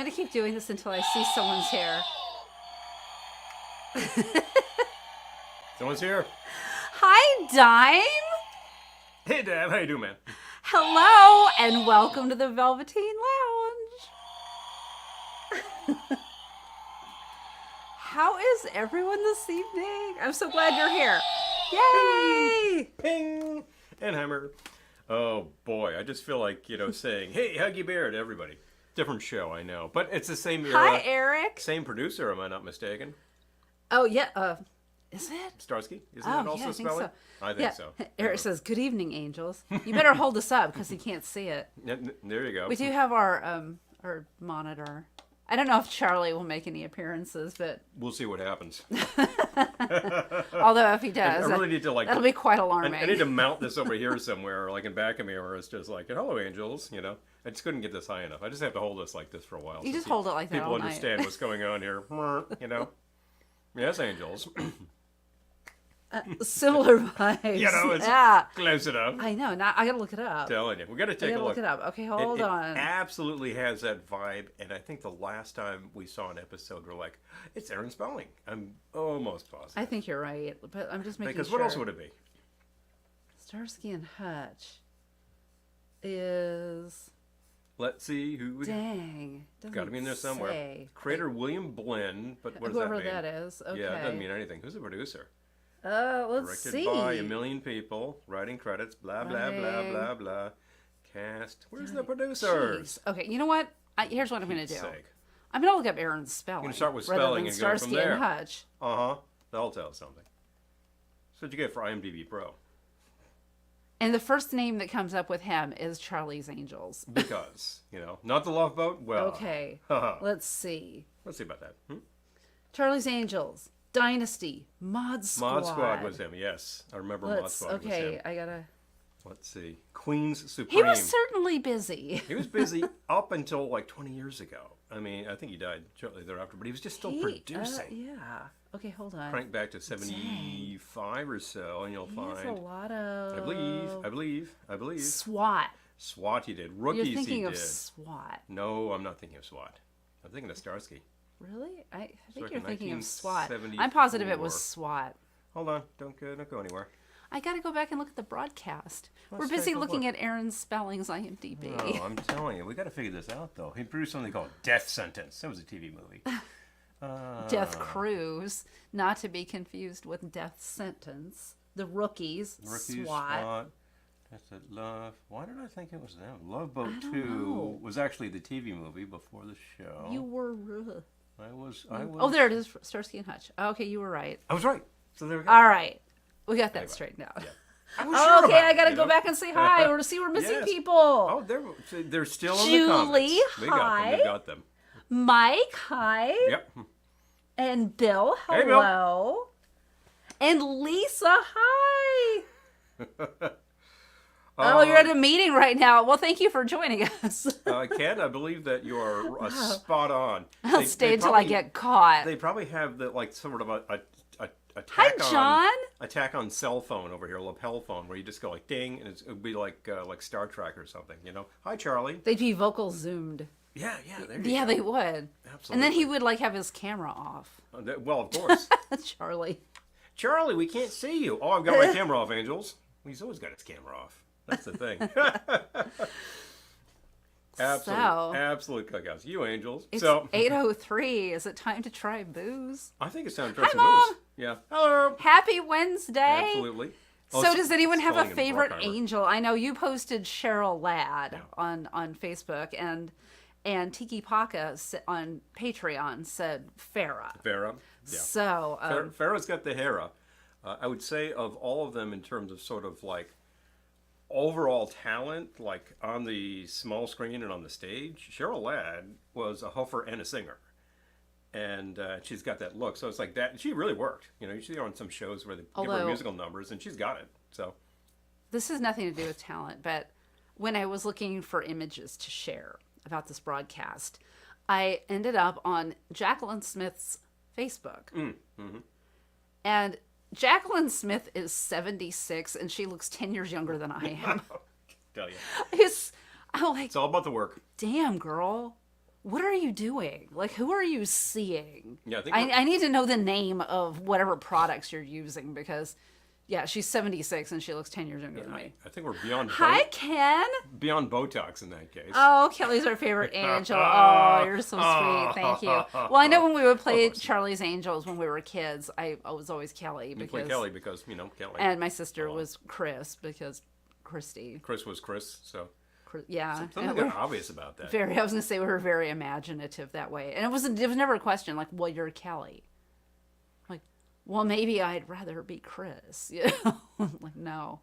going to keep doing this until I see someone's hair. Someone's here. Hi, Dime. Hey, Dad. How you doing, man? Hello, and welcome to the Velveteen Lounge. How is everyone this evening? I'm so glad you're here. Yay! Ping! And hammer. Oh, boy. I just feel like, saying, hey, Huggy Bear to everybody. Different show, I know. But it's the same era. Hi, Eric. Same producer, am I not mistaken? Oh, yeah. Is it? Starsky? Isn't Oh, it also yeah, I think spelling? so. I think so. Eric says, good evening, angels. You better hold us up because he can't see it. There you go. We do have our monitor. I don't know if Charlie will make any appearances, but... We'll see what happens. Although if he does, I really need to, that'll be quite alarming. I need to mount this over here somewhere, like in back of me, where it's just like, hello, angels, I just couldn't get this high enough. I just have to hold this like this for a while. You just hold it like that all night. People understand what's going on here, Yes, angels. Similar vibes. It's close enough. I know. Now I gotta look it up. Telling you, we gotta take a look. Look it up. Okay, hold on. It absolutely has that vibe, and I think the last time we saw an episode, we're like, it's Aaron Spelling. I'm almost positive. I think you're right, but I'm just making because sure. What else would it be? Starsky and Hutch is. Let's see who. Dang, got to be in there somewhere. Say. Creator William Blinn, but what does whoever that mean? that is. Okay. Yeah, it doesn't mean anything. Who's the producer? Let's Directed see. by a million people. Writing credits. Blah blah blah blah blah. Cast. Where's the producer? Jeez. Okay, you know what? Here's what I'm going to do. Sake. I'm going to look up Aaron's spelling. You can start with rather spelling than and go from Starsky there. and Hutch. That'll tell us something. So what'd you get for IMDb Pro? And the first name that comes up with him is Charlie's Angels. Because, not the Love Boat. Well, okay. Let's see. Let's see about that. Charlie's Angels, Dynasty, Mod Squad. Mod Squad was him. Yes, I remember Mod Squad was him. Okay, I gotta. Let's see. Queens Supreme. He was certainly busy. He was busy up until like 20 years ago. I mean, I think he died shortly thereafter, but he was just still producing. Yeah. Okay, hold on. Crank back to 75 or so, and you'll find. He has a lot of. I believe. SWAT. SWAT he did. Rookies he did. You're thinking of SWAT. No, I'm not thinking of SWAT. I'm thinking of Starsky. Really? I think Like you're thinking of SWAT. 1974. I'm positive it was SWAT. Hold on. Don't go anywhere. I gotta go back and look at the broadcast. Let's We're busy take a looking look. at Aaron Spelling's IMDb. No, I'm telling you, we got to figure this out, though. He produced something called Death Sentence. That was a TV movie. Death Cruise, not to be confused with Death Sentence. The Rookies, SWAT. That's it, Love. Why did I think it was them? Love Boat I don't 2 know. was actually the TV movie before the show. You were. I was. Oh, there it is. Starsky and Hutch. Okay, you were right. I was right. So there we go. All right. We got that straightened out. Yeah. I was sure Okay, about I it, gotta go back and say hi or to see we're missing Yes. people. Oh, they're still in the comments. Julie, We hi. got them. Mike, hi. Yep. And Bill, Hey, Bill. hello. And Lisa, hi. Oh, you're at a meeting right now. Well, thank you for joining us. Ken, I believe that you are spot on. I'll stay until I get caught. They probably have the sort of a Hi, John. attack on cell phone over here, lapel phone, where you just go like ding, and it would be like Star Trek or something, Hi, Charlie. They'd be vocal zoomed. Yeah, Yeah, they would. Absolutely. And then he would have his camera off. Well, of course. Charlie. Charlie, we can't see you. Oh, I've got my camera off, Angels. He's always got his camera off. That's the thing. Absolute cookouts. You Angels. It's so 8:03. Is it time to try booze? I think it's time to try Hi, some Mom. booze. Yeah. Hello. Happy Wednesday. Absolutely. So does anyone have a spelling in favorite Bruckheimer. angel? I know you posted Cheryl Ladd Yeah. on Facebook, and Tiki Paka on Patreon said Farah. Farah. Yeah. So Farah's got the Hera. I would say of all of them in terms of sort of like overall talent, like on the small screen and on the stage, Cheryl Ladd was a huffer and a singer. And she's got that look. So it's like that. She really worked. You see her on some shows where they give her musical numbers, and she's got it. So this has nothing to do with talent, but when I was looking for images to share about this broadcast, I ended up on Jacqueline Smith's Facebook. And Jacqueline Smith is 76, and she looks 10 years younger than I am. tell you, I'm like, it's all about the work. damn, girl. what are you doing? Like, who are you seeing? Yeah, I think I need to know the name of whatever products you're using because, yeah, she's 76 and she looks 10 years younger than me. I think we're beyond Hi, Ken. beyond Botox in that case. Oh, Kelly's our favorite angel. Oh, you're so sweet. Thank you. Well, I know when we would play Charlie's Angels when we were kids, I was always Kelly. You play Kelly because, Kelly. And my sister was Chris because Christy. Chris was Chris, so. Yeah. Something kind of obvious about that. I was going to say we were very imaginative that way. And it was never a question like, well, you're Kelly. Like, well, maybe I'd rather be Chris. Like, no.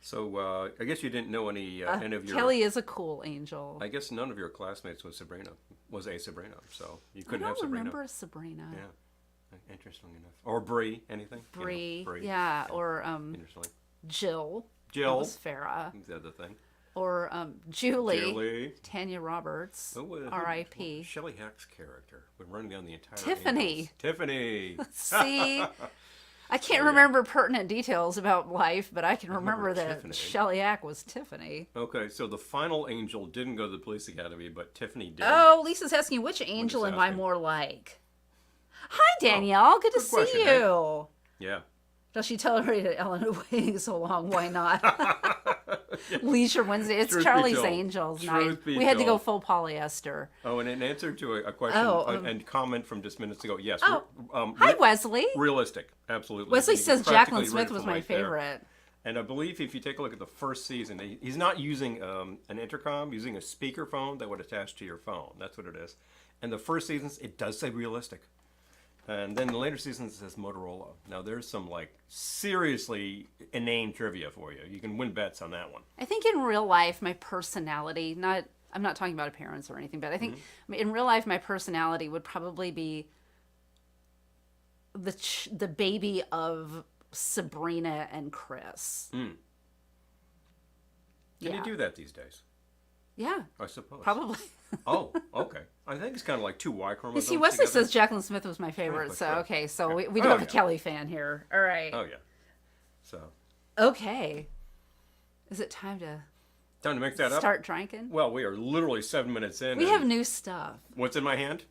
So I guess you didn't know any of your... Kelly is a cool angel. I guess none of your classmates was a Sabrina, so you couldn't have Sabrina. I don't remember Sabrina. Yeah, interesting enough. Or Bree, anything? Bree, yeah, or Jill. That was Farrah. The other thing. Or Julie. Tanya Roberts. R.I.P. Shelley Hack's character. We're running down the entire Tiffany. Angels. Tiffany. See? I can't remember pertinent details about life, but I can remember that Tiffany. Shelley Hack was Tiffany. Okay, so the final angel didn't go to the police academy, but Tiffany did. Oh, Lisa's asking, which angel am I more like? Hi, Danielle. Good to see you. Yeah. Does she tolerated Ellen waiting so long? Why not? Leisure Wednesday. It's Truth Charlie's be told. Angels Truth night. be We had to go told. full polyester. Oh, and in answer to a question and comment from just minutes ago, yes. Hi, Wesley. Realistic, absolutely. Wesley You can says practically Jacqueline Smith read it was from my right there. favorite. And I believe if you take a look at the first season, he's not using an intercom, using a speakerphone that would attach to your phone. That's what it is. And the first seasons, it does say realistic. And then the later seasons, it says Motorola. Now, there's some, seriously inane trivia for you. You can win bets on that one. I think in real life, my personality, I'm not talking about appearance or anything, but I think in real life, my personality would probably be the baby of Sabrina and Chris. Can you do that these days? Yeah. I suppose. Probably. Oh, okay. I think it's kind of like two Y chromosomes. You see, Wesley together. says Jacqueline Smith was my favorite. So, okay. So we do Oh, have a yeah. Kelly fan here. All right. Oh, yeah. So. Okay. Is it time to Mix that up? start drinking? Well, we are literally 7 minutes in. We have new stuff. What's in my hand?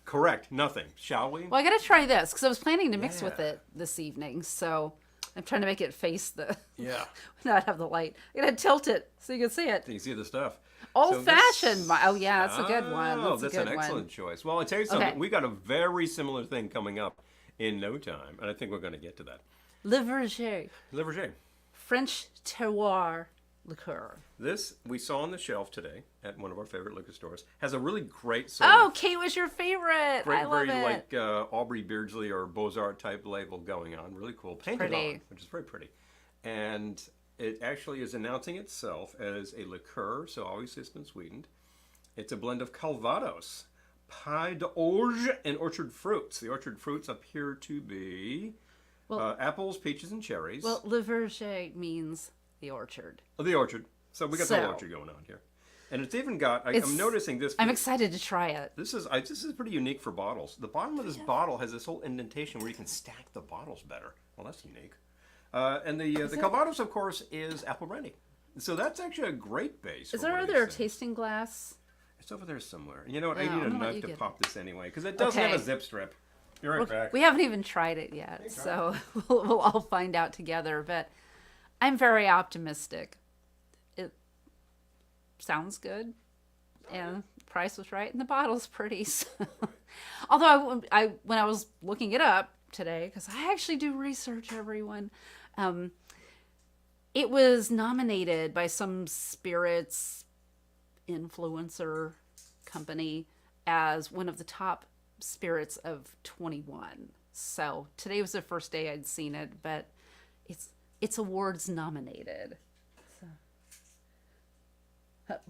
Correct. Nothing. Shall we? Well, I got to try this because I was planning to mix with it this evening. So I'm trying to make it face the... Yeah. not have the light. I got to tilt it so you can see it. You can see the stuff. Old-fashioned. Oh, yeah, that's a good one. Oh, That's an excellent choice. Well, I'll tell you something. Okay. We got a very similar thing coming up in no time, and I think we're going to get to that. Le Verger. Le Verger. French terroir liqueur. This we saw on the shelf today at one of our favorite liquor stores. Has a really great sort Oh, of Kate was your favorite. I love very it. Aubrey Beardsley or Beaux-Arts type label going on. Really cool. Painted on, which is very pretty. And it actually is announcing itself as a liqueur, so obviously it's been sweetened. It's a blend of Calvados, Paille d'Orge, and orchard fruits. The orchard fruits appear to be apples, peaches, and cherries. Well, Le Verger means the orchard. Oh, the orchard. So we got the orchard going on here. And it's even got, I'm noticing this. I'm excited to try it. This is pretty unique for bottles. The bottom of this bottle has this whole indentation where you can stack the bottles better. Well, that's unique. And the Calvados, of course, is apple brandy. So that's actually a great base. Is there other tasting glass? It's over there somewhere. You know what? I need a knife to pop this anyway because it doesn't Okay. have a zip strip. Be right back. We haven't even tried it yet, so we'll all find out together. But I'm very optimistic. It sounds good, and the price was right, and the bottle's pretty. So. Although I when I was looking it up today, because I actually do research, everyone, it was nominated by some spirits influencer company as one of the top spirits of 21. So today was the first day I'd seen it, but it's awards nominated.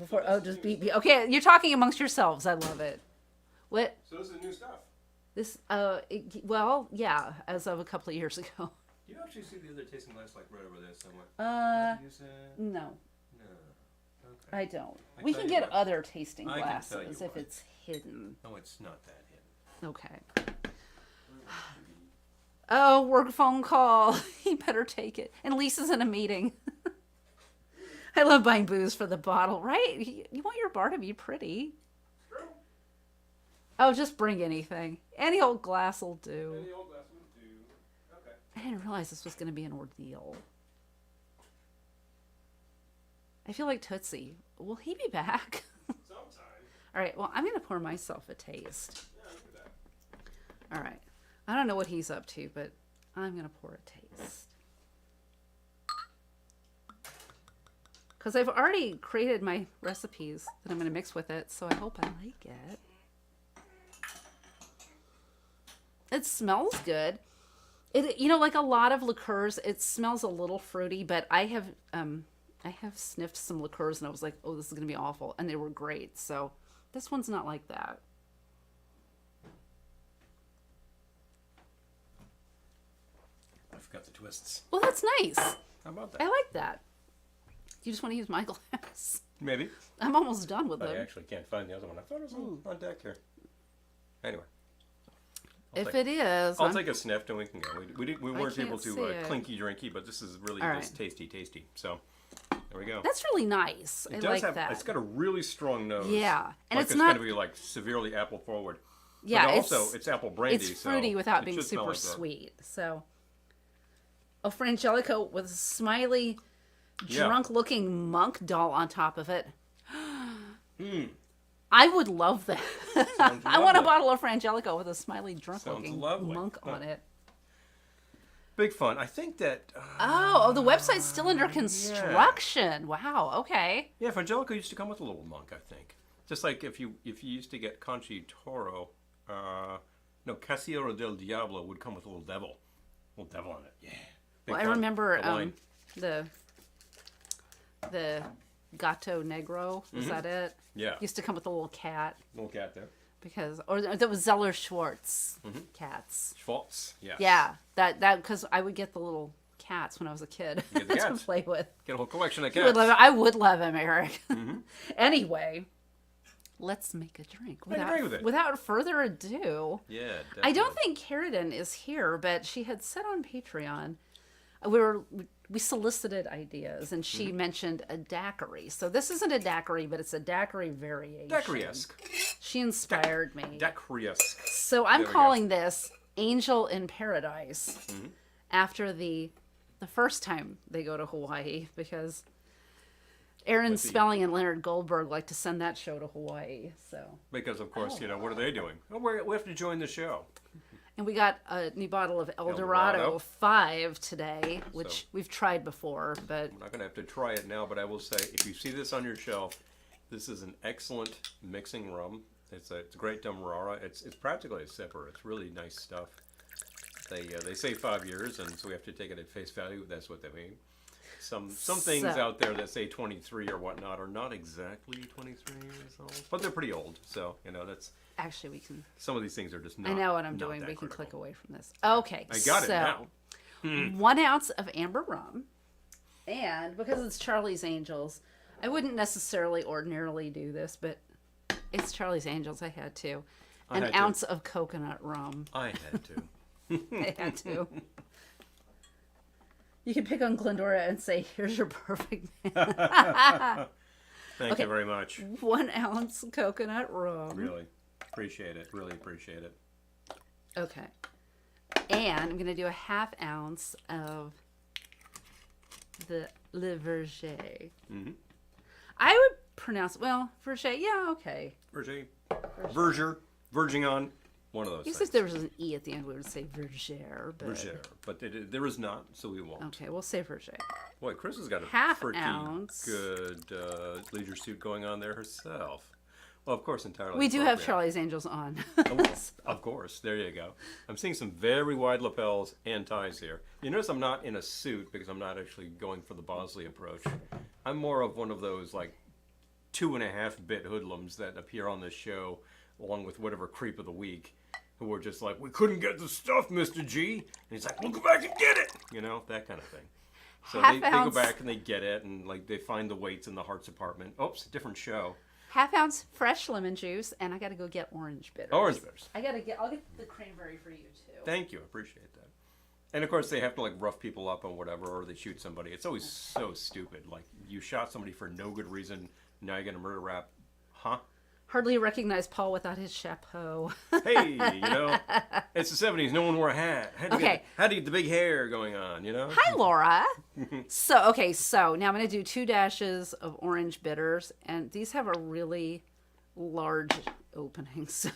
So just be okay. You're talking amongst yourselves. I love it. What? So this is new stuff. This yeah, as of a couple of years ago. Do you actually see the other tasting glass like right over there somewhere? No. Okay. I don't. I We tell can you get what. other tasting I can glasses tell you if what. it's hidden. No, it's not that hidden. Okay. Oh, work phone call. You better take it. And Lisa's in a meeting. I love buying booze for the bottle, right? You want your bar to be pretty. Oh, just bring anything. Any old glass will do. Any old glass would do. Okay. I didn't realize this was going to be an ordeal. I feel like Tootsie. Will he be back? Sometime. All right, well, I'm going to pour myself a taste. Yeah, I do that. All right. I don't know what he's up to, but I'm going to pour a taste. Because I've already created my recipes that I'm going to mix with it, so I hope I like it. It smells good. It, you know, like a lot of liqueurs, it smells a little fruity, but I have sniffed some liqueurs and I was like, oh, this is going to be awful. And they were great. So this one's not like that. I forgot the twists. Well, that's nice. How about that? I like that. You just want to use my glass? Maybe. I'm almost done with I it. actually can't find the other one. I thought it was on deck here. Anyway. If it is, I'll take a sniff and we can go. We weren't can't able to see it. clinky drinky, but this is really All right. just tasty. So there we go. that's really nice. I It like does have. that. It's got a really strong nose. Yeah, and like it's it's not. going to be like severely apple forward. Yeah, but also it's apple brandy. It's fruity so without it being should smell super like that. sweet. So, a Frangelico with a smiley, Yeah. drunk-looking monk doll on top of it. I would love that. Sounds I want a lovely. bottle of Frangelico with a smiley, drunk-looking Sounds lovely. monk on Huh. it. Big fun. I think that. Oh, the website's still under construction. Wow. Okay. Yeah, Frangelico used to come with a little monk. I think. Just like if you used to get Conchi Toro, no, Casiero del Diablo would come with a little devil on it. Yeah. Big Well, I fun. remember The wine. the Gato Negro. Was that it? Yeah. Used to come with a little cat Little cat there. because, or that was Zeller Schwartz Mm-hmm. cats. Schwartz. Yeah. Yeah, that because I would get the little cats when I was a kid get the to cats. play with. Get a whole collection of I would cats. love, I would love him, Eric. Mm-hmm. Anyway, let's make a drink. Make a drink with it. Without further ado, Yeah. Definitely. I don't think Carradine is here, but she had said on Patreon, we solicited ideas, and she Mm-hmm. mentioned a daiquiri. So this isn't a daiquiri, but it's a daiquiri variation. Daiquiri-esque. She inspired me. Daiquiri-esque. So I'm There we calling this Angel in Paradise Mm-hmm. after the first time they go to Hawaii, because Aaron Let's see. Spelling and Leonard Goldberg like to send that show to Hawaii. So, Because of course, what are they doing? Oh, we have to join the show. and we got a new bottle of El Dorado 5 today, which we've tried before, but I'm not going to have to try it now, but I will say, if you see this on your shelf, this is an excellent mixing rum. It's a great Demerara. It's practically a sipper. It's really nice stuff. They say 5 years, and so we have to take it at face value. That's what they mean. Some things So- out there that say 23 or whatnot are not exactly 23 years old, but they're pretty old. So that's actually we can. some of these things are just not. I know what I'm not doing. that We can critical. click away from this. Okay, I got it so now. 1 ounce of amber rum, and because it's Charlie's Angels, I wouldn't necessarily ordinarily do this, but it's Charlie's Angels. I had to. I An had to. ounce of coconut rum. I had to. I had to. You can pick on Glendora and say, "Here's your perfect man." Thank you very much. 1 ounce coconut rum. Really appreciate it. Really appreciate it. Okay. And I'm gonna do a ½ ounce of the Le Verger. Mm-hmm. I would pronounce Verger. Yeah, okay. Verging on. One of those I guess things. if there was an E at the end, we would say Verger. But Verger. But there is not, so we won't. okay, we'll say Verger. Boy, Chris has got a Half pretty ounce. good leisure suit going on there herself. Well, of course, entirely. We do have appropriate. Charlie's Angels on. Of course, there you go. I'm seeing some very wide lapels and ties here. You notice I'm not in a suit because I'm not actually going for the Bosley approach. I'm more of one of those like 2.5-bit hoodlums that appear on this show along with whatever creep of the week who were just like, we couldn't get the stuff, Mr. G. And he's like, we'll go back and get it. That kind of thing. So they go ounce. back and they get it and like they find the weights in the hearts department. Oops, different show. ½ ounce fresh lemon juice, and I got to go get orange bitters. Orange bitters. I'll get the cranberry for you too. Thank you, appreciate that. And of course, they have to like rough people up on whatever, or they shoot somebody. It's always so stupid. Like you shot somebody for no good reason. Now you're gonna murder rap, huh? Hardly recognize Paul without his chapeau. Hey, it's the 70s. No one wore a hat. How do you get the big hair going on, Hi, Laura. So now I'm going to do 2 dashes of orange bitters, and these have a really large opening, so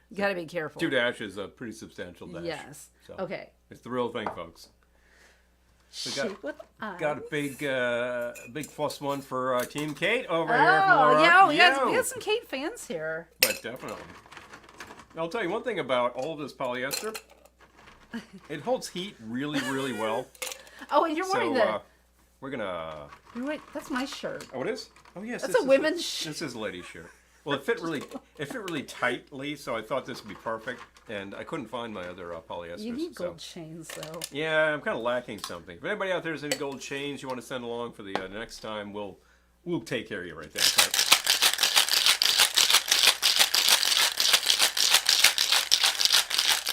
you got to be careful. 2 dashes, a pretty substantial dash. Yes. So Okay. It's the real thing, folks. Shake with Got a big plus one for Team Kate over Oh, here from Laura. yeah, we got some Kate fans here. But definitely. I'll tell you one thing about all of this polyester. It holds heat really, really well. Oh, and you're wearing we're gonna. That's my shirt. Oh, it is. Oh, yes. That's a women's shirt. This is a lady's shirt. Well, it fit really tightly, so I thought this would be perfect, and I couldn't find my other polyesters. You need gold chains, though. Yeah, I'm kind of lacking something. If anybody out there has any gold chains you want to send along for the next time, we'll take care of you right there. So.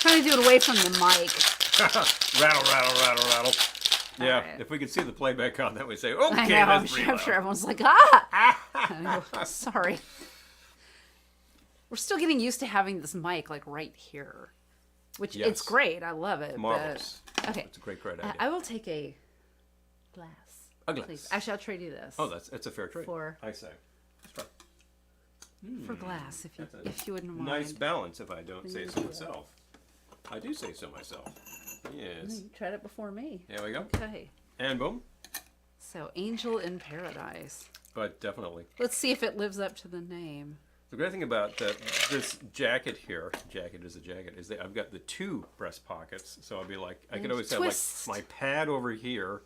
Trying to do it away from the mic. Rattle. Yeah, right. If we could see the playback on that, we'd say, I okay, know, that's I'm pretty sure loud. everyone's like, I go, sorry. We're still getting used to having this mic like right here, which Yes. it's great. I love it. Marvelous. But, okay. It's a great idea. I will take a glass. A glass. Please. Actually, I'll trade you this. Oh, that's a fair trade. For- I say. Let's try. For glass, if That's you wouldn't mind. Nice balance, if I don't say so Thank you. myself. I do say so myself. Yes. You tried it before me. There we go. Okay. And boom. So, Angel in Paradise. But definitely. Let's see if it lives up to the name. The great thing about this jacket here, is that I've got the 2 breast pockets. So I'll be like, I could always twist. have like my pad over here,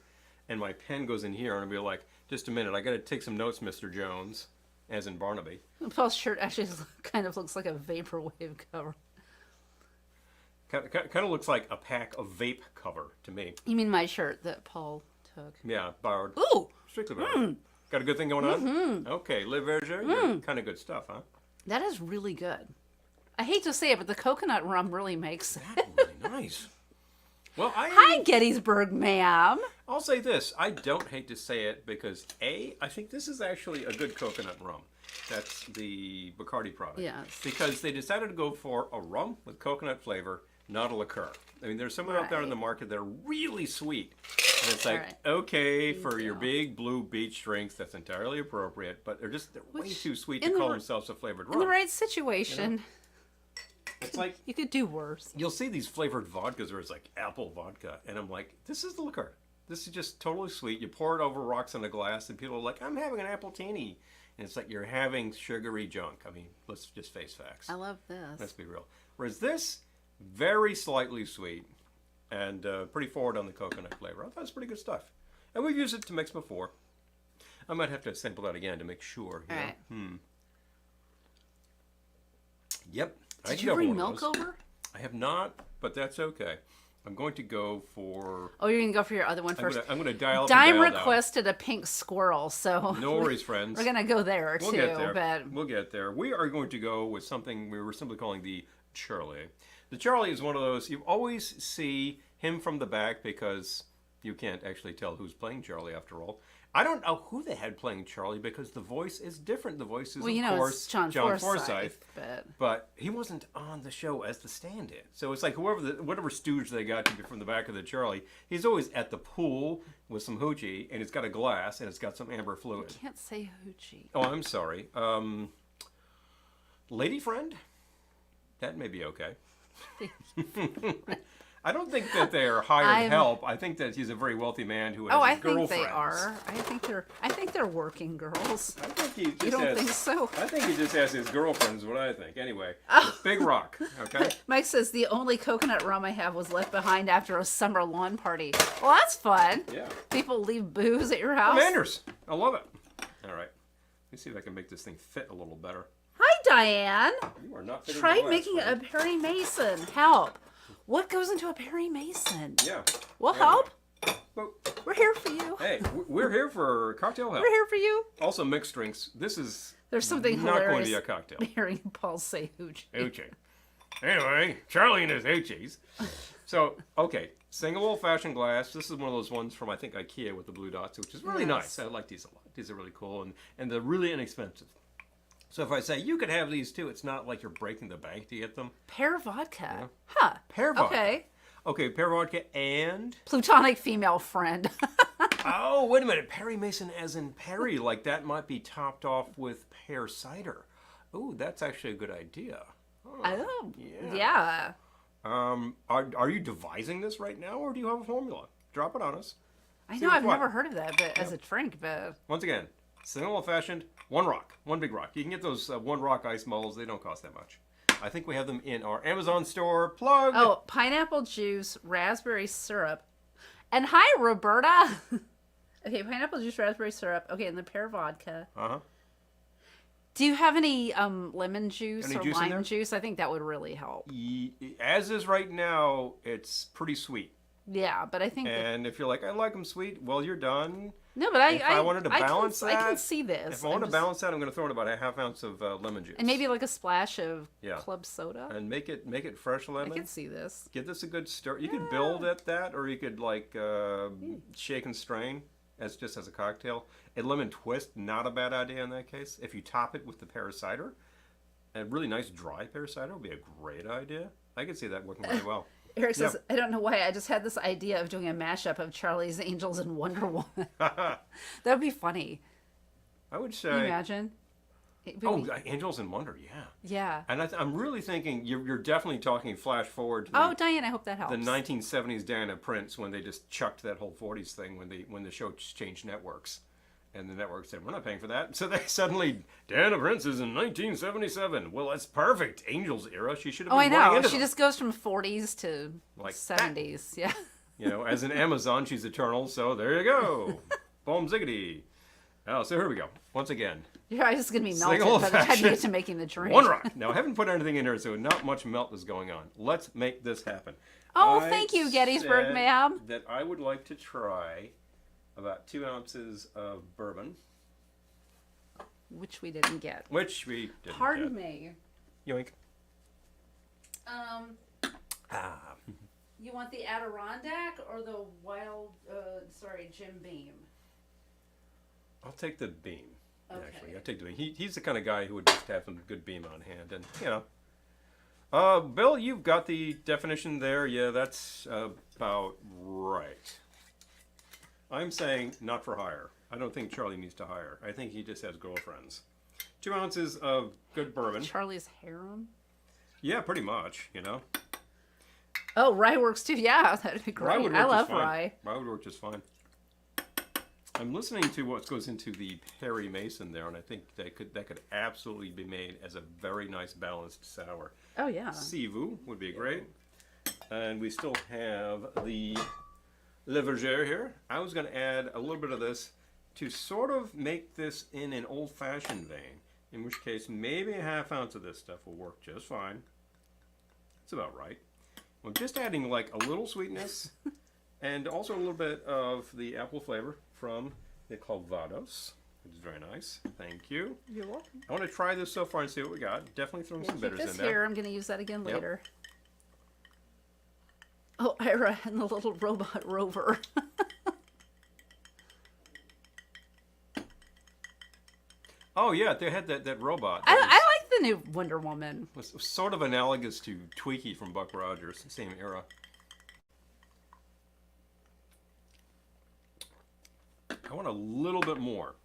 and my pen goes in here, and I'll be like, just a minute, I got to take some notes, Mr. Jones, as in Barnaby. Paul's shirt actually kind of looks like a vaporwave cover. Kind of looks like a pack of vape cover to me. You mean my shirt that Paul took? Yeah, borrowed. Ooh! Strictly borrowed. Got a good thing going on? Mm-hmm. Okay, Le Verger, kind of good stuff, huh? That is really good. I hate to say it, but the coconut rum really makes it. That's really nice. Well, Hi, Gettysburg, ma'am. I'll say this. I don't hate to say it because, I think this is actually a good coconut rum. That's the Bacardi product. Yes. Because they decided to go for a rum with coconut flavor, not a liqueur. I mean, there's some out there in the market that are really sweet. And it's like, okay, for your big blue beach drinks, that's entirely appropriate, but they're way too sweet to call themselves a flavored rum. In the right situation, It's like, you could do worse. you'll see these flavored vodkas where it's like apple vodka, and I'm like, this is the liqueur. This is just totally sweet. You pour it over rocks in a glass, and people are like, I'm having an appletini. And it's like you're having sugary junk. I mean, let's just face facts. I love this. Let's be real. Whereas this, very slightly sweet, and pretty forward on the coconut flavor. I thought it was pretty good stuff. And we've used it to mix before. I might have to sample that again to make sure. All right. Yep. Did you bring milk over? I have not, but that's okay. I'm going to go for... Oh, you're going to go for your other one first. I'm going to dial up Dime and dial requested a pink squirrel, so... No worries, friends. We're going to go there, We'll too. get there. But... We'll get there. We are going to go with something we were simply calling the Charlie. The Charlie is one of those, you always see him from the back because you can't actually tell who's playing Charlie after all. I don't know who they had playing Charlie because the voice is different. The voice is, well, of course, it's John Forsythe. But he wasn't on the show as the stand-in. So it's like whatever stooge they got to be from the back of the Charlie, he's always at the pool with some hoochie, and it's got a glass, and it's got some amber fluid. You can't say hoochie. Oh, I'm sorry. Lady friend? That may be okay. I don't think that they're hired help. I think that he's a very wealthy man who has girlfriends. Think they are. I think they're working girls. I think he just You don't think so? I think he just has his girlfriends. What I think. Anyway, Big Rock. Okay. Mike says the only coconut rum I have was left behind after a summer lawn party. Well, that's fun. Yeah. People leave booze at your house. Commanders. I love it. All right. Let me see if I can make this thing fit a little better. Hi, Diane. You are not fitting Try the glass, making a friend. Perry Mason. Help. What goes into a Perry Mason? Yeah. We'll help. Well, We're here for you. hey, we're here for cocktail help. We're here for you. Also, mixed drinks. This is There's something not hilarious. going to be a cocktail. Hearing Paul say hoochie. Hoochie. Anyway, Charlie and his hoochies. So, okay, single old-fashioned glass. This is one of those ones from, I think, IKEA with the blue dots, which is really nice. I like these a lot. These are really cool, and they're really inexpensive. So if I say you could have these too, it's not like you're breaking the bank to get them. Pear vodka. Huh. Pear vodka. Okay. Okay, pear vodka and... Plutonic female friend. Oh, wait a minute. Perry Mason as in Perry. Like that might be topped off with pear cider. Ooh, that's actually a good idea. Oh, yeah. Are you devising this right now, or do you have a formula? Drop it on us. I See know, what's I've what. never heard of that, but as a drink, but... Once again, single old-fashioned, one rock, one big rock. You can get those one rock ice molds. They don't cost that much. I think we have them in our Amazon store. Plug! Oh, pineapple juice, raspberry syrup. And hi, Roberta! Okay, pineapple juice, raspberry syrup. Okay, and the pear vodka. Uh-huh. Do you have any lemon juice Any or juice in there? lime juice? I think that would really help. As is right now, it's pretty sweet. Yeah, but I think... And if you're like, I like them sweet, well, you're done. No, but If I wanted to balance I can that, see this. If I want to balance that, I'm going to throw in about a half ounce of lemon juice. And maybe like a splash of Yeah. club soda. And make it fresh I lemon. can see this. Give this a good stir. You could build at that, or you could like shake and strain as just as a cocktail. A lemon twist, not a bad idea in that case. If you top it with the pear cider, a really nice dry pear cider would be a great idea. I could see that working really well. Eric says, I don't know why, I just had this idea of doing a mashup of Charlie's Angels and Wonder Woman. That would be funny. I would Can you say. imagine? Oh, Angels in Wonder, yeah. Yeah. And I'm really thinking you're definitely talking flash forward to Oh, Diane, I hope that helps. the 1970s Diana Prince when they just chucked that whole 40s thing when the show changed networks. And the network said, we're not paying for that. So they suddenly, Diana Prince is in 1977. Well, that's perfect. Angels era. She should have Oh, I been running know. into She them. just goes from 40s to Like 70s. Yeah. You know, as an Amazon, she's eternal. So there you go. Boom ziggity. Oh, so here we go. Once again. Your eyes is going to be melted Single by the time you get fashion. to making the drink. One rock. Now, I haven't put anything in here, so not much melt is going on. Let's make this happen. Oh, I thank you, Gettysburg, said ma'am. That I would like to try about 2 ounces of bourbon, Which we didn't get. which we didn't Pardon get. me. Yoink. Ah. You want the Adirondack or the Jim Beam? I'll take the beam. Okay. Actually, I take the beam. He's the kind of guy who would just have some good beam on hand, and you know. Bill, you've got the definition there. Yeah, that's about right. I'm saying not for hire. I don't think Charlie needs to hire. I think he just has girlfriends. 2 ounces of good bourbon. Charlie's harem? Yeah, pretty much. You know. Oh, rye works too. Yeah, that'd be great. Rye would I work love just fine. rye. Rye would work just fine. I'm listening to what goes into the Perry Mason there, and I think that could absolutely be made as a very nice balanced sour. Oh, yeah. Sivu would be great. And we still have the Le Verger here. I was going to add a little bit of this to sort of make this in an old-fashioned vein, in which case maybe a half ounce of this stuff will work just fine. That's about right. We're just adding like a little sweetness and also a little bit of the apple flavor from the Calvados, which is very nice. Thank you. You're welcome. I want to try this so far and see what we got. Definitely throwing some Keep bitters this in there. here. I'm going to use that again Yep. later. Oh, Ira and the little robot rover. Oh yeah, they had that robot. I That like the new Wonder Woman. was sort of analogous to Tweaky from Buck Rogers, same era. I want a little bit more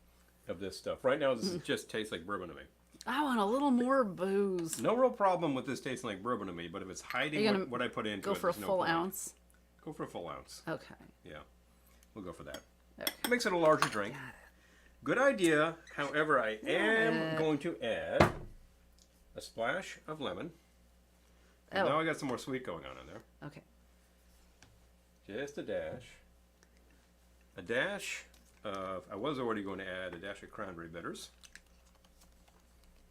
of this stuff. Right now, this just tastes like bourbon to me. I want a little more booze. No real problem with this tasting like bourbon to me, but if it's Are you hiding gonna what I put into Go it, for a there's no full point. ounce. Go for a full ounce. Okay. Yeah, we'll go for that. Okay. It makes it a larger drink. Good idea. However, I am going to add a splash of lemon. Oh. Now I got some more sweet going on in there. Okay. Just a dash. A dash of, I was already going to add a dash of cranberry bitters.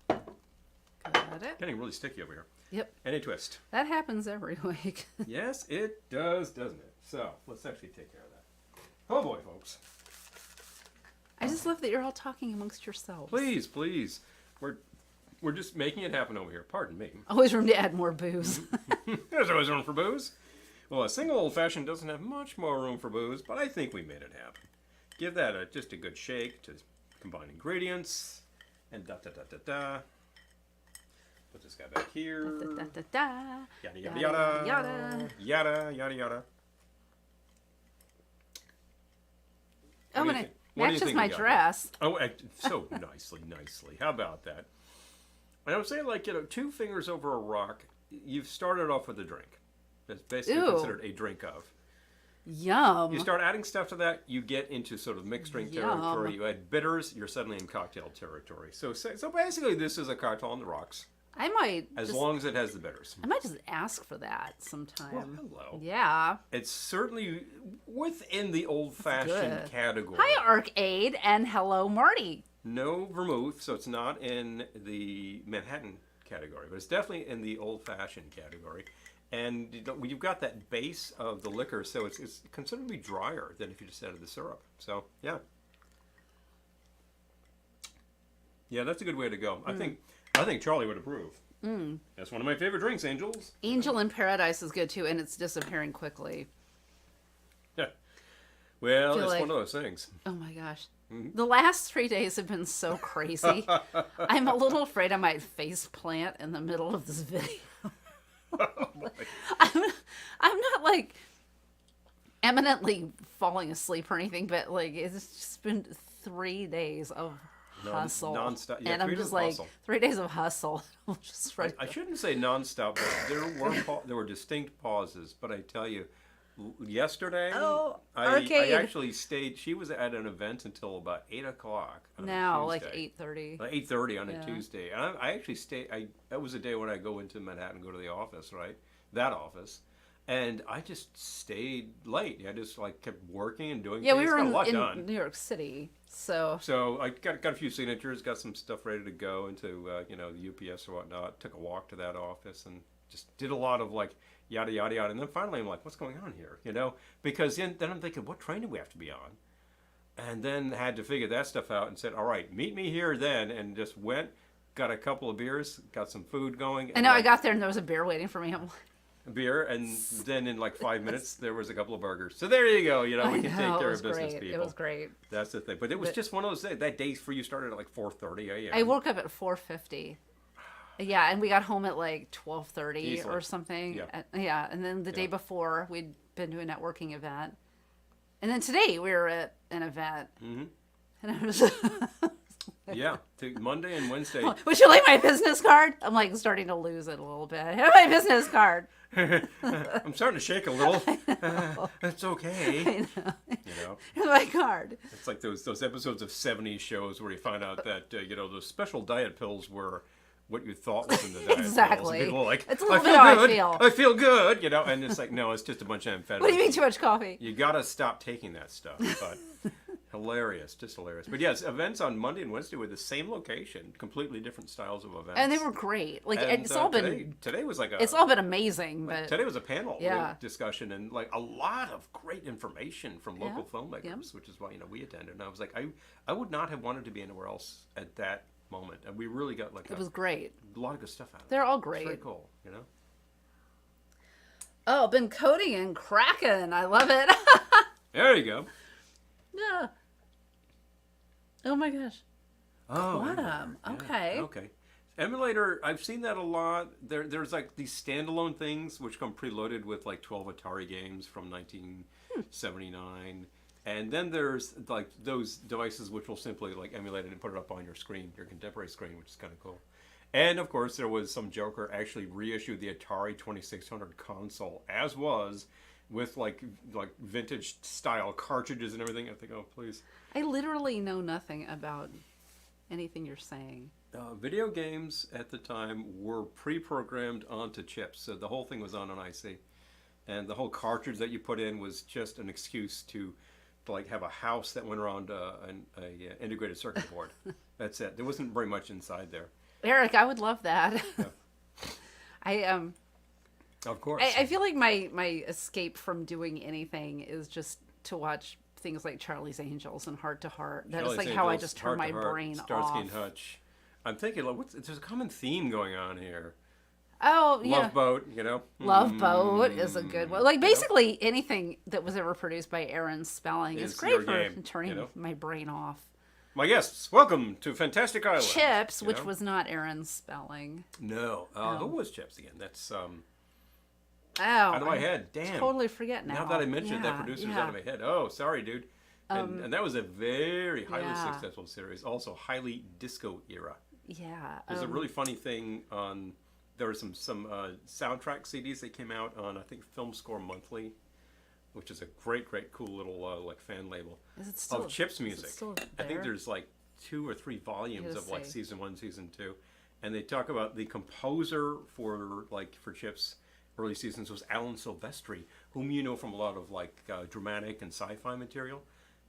Got it. Getting really sticky over here. Yep. Any twist. That happens every week. Yes, it does, doesn't it? So, let's actually take care of that. Oh boy, folks. I just love that you're all talking amongst yourselves. Please, please. We're just making it happen over here. Pardon me. Always room to add more booze. There's always room for booze. Well, a single old-fashioned doesn't have much more room for booze, but I think we made it happen. Give that just a good shake to combine ingredients. And da-da-da-da-da. Put this guy back here. Da, da, da, da. Yada, yada, yada. Yada. Yada, yada, yada. Oh, What do and you it think? What do you matches think my we got dress. Oh, so nicely. How about that? And I would say, like, 2 fingers over a rock, you've started off with a drink. That's basically Ew. considered a drink of. Yum. You start adding stuff to that, you get into sort of mixed drink Yum. territory. You add bitters, you're suddenly in cocktail territory. So basically, this is a cocktail on the rocks, I might as just, long as it has the bitters. I might just ask for that sometime. Well, hello. Yeah. It's certainly within the old-fashioned good. category. Hi, Arcade, and hello, Marty. No vermouth, so it's not in the Manhattan category, but it's definitely in the old-fashioned category. And you've got that base of the liquor, so it's considerably drier than if you just added the syrup. So, yeah. Yeah, that's a good way to go. I think Charlie would approve. That's one of my favorite drinks, Angels. Angel in Paradise is good too, and it's disappearing quickly. Yeah. Well, Feel it's like- one of those things. Oh my gosh. The last 3 days have been so crazy. I'm a little afraid I might face plant in the middle of this video. I'm not like eminently falling asleep or anything, but like it's just been 3 days of hustle. Non-stop. Yeah, and I'm 3 days just of like hustle. 3 days of hustle. I'm just ready. I shouldn't say nonstop, but there were distinct pauses. But I tell you, yesterday, Oh, I Arcade. actually stayed. She was at an event until about 8 o'clock. On a Now, like Tuesday. 8:30. 8:30 on Yeah. a Tuesday. And I actually stayed. That was a day when I go into Manhattan, go to the office, right? That office. And I just stayed late. I just like kept working and doing Yeah, things. we were Got a lot in done. New York City, so So I got a few signatures, got some stuff ready to go into the UPS or whatnot. Took a walk to that office and just did a lot of like yada yada yada. And then finally I'm like, what's going on here? Because then I'm thinking, what train do we have to be on? And then had to figure that stuff out and said, all right, meet me here then, and just went, got a couple of beers, got some food going. I know I got there and there was a beer waiting for me. I'm like, beer, and then in like 5 minutes there was a couple of burgers. So there you go. We can take care of business, great. people. It was great. That's the thing. But it was just one of those days. That day for you started at like 4:30 a.m. I woke up at 4:50. Yeah, and we got home at like 12:30 Easily. or something. Yeah. Yeah, and then the day before we'd been to a networking event, and then today we were at an event, and I was. Yeah, Monday and Wednesday. Would you like my business card? I'm like starting to lose it a little bit. Have my business card. I'm starting to shake a little. It's okay. I know. You know, Here's my card. it's like those episodes of 70s shows where you find out that those special diet pills were what you thought was in the diet pills. Exactly. And people are like, It's a little I bit feel how I good. feel. I feel good. And it's like, no, it's just a bunch of amphetamines. What do you mean too much coffee? You gotta stop taking that stuff. But hilarious, just hilarious. But yes, events on Monday and Wednesday were the same location, completely different styles of events. And they were great. Like And, it's all been today was like it's all been amazing. But today was a panel Yeah. discussion and like a lot of great information from local Yeah. filmmakers, Yeah. which is why we attended. And I was like, I would not have wanted to be anywhere else at that moment. And we really got like it was great. a lot of good stuff out of it. They're all It's great. very cool. Oh, been coding and cracking. I love it. There you go. Yeah. Oh my gosh. Oh, Quantum. yeah, Okay. Okay. Emulator, I've seen that a lot. There's like these standalone things which come preloaded with like 12 Atari games from 1979. And then there's like those devices which will simply like emulate it and put it up on your screen, your contemporary screen, which is kind of cool. And of course, there was some joker actually reissued the Atari 2600 console as was, with like vintage style cartridges and everything. I think, oh please. I literally know nothing about anything you're saying. Video games at the time were pre-programmed onto chips, so the whole thing was on an IC, and the whole cartridge that you put in was just an excuse to like have a house that went around an integrated circuit board. That's it. There wasn't very much inside there. Eric, I would love that. Yeah. Of course. I feel like my escape from doing anything is just to watch things like Charlie's Angels and Heart to Heart. That is Charlie's like how I Angels, just turn Heart my to Heart, brain Starsky and off. Hutch. I'm thinking, like, there's a common theme going on here. Oh yeah. Love Boat, Love Boat is a good one. Like basically anything that was ever produced by Aaron Spelling is It's great your for game, turning my brain off. My guests, welcome to Fantastic Island. Chips, You which know? was not Aaron's spelling. No. Who was Chips again? That's Oh, out of my head. Damn. Totally forget now. Now that I mentioned that, Yeah, producer's yeah. out of my head. Oh, sorry, dude. And that was a very highly yeah. successful series. Also, highly disco era. Yeah. There's a really funny thing on. There were some soundtrack CDs that came out on, I think, Film Score Monthly, which is a great, cool little like fan label Is it still, of Chips is music. it still I think there? there's like 2 or 3 volumes gotta of like see. season 1, season 2, and they talk about the composer for Chips early seasons was Alan Silvestri, whom you know from a lot of like dramatic and sci-fi material.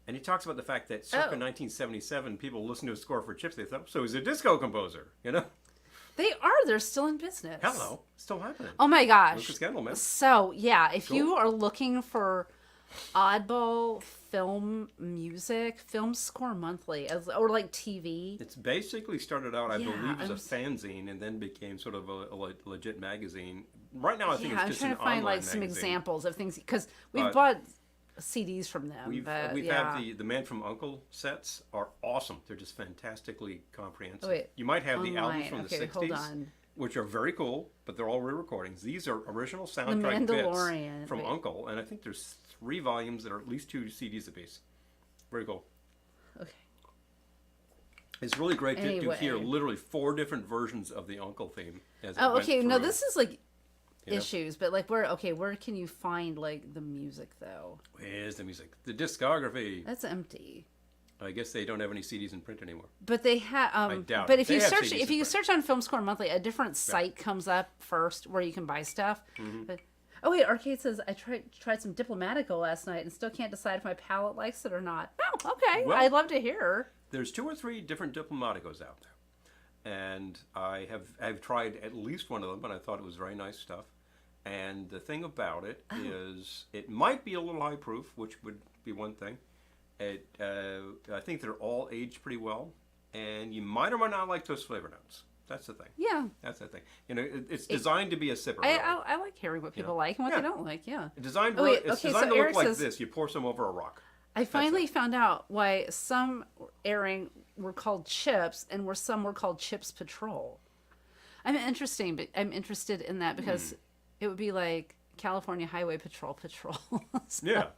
And he talks about the fact that circa 1977, people listened to his score for Chips. They thought, so he's a disco composer, you know? They are. They're still in business. Hello, still happening. Oh my gosh. Lucas Gendelman. So, yeah, if Cool. you are looking for oddball film music, Film Score Monthly, or like TV. It's basically started out, I Yeah, believe, as a fanzine and then became sort of a legit magazine. Right now, I think Yeah, it's I'm just trying an to find online like some magazine. examples of things because we've But bought CDs from them. We've but had the Man from U.N.C.L.E. sets are awesome. They're just fantastically comprehensive. Oh, wait. You might have the albums Online. from Okay, the hold 60s, on. which are very cool, but they're all re-recordings. These are original soundtrack Mandalorian. bits from Wait. U.N.C.L.E., and I think there's 3 volumes that are at least 2 CDs apiece. Very cool. Okay. It's really great to Anyway. hear literally 4 different versions of the U.N.C.L.E. theme. As it Oh, went okay. No, through. this is like You know? issues, but like where can you find like the music though? Where's the music? The discography. That's empty. I guess they don't have any CDs in print anymore. But they have. doubt But it. if They you have search, CDs if in you print. search on Film Score Monthly, a different site comes up first where you can buy stuff. Mm-hmm. But, oh wait, Arcade says I tried some Diplomatico last night and still can't decide if my palate likes it or not. Oh, okay. Well- I'd love to hear. There's 2 or 3 different Diplomaticos out there, and I've tried at least one of them, but I thought it was very nice stuff. And the thing about it is, it might be a little high proof, which would be one thing. I think they're all aged pretty well, and you might or might not like those flavor notes. That's the thing. Yeah. That's the thing. You know, it's designed to be a sipper. I like hearing what people like and what Yeah. they don't like. Yeah. It's designed, Oh, wait, it's okay, designed so to look Eric like says- this. You pour some over a rock. I finally found out why some airing were called Chips and some were called Chips Patrol. I'm interested in that because it would be like California Highway Patrol. So, Yeah.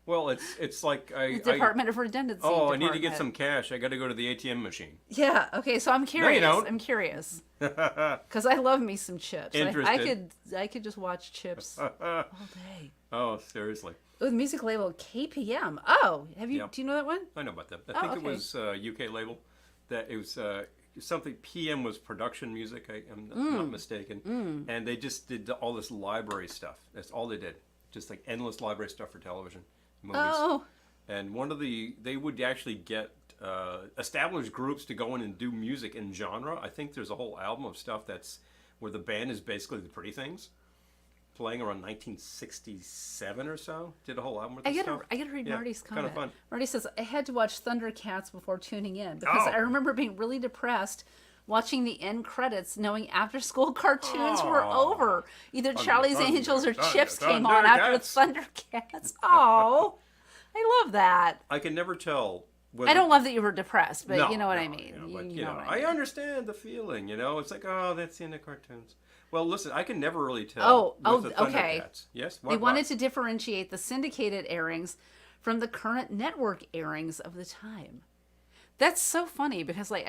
Well, it's like Department of Redundancy. I need to get Department. some cash. I got to go to the ATM machine. Yeah. Okay. So I'm curious. don't. I'm curious because I love me some Chips. Interested. I could just watch Chips all day. Oh, seriously. With music label KPM. Oh, have you? Yeah. Do you know that one? I know about that. I think it okay. was UK label. That it was something. PM was production music. I'm not mistaken. And they just did all this library stuff. That's all they did. Just like endless library stuff for television, movies. Oh. And they would actually get established groups to go in and do music in genre. I think there's a whole album of stuff that's where the band is basically the Pretty Things, playing around 1967 or so. Did a whole album with this stuff. I gotta read Yeah, Marty's kinda comment. fun. Marty says I had to watch Thundercats before tuning in because Oh. I remember being really depressed watching the end credits, knowing after-school cartoons were Oh. over. Either Charlie's Angels or Chips Thunder, came on after Thundercats. Oh, I love that. I can never tell. Whether, I don't love that you were depressed, but No, you know what no, I mean. but, You know what I I mean. understand the feeling. You know, it's like, oh, that's the end of cartoons. Well, listen, I can never really tell. Oh, with the okay. Thundercats. Yes, They wanted to differentiate the syndicated airings from the current network airings of the time. That's so funny because, like,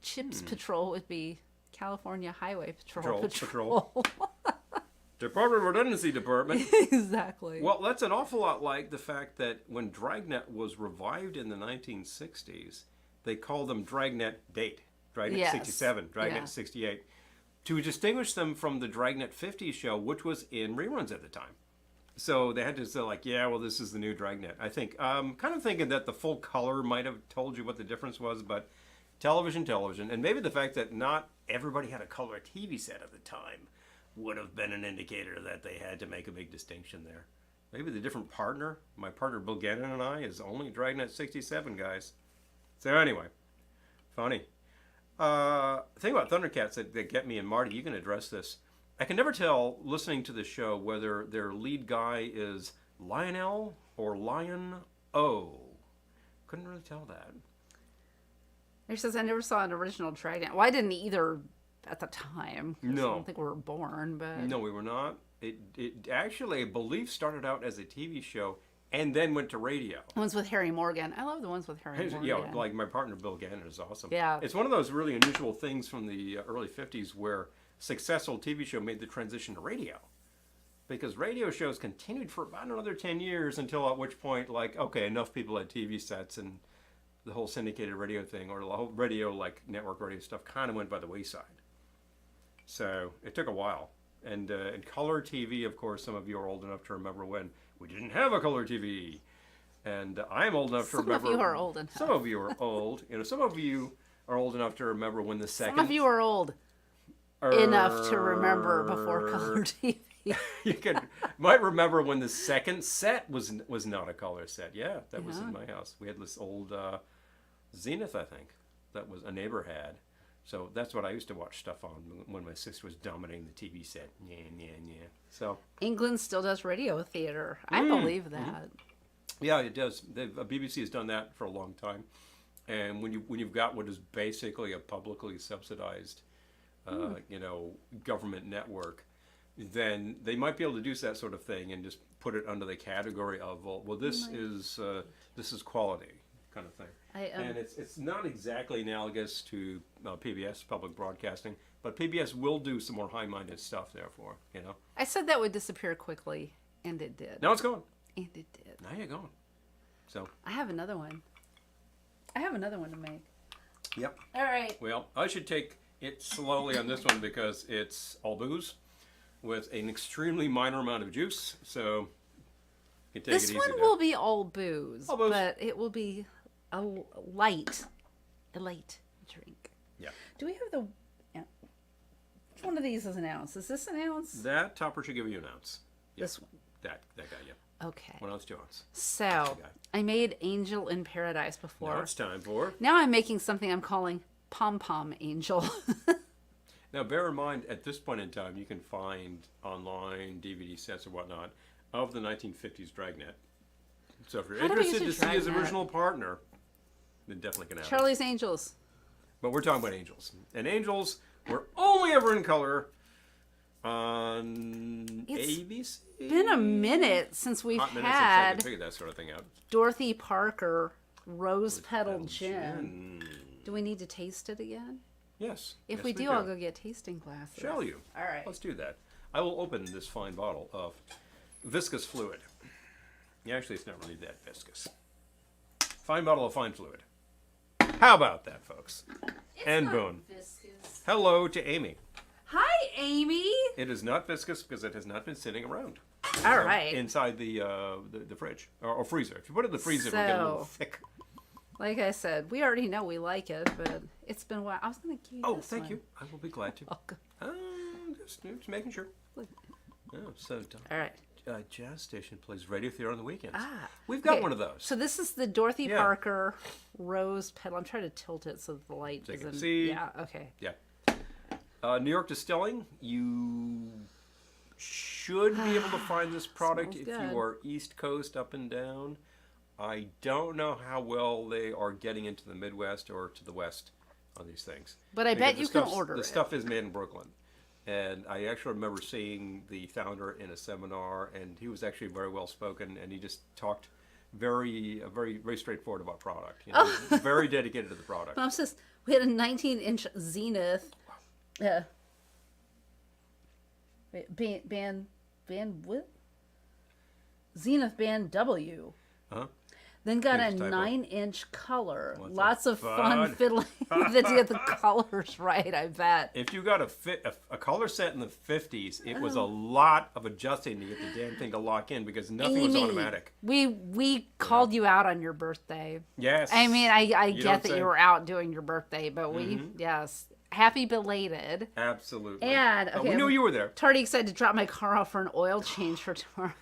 Chips Patrol would be California Highway Patrol. Department of Redundancy Department. Exactly. Well, that's an awful lot like the fact that when Dragnet was revived in the 1960s, they called them Dragnet Date, Dragnet Yes. 67, Dragnet Yeah. 68, to distinguish them from the Dragnet 50 show, which was in reruns at the time. So they had to say, like, yeah, well, this is the new Dragnet. I think, kind of thinking that the full color might have told you what the difference was, but television, and maybe the fact that not everybody had a color TV set at the time would have been an indicator that they had to make a big distinction there. Maybe the different partner, my partner Bill Gannon and I, is only Dragnet 67 guys. So anyway, funny. Thing about Thundercats that get me, and Marty, you can address this. I can never tell, listening to the show, whether their lead guy is Lionel or Lion O. Couldn't really tell that. He says, I never saw an original Dragnet. Well, I didn't either at the time. 'Cause No. I don't think we were born, but... No, we were not. It actually, I believe, started out as a TV show and then went to radio. The ones with Harry Morgan. I love the ones with Harry Morgan. Yeah, like my partner Bill Gannon is awesome. Yeah. It's one of those really unusual things from the early 50s where successful TV show made the transition to radio. Because radio shows continued for about another 10 years until at which point, like, okay, enough people had TV sets and the whole syndicated radio thing or the whole radio, like network radio stuff, kind of went by the wayside. So it took a while. And color TV, of course, some of you are old enough to remember when we didn't have a color TV. And I'm old enough to remember. Some of you are old enough. Some of you are old. Some of you are old enough to remember when the second. Some of you are old enough to remember before color TV. You might remember when the second set was not a color set. Yeah, that was in my house. We had this old Zenith, I think, that was a neighbor had. So that's what I used to watch stuff on when my sister was dominating the TV set. Yeah. So England still does radio theater. I believe that. Yeah, it does. BBC has done that for a long time. And when you've got what is basically a publicly subsidized, government network, then they might be able to do that sort of thing and just put it under the category of this is quality kind of thing. And it's not exactly analogous to PBS, public broadcasting, but PBS will do some more high-minded stuff. Therefore, I said that would disappear quickly, and it did. Now it's gone. And it did. Now you're gone. So I have another one. To make. Yep. All right. Well, I should take it slowly on this one because it's all booze with an extremely minor amount of juice. So you can take This it easy one there. will be all booze, All booze. but it will be a light drink. Yeah. Do we have which one of these is an ounce? Is this an ounce? That topper should give you an ounce. Yeah. This one. That guy, yeah. Okay. 1 ounce, 2 ounce. So I made Angel in Paradise before. Now it's time for. Now I'm making something I'm calling Pom Pom Angel. Now, bear in mind, at this point in time, you can find online DVD sets or whatnot of the 1950s Dragnet. So if you're How do we interested to use a see his Dragnet? original partner, then definitely can have it. Charlie's Angels. But we're talking about Angels. And Angels were only ever in color on ABC. Been a minute since we've Hot minutes since I had could figure that sort of thing out. Dorothy Parker Rose Petal Gin. Do we need to taste it again? Yes. If yes, we do, I'll go get tasting glasses. Shall you? All right. Let's do that. I will open this fine bottle of viscous fluid. Yeah, actually, it's not really that viscous. Fine bottle of fine fluid. How about that, folks? And boom. Viscous. Hello to Amy. Hi, Amy. It is not viscous because it has not been sitting around. All right. Inside the fridge or freezer. If you put it in the freezer, it'll get a little thick. Like I said, we already know we like it, but it's been a while. I was going to give you Oh, this thank one. you. I will be glad to. Welcome. Just making sure. Oh, so All right. Jazz Station plays radio theater on the weekends. We've Okay, got one of those. So this is the Dorothy Yeah. Parker Rose Petal. I'm trying to tilt it so the light So you can isn't. see. Yeah. Okay. Yeah. New York Distilling, you should be able to find this product Smells if good. you are East Coast up and down. I don't know how well they are getting into the Midwest or to the West on these things. But I Because bet the you can stuff's- order The it. stuff is made in Brooklyn. And I actually remember seeing the founder in a seminar, and he was actually very well spoken, and he just talked very straightforward about product. You know, very dedicated to the product. Mom says we had a 19-inch Zenith. Band what? Zenith Band W. Huh? Then got a Huge typo. 9-inch color. What's Lots a of fun fun? fiddling to get the colors right, I bet. If you got a color set in the 50s, it was a lot of adjusting to get the damn thing to lock in because nothing was Amy, automatic. We called you out on your birthday. Yes. I mean, I You get don't that say. you were out doing your birthday, but yes. Happy belated. Absolutely. And, But okay, we knew you were there. Tardy excited to drop my car off for an oil change for tomorrow.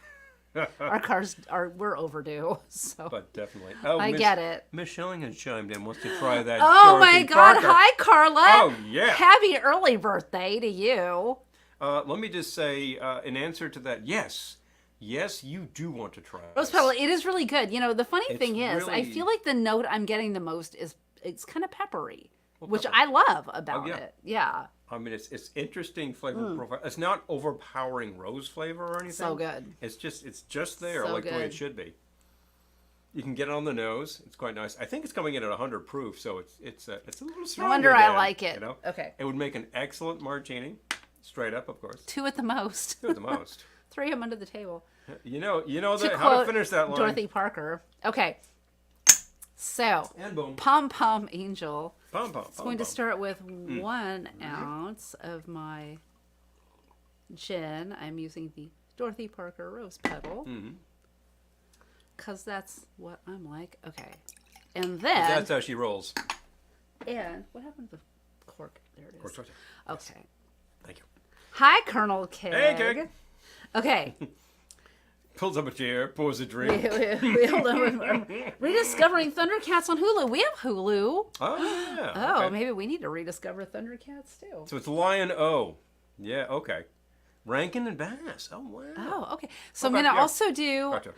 We're overdue, so But definitely. Oh, I Miss- get it. Miss Schilling has chimed in, wants to try that. Oh Dorothy my God! Parker. Hi, Carla. Oh, yeah. Happy early birthday to you. Let me just say, in answer to that, yes, you do want to try Rose this. petal. It is really good. You know, the funny It's thing is, I really- feel like the note I'm getting the most is it's kind of peppery, Well, which pepper. I love about yeah. it. Yeah, I mean, it's interesting flavor profile. It's not overpowering rose flavor or anything. so good. It's just there, So like the way good. it should be. You can get it on the nose. It's quite nice. I think it's coming in at 100 proof, so it's a little No stronger. wonder I than, like it. You know? Okay, It would make an excellent martini, straight up, of course. 2 at the most. Two at the most. 3 them under the table. You know To that, how to quote finish that line. Dorothy Parker. Okay, so And boom. Pom Pom Angel. Pom pom. I'm going to start with 1 ounce of my gin. I'm using the Dorothy Parker Rose Petal. Because that's what I'm like. Okay. And then... That's how she rolls. And what happened to the cork? There it is. Cork's right there. Okay. Thank you. Hi, Colonel Keg. Hey, Keg. Okay. Pulls up a chair, pours a drink. Hold on. I'm rediscovering Thundercats on Hulu. We have Hulu. Oh, yeah. Oh, okay. maybe we need to rediscover Thundercats too. So it's Lion O. Yeah, okay. Rankin and Bass. Oh, wow. Oh, okay. So Okay, I'm going to yeah. also do Gotcha.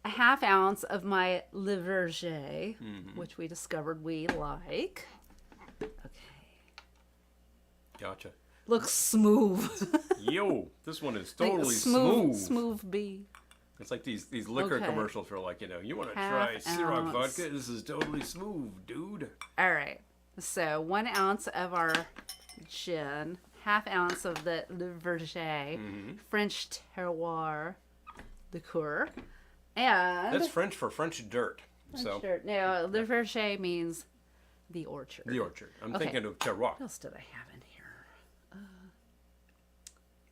a half ounce of my Le Verger, which we discovered we like. Okay. Gotcha. Looks smooth. Yo, this one is Like totally smooth. smooth. Smooth B. It's like these liquor Okay. commercials for like, you want to Half try Ciroc ounce. vodka? This is totally smooth, dude. All right. So 1 ounce of our gin, half ounce of the Le Verger, French terroir liqueur, and That's French for French dirt. So Sure. No, Le Verger means the orchard. the orchard. I'm Okay. thinking of terroir. What else did I have in here?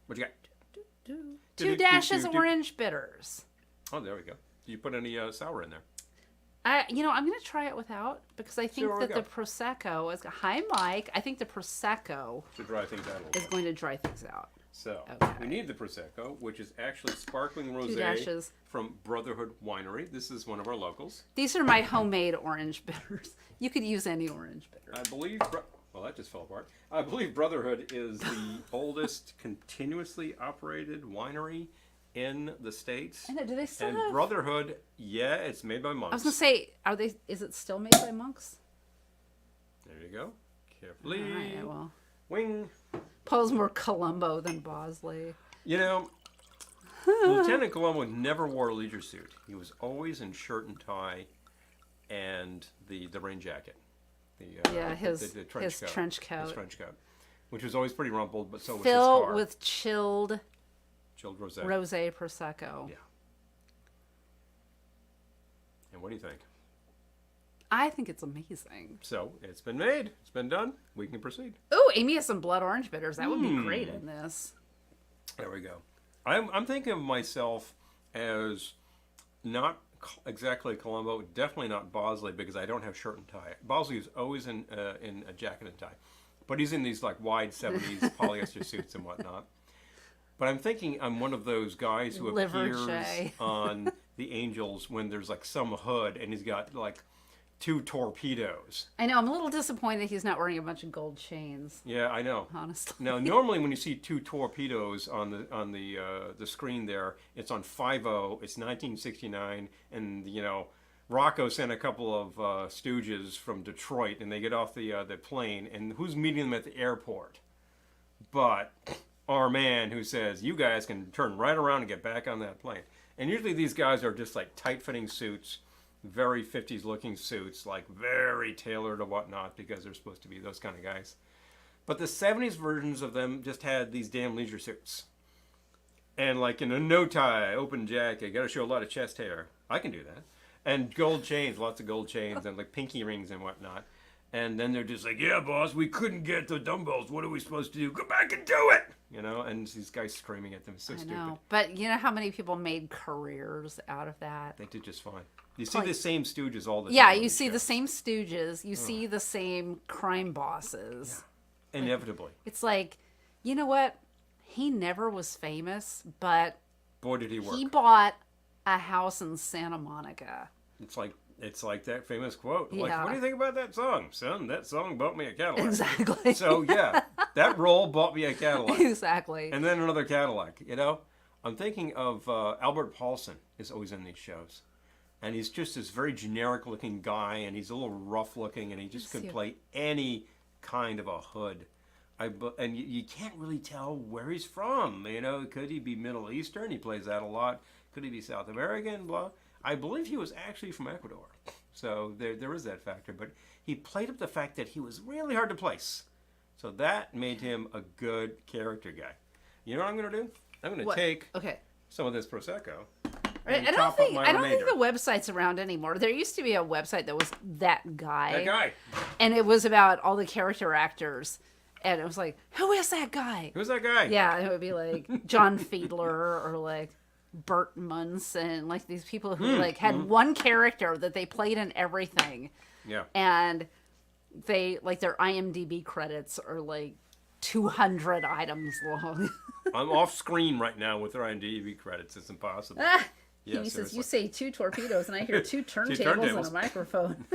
What you got? Two dashes orange bitters. Oh, there we go. Did you put any sour in there? I'm going to try it without because I think Sure, that go. the Prosecco is. Hi, Mike. I think the Prosecco To dry things out a little is bit. going to dry things out. So Okay. we need the Prosecco, which is actually sparkling 2 rosé dashes. from Brotherhood Winery. This is one of our locals. These are my homemade orange bitters. You could use any orange bitter. I believe. Well, that just fell apart. I believe Brotherhood is the oldest continuously operated winery in the States. I know. Do they still And have? Brotherhood, yeah, it's made by monks. I was gonna say, are they? Is it still made by monks? There you go. Carefully. All right. Well, Wing. Paul's more Columbo than Bosley. You know, Lieutenant Colombo never wore a leisure suit. He was always in shirt and tie and the rain jacket. Yeah, his trench coat. trench coat. His trench coat. Which was always pretty rumpled, but so was his Filled car. with chilled Chilled rosé. rosé prosecco. Yeah. And what do you think? I think it's amazing. So, it's been made. It's been done. We can proceed. Ooh, Amy has some blood orange bitters. That would be great in this. There we go. I'm thinking of myself as not exactly Colombo, definitely not Bosley because I don't have shirt and tie. Bosley is always in a jacket and tie, but he's in these like wide 70s polyester suits and whatnot. But I'm thinking I'm one of those guys who appears Liverche. on the Angels when there's like some hood and he's got like 2 torpedoes. I know. I'm a little disappointed he's not wearing a bunch of gold chains. Yeah, I know. Honestly. Now, normally when you see 2 torpedoes on the screen there, it's on 5-0. It's 1969, and Rocco sent a couple of stooges from Detroit, and they get off the plane, and who's meeting them at the airport? But our man who says, "You guys can turn right around and get back on that plane." And usually these guys are just like tight-fitting suits. Very 50s looking suits, like very tailored or whatnot, because they're supposed to be those kind of guys. But the 70s versions of them just had these damn leisure suits. And like in a no tie, open jacket, got to show a lot of chest hair. I can do that. And gold chains, lots of gold chains, and like pinky rings and whatnot. And then they're just like, "Yeah, boss, we couldn't get the dumbbells. What are we supposed to do? Go back and do it!" And these guys screaming at them. It's so I stupid. know. But you know how many people made careers out of that? They did just fine. You see the same stooges all the time. Yeah, on you these see the shows. same stooges. You see the same crime bosses. Inevitably. It's like, you know what? He never was famous, but Boy, did he work. he bought a house in Santa Monica. It's like that famous quote. Like, Yeah. what do you think about that song? Son, that song bought me a Cadillac. Exactly. So, yeah, that role bought me a Cadillac. Exactly. And then another Cadillac, I'm thinking of Albert Paulson is always in these shows. and he's just this very generic looking guy, and he's a little rough looking, and he just could play any kind of a hood. And you can't really tell where he's from. You know, could he be Middle Eastern? He plays that a lot. Could he be South American? Blah. I believe he was actually from Ecuador. So there is that factor. But he played up the fact that he was really hard to place. So that made him a good character guy. You know what I'm going to do? I'm going to take some of this Prosecco. Right. I don't think the website's around anymore. There used to be a website that was That Guy. That Guy. And it was about all the character actors. And it was like, who is that guy? Who's that guy? Yeah, it would be like John Fiedler or like Burt Munson, like these people who like had one character that they played in everything. Yeah. And they like their IMDb credits are like 200 items long. I'm off screen right now with their IMDb credits. It's impossible. Yeah, he says, you say 2 torpedoes, and I hear 2 turntables and a microphone.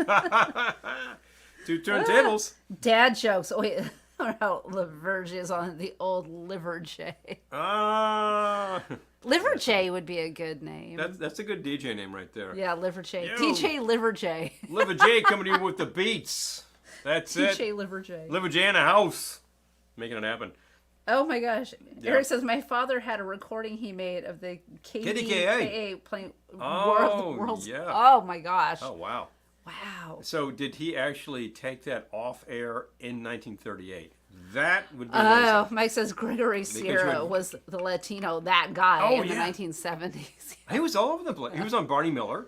2 turntables. Dad jokes. Oh, wait. How Liverge is on the old Liver J. Liver J would be a good name. That's a good DJ name right there. Yeah, Liver J. DJ Liver J. Liver J coming in with the beats. That's it. DJ Liver J. Liver J in a house. Making it happen. Oh my gosh. Yeah. Eric says, my father had a recording he made of the KDKA playing World's. Yeah. Oh my gosh. Oh, wow. Wow. So did he actually take that off air in 1938? That would be amazing. Mike says Gregory Sierra was the Latino, that guy in the 1970s. He was all over the place. He was on Barney Miller.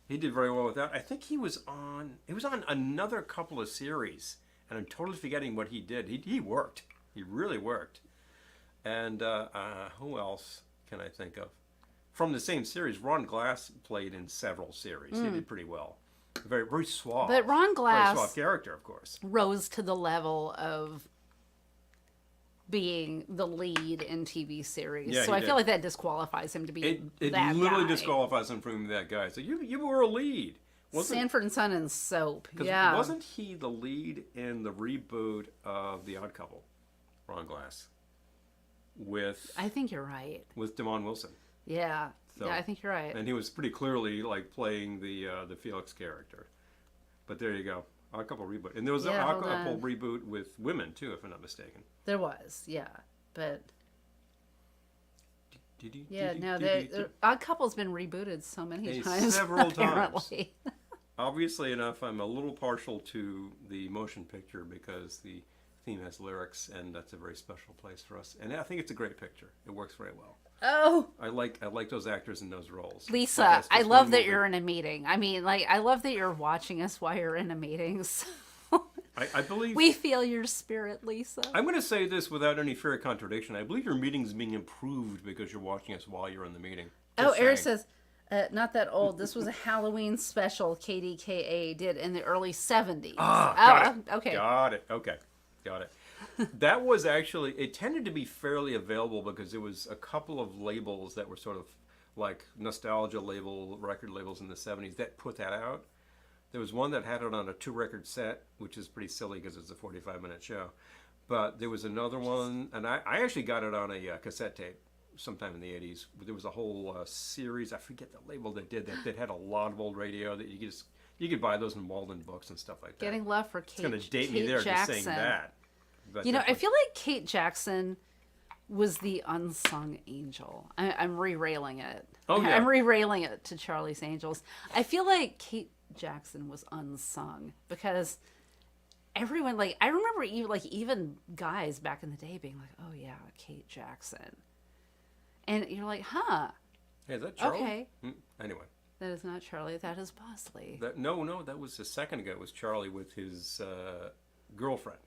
He did very well with that. I think he was on another couple of series, and I'm totally forgetting what he did. He worked. He really worked. And who else can I think of? From the same series, Ron Glass played in several series. He did pretty well. Very, very suave. But Ron Glass, very suave character, of course, rose to the level of being the lead in TV series. Yeah, so I feel like that disqualifies him to be it that literally guy. disqualifies him from being that guy. So you were a lead. Sanford and Son and Soap. Yeah. Wasn't he the lead in the reboot of The Odd Couple? Ron Glass. I think you're right. With Damon Wilson. Yeah. So, yeah, I think you're right. And he was pretty clearly like playing the Felix character. But there you go. Odd Couple reboot. And there was an Odd Couple reboot with women too, if I'm not mistaken. There was, yeah. But Odd Couple's been rebooted so many times. Several times. Obviously enough, I'm a little partial to the motion picture because the theme has lyrics, and that's a very special place for us. And I think it's a great picture. It works very well. Oh, I like those actors in those roles. Lisa, I love that you're in a meeting. I mean, like, I love that you're watching us while you're in a meeting. So I believe we feel your spirit, Lisa. I'm going to say this without any fear of contradiction. I believe your meeting is being improved because you're watching us while you're in the meeting. Eric says, not that old. This was a Halloween special KDKA did in the early 70s. Okay. Got it. Okay. Got it. That was actually, it tended to be fairly available because there was a couple of labels that were sort of like nostalgia record labels in the 70s that put that out. There was one that had it on a 2-record set, which is pretty silly because it's a 45-minute show. But there was another one, and I actually got it on a cassette tape sometime in the 80s. There was a whole series, I forget the label that did that had a lot of old radio that you could buy those in Walden Books and stuff like that. Getting love for Kate. It's going to date me there just saying that. But you know, I feel like Kate Jackson was the unsung angel. I'm re-railing it. Oh, yeah. I'm re-railing it to Charlie's Angels. I feel like Kate Jackson was unsung because everyone, like, I remember even guys back in the day being like, oh yeah, Kate Jackson. And you're like, huh. Hey, is that Charlie? Okay. Anyway. That is not Charlie. That is Bosley. No, that was a second ago. It was Charlie with his girlfriend.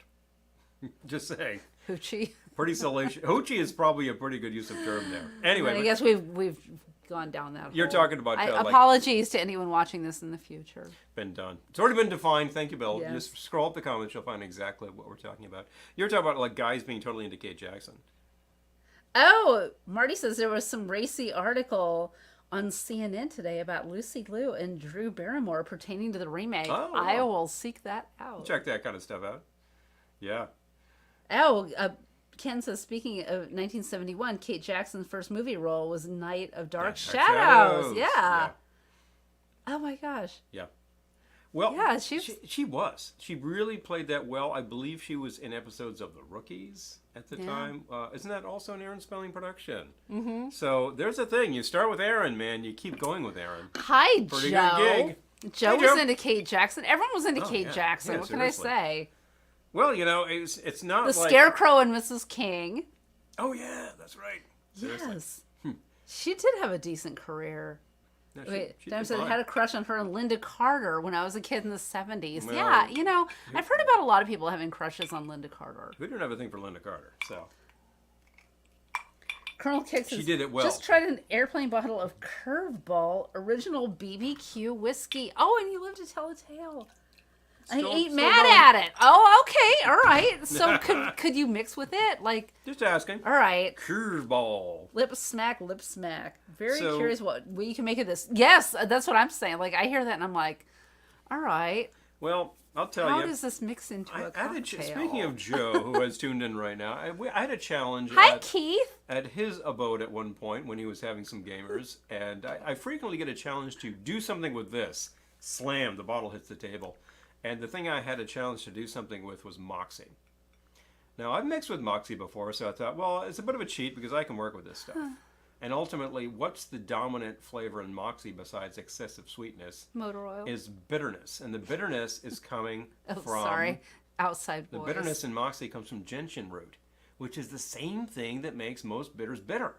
Just saying. Hoochie. Pretty salacious. Hoochie is probably a pretty good use of term there. Anyway. I guess we've gone down that You're talking about... apologies to anyone watching this in the future. Been done. It's already been defined. Thank you, Bill. Yes. Just scroll up the comments. You'll find exactly what we're talking about. You're talking about like guys being totally into Kate Jackson. Oh, Marty says there was some racy article on CNN today about Lucy Liu and Drew Barrymore pertaining to the remake. Oh, wow. I will seek that out. Check that kind of stuff out. Yeah. Oh, Ken says, speaking of 1971, Kate Jackson's first movie role was Night of Dark Shadows. Yeah. Oh my gosh. Yeah. Well, Yeah, she was. She really played that well. I believe she was in episodes of The Rookies at the time. Isn't that also an Aaron Spelling production? Mm-hmm. So there's a thing. You start with Aaron, man. You keep going with Aaron. Hi, Pretty Joe. good gig. Joe Hey, was into Kate Jackson. Everyone was into Kate yeah. Jackson. Yeah, what seriously. can I say? Well, you know, it's not The like... Scarecrow and Mrs. King. Oh, yeah, that's right. Seriously. Yes. She did have a decent career. No, Wait, she Dime did said I fine. had a crush on her and Linda Carter when I was a kid in the 70s. Well, yeah, you know, I've heard about a lot of people having crushes on Linda Carter. We didn't have a thing for Linda Carter, so... Colonel Kicks She did it well. Just tried an airplane bottle of Curveball original BBQ whiskey. Oh, and you live to tell a tale. I Still- ain't still mad going. at it. Oh, okay, all right. So could you mix with it? Like, Just asking. all right. Curveball. Lip smack, lip smack. Very So- curious what you can make of this. Yes, that's what I'm saying. Like, I hear that and I'm like, all right. Well, I'll tell How you. does this mix into a I had cocktail? speaking of Joe, who has tuned in right now, I had a challenge Hi, Keith. at his abode at one point when he was having some gamers, and I frequently get a challenge to do something with this. Slam, the bottle hits the table. And the thing I had a challenge to do something with was Moxie. Now, I've mixed with Moxie before, so I thought, well, it's a bit of a cheat because I can work with this stuff. And ultimately, what's the dominant flavor in Moxie besides excessive sweetness? Motor oil. Is bitterness. And the bitterness is coming Oh, from... sorry. Outside The voice. bitterness in Moxie comes from gentian root, which is the same thing that makes most bitters bitter.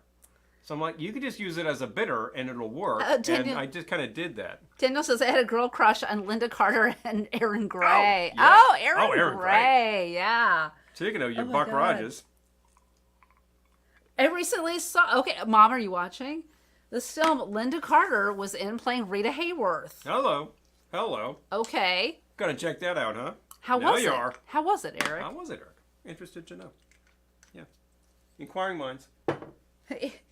So I'm like, you could just use it as a bitter and it'll work. And Daniel- I just kind of did that. Daniel says I had a girl crush on Linda Carter and Aaron Gray. Oh, yeah. Oh, Aaron, Aaron Gray. Yeah. Speaking of your my Buck God. Rogers, I recently saw. Okay, Mom, are you watching? This film, Linda Carter was in playing Rita Hayworth. hello. Okay. Gotta check that out, huh? How Now was you it? are. How was it, Eric? How was it, Eric? Interested to know. Yeah. Inquiring minds.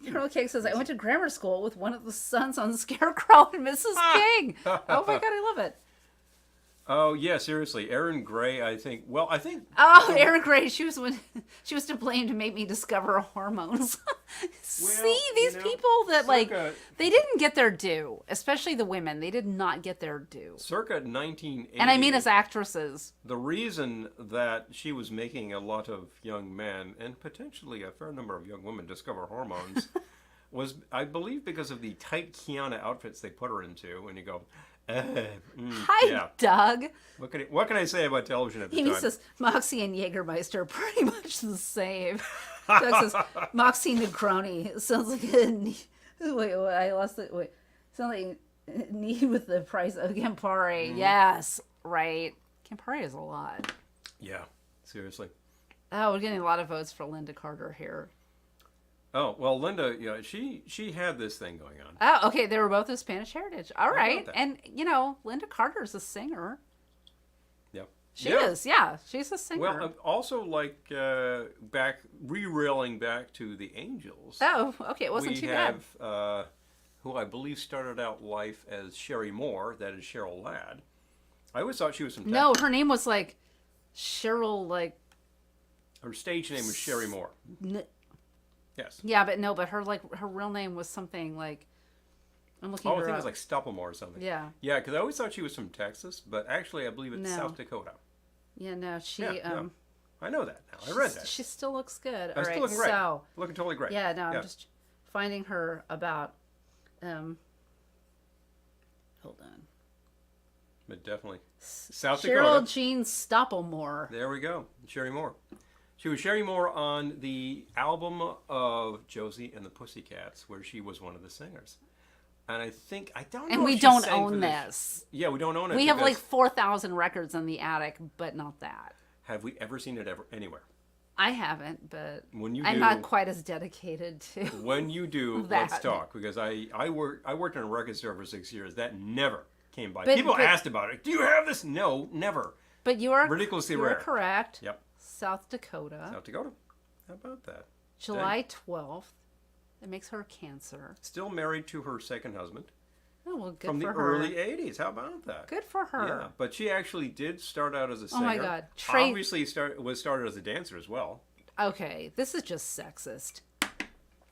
Colonel Cake says, I went to grammar school with one of the sons on Scarecrow and Mrs. King. Oh my God, I love it. Oh, yeah, seriously. Aaron Gray, I think... Well, I think... Oh, Aaron Gray, she was to blame to make me discover hormones. See, these you know, people that, like, circa- they didn't get their due, especially the women. They did not get their due. Circa 1980... And I mean as actresses. The reason that she was making a lot of young men, and potentially a fair number of young women, discover hormones was, I believe, because of the tight Kiana outfits they put her into. And you go, Hi, yeah. Doug. What can I say about television at the He time? says Moxie and Jägermeister are pretty much the same. Doug says Moxie Negroni sounds like wait, I lost it. Wait, sounds like need with the price of Campari. Yes, right. Campari is a lot. Yeah, seriously. Oh, we're getting a lot of votes for Linda Carter here. Oh, well, Linda, she had this thing going on. Oh, okay. They were both of Spanish heritage. All about right. that? And, Linda Carter's a singer. Yep. She is. Yeah. She's a singer. Well, also, like, re-railing back to the Angels. oh, okay. It wasn't we too have, bad. who I believe started out life as Sherry Moore, that is Cheryl Ladd. I always thought she was from No, Texas. her name was like Cheryl, like, Her stage name was Sherry Moore. Yes. yeah, but her real name was something like, I'm looking Oh, I her think it up. was like Stoppelmore or something. Yeah. Yeah, because I always thought she was from Texas, but actually I believe it's No. South Dakota. Yeah, no, she, Yeah, I know that now. I read that. she still looks good. All I'm right, still looking great. so, Looking totally great. yeah, no, I'm just finding her about, hold on. But definitely. South Cheryl Dakota. Jean Stoppelmore. There we go. Sherry Moore. She was Sherry Moore on the album of Josie and the Pussycats, where she was one of the singers. And I don't know And if we she don't sang for own the- this. Yeah, we don't own it. We have like because 4,000 records in the attic, but not that. Have we ever seen it anywhere? I haven't, but When you I'm do- not quite as dedicated to. When you do, That. let's talk. Because I worked in a record store for 6 years. That never came by. But- People but- asked about it. Do you have this? No, never. But you are Ridiculously you are rare. correct. Yep. South Dakota, South Dakota. How about that? July 12th. It makes her a Cancer. Still married to her second husband Oh well, good from for the her. early 80s. How about that? Good for her. Yeah, but she actually did start out as a singer. Oh my God. Obviously was started as a dancer as well. Okay, this is just sexist.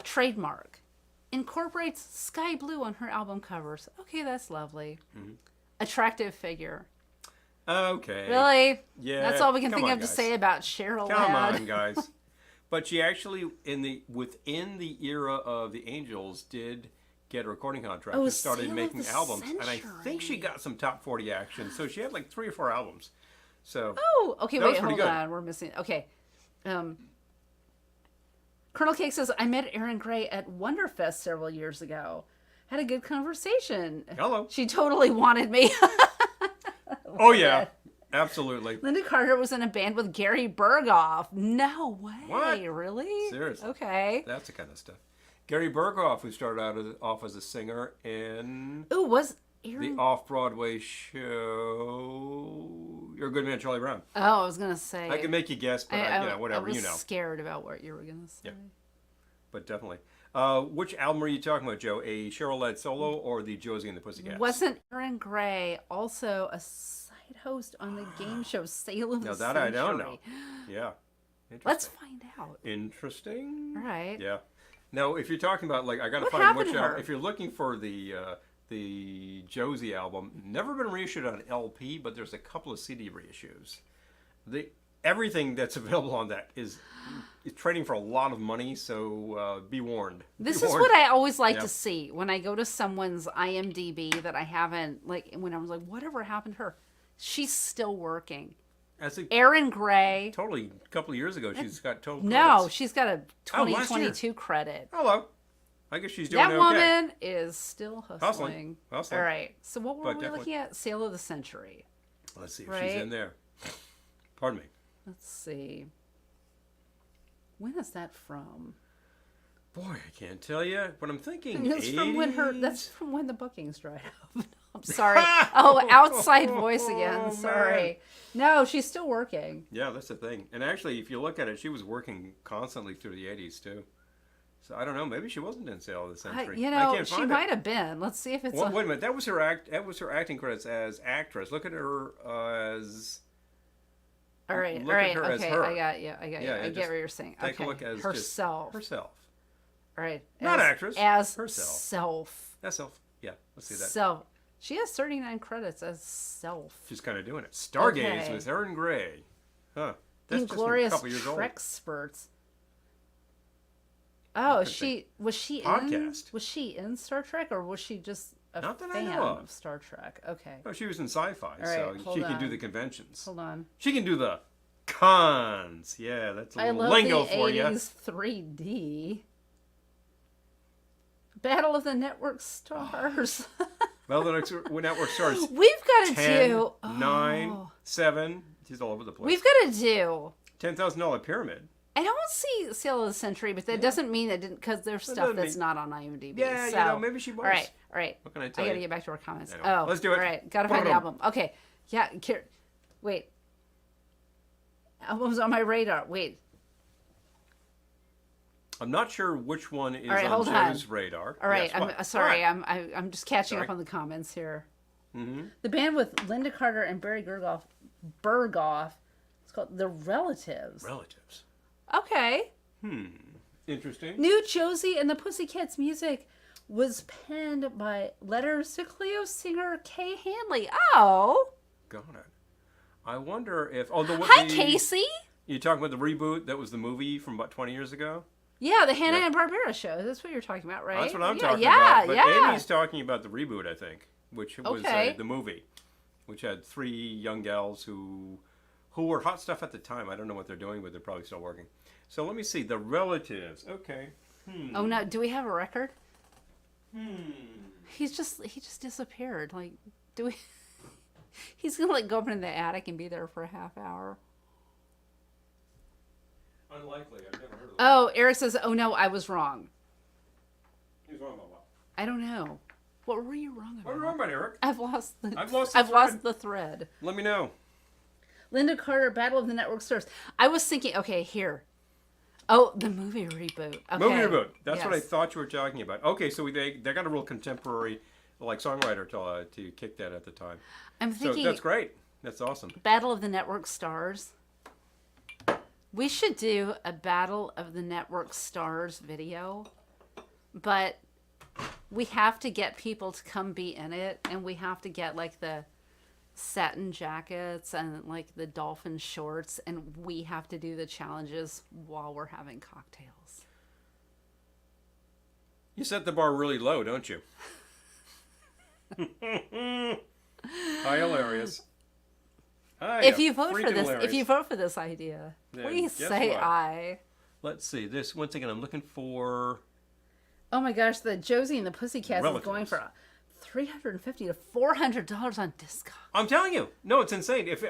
Trademark. incorporates sky blue on her album covers. Okay, that's lovely. Attractive figure. Okay. Really? Yeah. That's all we can come think on, of to guys. say about Cheryl Come Ladd. on, guys. But she actually, within the era of the Angels, did get a recording contract Oh, and started Sale of making the albums. And I think she Century. got some top 40 action. So she had like 3 or 4 albums. So Oh, okay, That was wait, pretty hold good. on. We're missing. Okay. Colonel Cake says, I met Erin Gray at Wonderfest several years ago. Had a good conversation. hello. She totally wanted me. Oh, yeah. Absolutely. Linda Carter was in a band with Gary Berghoff. No way. What? Really? Seriously. Okay. That's the kind of stuff. Gary Berghoff, who started off as a singer in Ooh, was the Erin... off-Broadway show You're a Good Man, Charlie Brown. Oh, I was going to say... I can make you guess, but whatever, I was you know. scared about what you were going to say. Yeah. But definitely. Which album are you talking about, Joe? A Cheryl Ladd solo or the Josie and the Pussycats? Wasn't Erin Gray also a side host on the game show Sale of Now the that Century? I don't know. Yeah. Let's Interesting. find out. Interesting. All right. Yeah. Now, if you're talking about, like, I got to What find happened which to album. her? If you're looking for the Josie album, never been reissued on LP, but there's a couple of CD reissues. Everything that's available on that is trading for a lot of money, so be warned. This Be is warned. what I always like Yeah. to see when I go to someone's IMDb that I haven't, like, when I was like, whatever happened to her? She's still working. As a Erin Gray. totally a couple of years ago, she's got total No, credits. she's got a Oh, last 2022 credit. Hello. I guess she's doing That okay. woman is still hustling. Hustling. Hustling. All right. So what were But we definitely- looking at? Sale of the Century. Let's see if Right? she's in there. Pardon me. Let's see. When is that from? Boy, I can't tell you, but I'm thinking That's 80s. from when that's from when the bookings dried up. I'm sorry. Oh, outside voice again. Oh, Sorry. No, she's still working. Yeah, that's the thing. And actually, if you look at it, she was working constantly through the 80s, too. So I don't know. Maybe she wasn't in Sale of the Century. I can't She find might it. have been. Let's see if it's. Well, wait a minute. That was her acting credits as actress. Look at her as... All right. look All at right. her as Okay. her. I got you. I got you. Yeah, I just get what you're saying. Take Okay. a look as just herself. herself. All right. Not actress. As Herself. Self. That's self. Yeah, let's see that. Self. She has 39 credits as self. She's kind of doing it. Stargaze Okay. with Erin Gray. Huh. That's just a Inglorious couple years old. Trek-spurts. Oh, Interesting. was she Podcast. in? Was she in Star Trek, or was she just a Not that I fan know of. of Star Trek? Okay, Oh, she was in sci-fi, right, so hold she can do on. the conventions. hold on. She can do the cons. Yeah, that's a I little love lingo the for you. 80s 3D. Battle of the Network Stars. Well, the next network stars We've got to 10, do 9, oh, 7. She's all over the place. We've got to do. $10,000 pyramid. I don't see Sale of the Century, but that doesn't mean it didn't, because there's stuff doesn't that's mean- not on IMDb. Yeah, so. you know, maybe she was. All right, all right. What can I tell I got to you? get back to our comments. I know. Oh, Let's do it. All right, got to find the Ba-dum. album. Okay, yeah. Wait. Album's on my radar. Wait. I'm not sure which one is All right, on hold on. Joe's radar. All right, Yes, I'm what? sorry. What? I'm just catching Sorry. up on the comments here. Mm-hmm. The band with Linda Carter and Barry Berghoff. It's called The Relatives. Relatives. Okay. Interesting. New Josie and the Pussycats music was penned by Letters to Cleo singer Kay Hanley. Oh. Got it. I wonder if... Oh, Hi, Casey. You talking about the reboot that was the movie from about 20 years ago? Yeah, the Hannah Yeah. and Barbera show. That's what you're talking about, right? That's what I'm yeah, talking yeah, about. But yeah. Amy's talking about the reboot, I think, which was Okay. the movie, which had 3 young gals who were hot stuff at the time. I don't know what they're doing, but they're probably still working. So let me see. The Relatives. Okay. Oh no, do we have a record? He just disappeared. Like, do we? He's gonna like go up in the attic and be there for a half hour. Unlikely. I've never heard of that. Oh, Eric says, "Oh no, I was wrong." He was wrong about what? I don't know. What were you wrong What about? are you wrong about, Eric? I've lost the. I've lost the I've lost thread. the thread. Let me know. Linda Carter, Battle of the Network Stars. I was thinking, okay, here. Oh, the movie reboot. Okay. Movie reboot. That's what I Yes. thought you were talking about. Okay, so they got a real contemporary, like songwriter to kick that at the time. I'm So thinking that's great. That's awesome. Battle of the Network Stars. We should do a Battle of the Network Stars video, but we have to get people to come be in it, and we have to get like the satin jackets and like the dolphin shorts, and we have to do the challenges while we're having cocktails. You set the bar really low, don't you? Hi, hilarious. Hi, If you vote for freaking this, hilarious. if you vote for this idea, Then please guess say what? aye. Let's see this once again. I'm looking for Oh my gosh, the Josie and the Pussycats is going Relatives. for $350 to $400 on Discog. I'm telling you, no, it's insane. If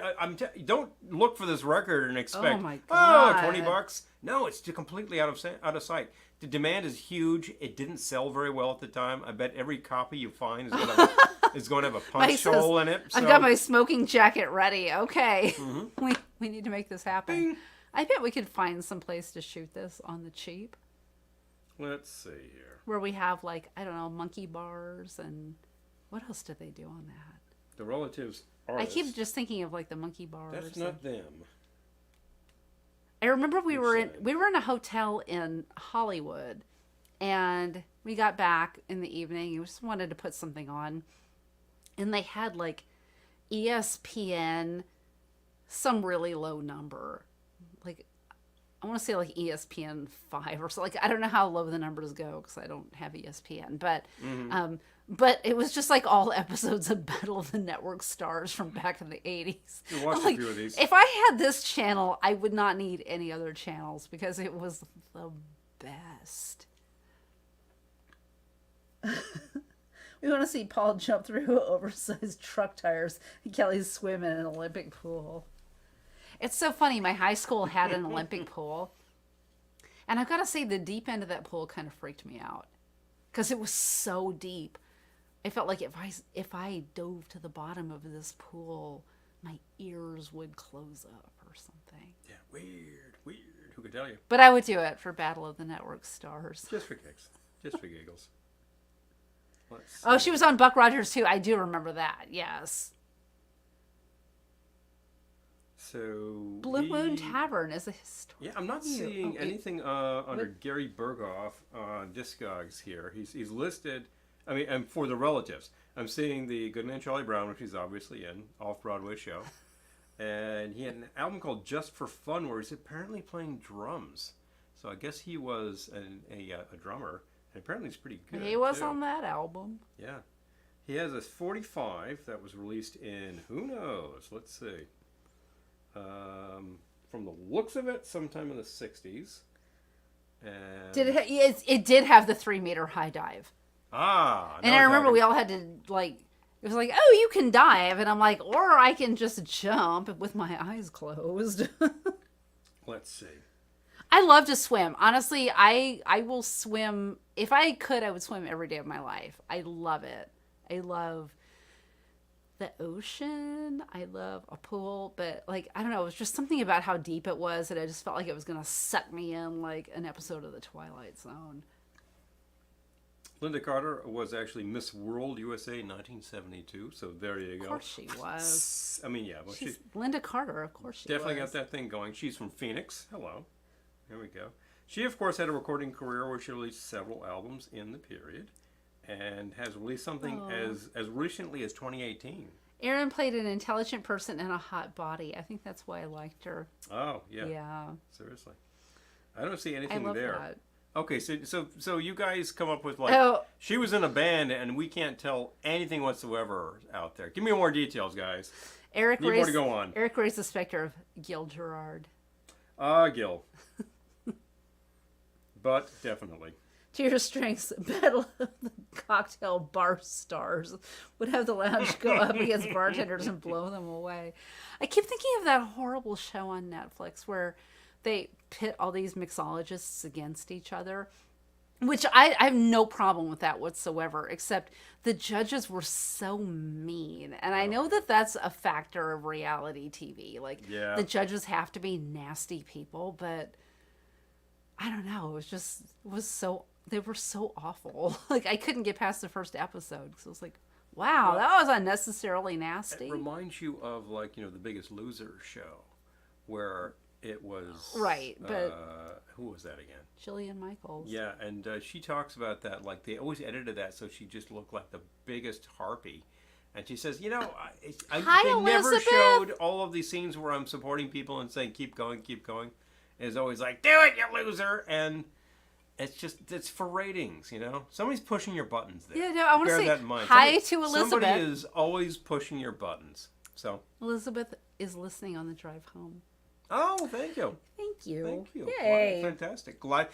don't look for this record and expect, Oh my oh, God. $20. No, it's completely out of sight. The demand is huge. It didn't sell very well at the time. I bet every copy you find is going to have a punch hole in it. I've so- got my smoking jacket ready. Okay, Mm-hmm. we need to make this happen. Bing. I bet we could find some place to shoot this on the cheap, Let's see here. where we have like, I don't know, monkey bars and what else did they do on that? The Relatives I artists. keep just thinking of like the monkey bars. That's not them. I remember we were side? in a hotel in Hollywood, and we got back in the evening. We just wanted to put something on, and they had like ESPN, some really low number, like I want to say like ESPN 5 or so. Like I don't know how low the numbers go because I don't have ESPN, but it was just like all episodes of Battle of the Network Stars from back in the 80s. You watched Like, a few of these. if I had this channel, I would not need any other channels because it was the best. We want to see Paul jump through oversized truck tires and Kelly swim in an Olympic pool. It's so funny. My high school had an Olympic pool. And I've got to say, the deep end of that pool kind of freaked me out because it was so deep. I felt like if I dove to the bottom of this pool, my ears would close up or something. Yeah, weird. Who could tell you? But I would do it for Battle of the Network Stars. Just for kicks. Just for giggles. Let's see. Oh, she was on Buck Rogers too. I do remember that. Yes. So Blue Moon Tavern is a historic. Yeah, I'm not seeing anything under Gary Berghoff on Discogs here. He's listed. I mean, and for the Relatives, I'm seeing the Goodman Charlie Brown, which he's obviously in, off-Broadway show, and he had an album called Just for Fun, where he's apparently playing drums. So I guess he was a drummer, and apparently he's pretty good. He was too. on that album. Yeah, he has a 45 that was released in who knows? Let's see. From the looks of it, sometime in the 60s. And It did have the 3-meter high dive. And I remember we all had to like. It was like, oh, you can dive, and I'm like, or I can just jump with my eyes closed. Let's see. I love to swim. Honestly, I will swim. If I could, I would swim every day of my life. I love it. I love the ocean. I love a pool. But, like, I don't know. It was just something about how deep it was that I just felt like it was going to suck me in like an episode of The Twilight Zone. Linda Carter was actually Miss World USA 1972, so there you go. Of course she was. I mean, yeah. Well, She's Linda Carter, of course she definitely was. got that thing going. She's from Phoenix. Hello. Here we go. She, of course, had a recording career where she released several albums in the period and has released something as recently as 2018. Erin played an intelligent person in a hot body. I think that's why I liked her. Oh, yeah. Yeah. Seriously. I don't see I anything love there. that. Okay, so you guys come up with like she was in a band and we can't tell anything whatsoever out there. Give me more details, guys. Eric Need more to go on. Eric raised the specter of Gil Gerard. Gil. But definitely. To your strengths, Battle of the Cocktail Bar Stars would have the lounge go up against bartenders and blow them away. I keep thinking of that horrible show on Netflix where they pit all these mixologists against each other, which I have no problem with that whatsoever, except the judges were so mean. And I know that that's a factor of reality TV. Like, the judges have to be nasty people, but I don't know. They were so awful. Like, I couldn't get past the first episode because I was like, wow, that was unnecessarily nasty. It reminds you of, like, The Biggest Loser show, where It was Right, but who was that again? Jillian Michaels. Yeah, and she talks about that. Like they always edited that so she just looked like the biggest harpy. And she says, Hi, they never Elizabeth. showed all of these scenes where I'm supporting people and saying, keep going, keep going. It's always like, do it, you loser. And it's for ratings, Somebody's pushing your buttons there. Yeah, no, I want to Bear say that in mind. hi to Elizabeth. Somebody is always pushing your buttons. So. Elizabeth is listening on the drive home. Oh, thank you. Thank you. Thank you. Yay. Wow, fantastic. Glad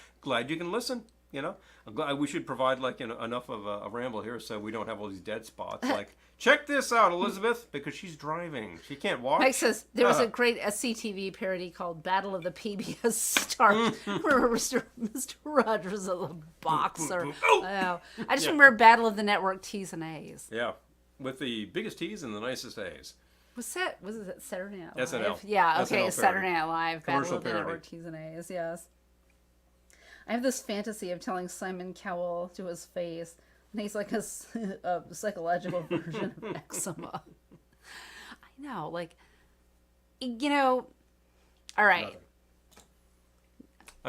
you can listen. I'm glad we should provide enough of a ramble here so we don't have all these dead spots. Like, check this out, Elizabeth, because she's driving. She can't watch. Mike says there was a great SCTV parody called Battle of the PBS Stars. Remember Mr. Rogers is a boxer. I just remember Battle of the Network T's and A's. Yeah, with the biggest T's and the nicest A's. Was it Saturday Night Live? SNL. Yeah, okay, SNL Saturday Night Live, Battle Commercial of the parody. Network T's and A's, yes. I have this fantasy of telling Simon Cowell to his face, and he's like a psychological version of eczema. I know, all right.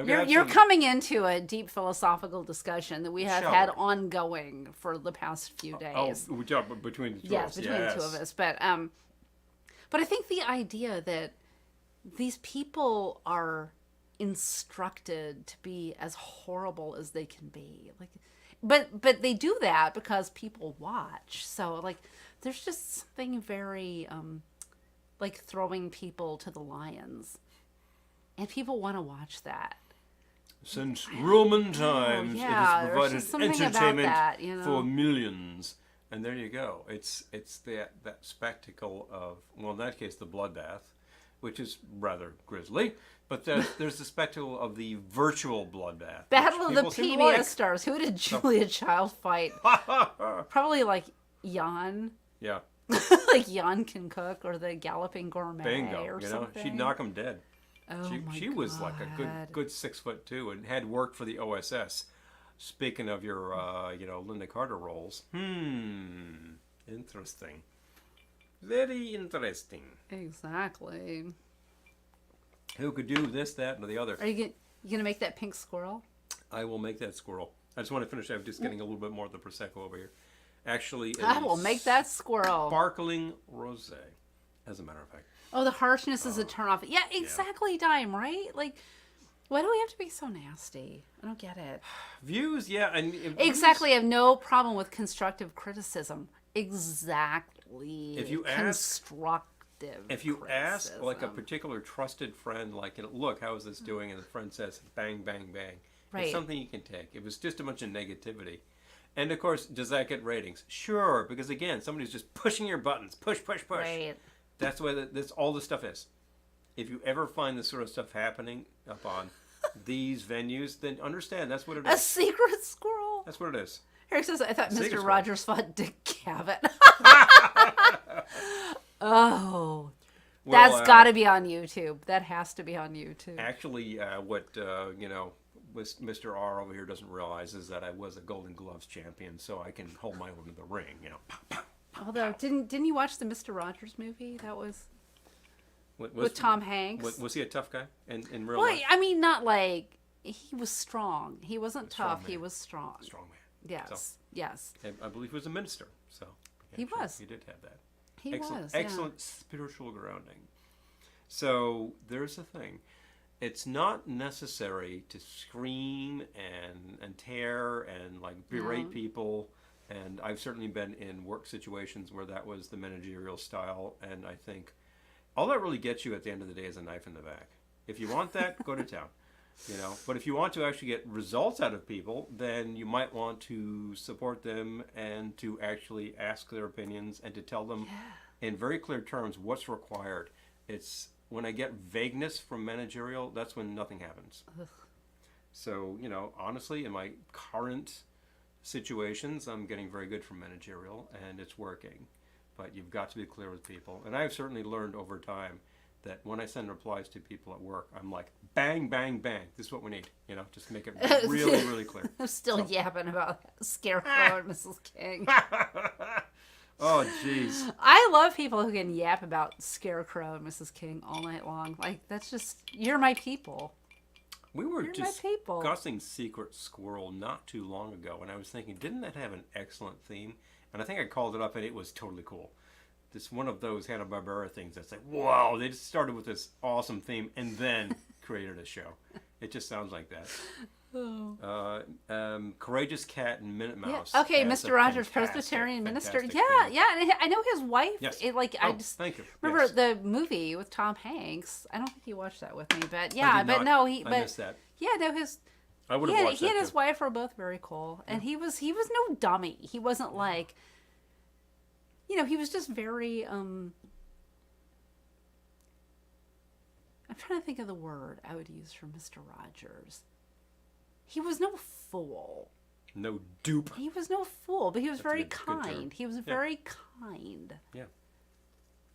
You're coming into a deep philosophical discussion that we have had ongoing for the past few days. Oh, between the two of us. Between the two of us. But I think the idea that these people are instructed to be as horrible as they can be, but they do that because people watch. So there's just something very throwing people to the lions, and people want to watch that. Since Roman times, it has provided entertainment for millions. And there you go. It's that spectacle of, well, in that case, the bloodbath, which is rather grisly. But there's the spectacle of the virtual bloodbath. Battle of the PBS Stars. Who did Julia Child fight? Probably Jan. Yeah. Jan Can Cook or the Galloping Gourmet. Bingo. Or something. She'd knock him dead. Oh she was like a good 6'2" and had worked for the OSS. Speaking of your Linda Carter roles, interesting, very interesting. Exactly. Who could do this, that, and the other? Are you gonna make that pink squirrel? I will make that squirrel. I just want to finish. I'm just getting a little bit more of the prosecco over here. Actually, I will make that squirrel. Sparkling rosé, as a matter of fact. Oh, the harshness is a turnoff. Yeah, exactly, Dime, right? Why do we have to be so nasty? I don't get it. Views, yeah. Exactly, I have no problem with constructive criticism. Exactly. If you ask a particular trusted friend, look, how is this doing? And the friend says, bang, bang, bang. Right. It's something you can take. If it's just a bunch of negativity. And of course, does that get ratings? Sure, because again, somebody's just pushing your buttons. Push, push, push. Right. That's why that's all this stuff is. If you ever find this sort of stuff happening up on these venues, then understand that's what it is. A secret squirrel. That's what it is. Eric says, I thought Mr. Rogers fought Dick Cavett. Oh. Well, that's got to be on YouTube. That has to be on YouTube. Actually, what Mr. R over here doesn't realize is that I was a Golden Gloves champion, so I can hold my own in the ring. Although, didn't you watch the Mr. Rogers movie? That was with Tom Hanks. Was he a tough guy in real life? I mean, not he was strong. He wasn't tough. He was strong. Strong man. Yes. So, yes. I believe he was a minister. So he was. He did have that. Was excellent spiritual grounding. So there's a thing. It's not necessary to scream and tear and berate people. And I've certainly been in work situations where that was the managerial style. And I think all that really gets you at the end of the day is a knife in the back. If you want that, go to town. But if you want to actually get results out of people, then you might want to support them and to actually ask their opinions and to tell them in very clear terms what's required. It's when I get vagueness from managerial, that's when nothing happens. Ugh. So, honestly, in my current situations, I'm getting very good from managerial and it's working. But you've got to be clear with people. And I've certainly learned over time that when I send replies to people at work, I'm like, bang, bang, bang. This is what we need. Just to make it really, really clear. I'm still yapping about Scarecrow and Mrs. King. Oh, jeez. I love people who can yap about Scarecrow and Mrs. King all night long. Like, that's just, you're my people. We were You're my people. discussing Secret Squirrel not too long ago, and I was thinking, didn't that have an excellent theme? And I think I called it up, and it was totally cool. This one of those Hanna-Barbera things that's like, wow, they just started with this awesome theme and then created a show. It just sounds like that. Oh. Courageous Cat and Minute Mouse. Yeah. Okay, has Mr. a Rogers, fantastic, Presbyterian minister. fantastic Yeah, theme. yeah. And I know his wife. Yes. I just thank you. remember Yes. the movie with Tom Hanks. I don't think you watched that with me, but yeah, I did but not. no, I missed that. Yeah, no, his. I would have watched He that. and his too. wife were both very cool, and he was no dummy. He wasn't like, he was just very. I'm trying to think of the word I would use for Mr. Rogers. He was no fool. No dupe. He was no fool, but he was very a good term. kind. He was very kind. Yeah.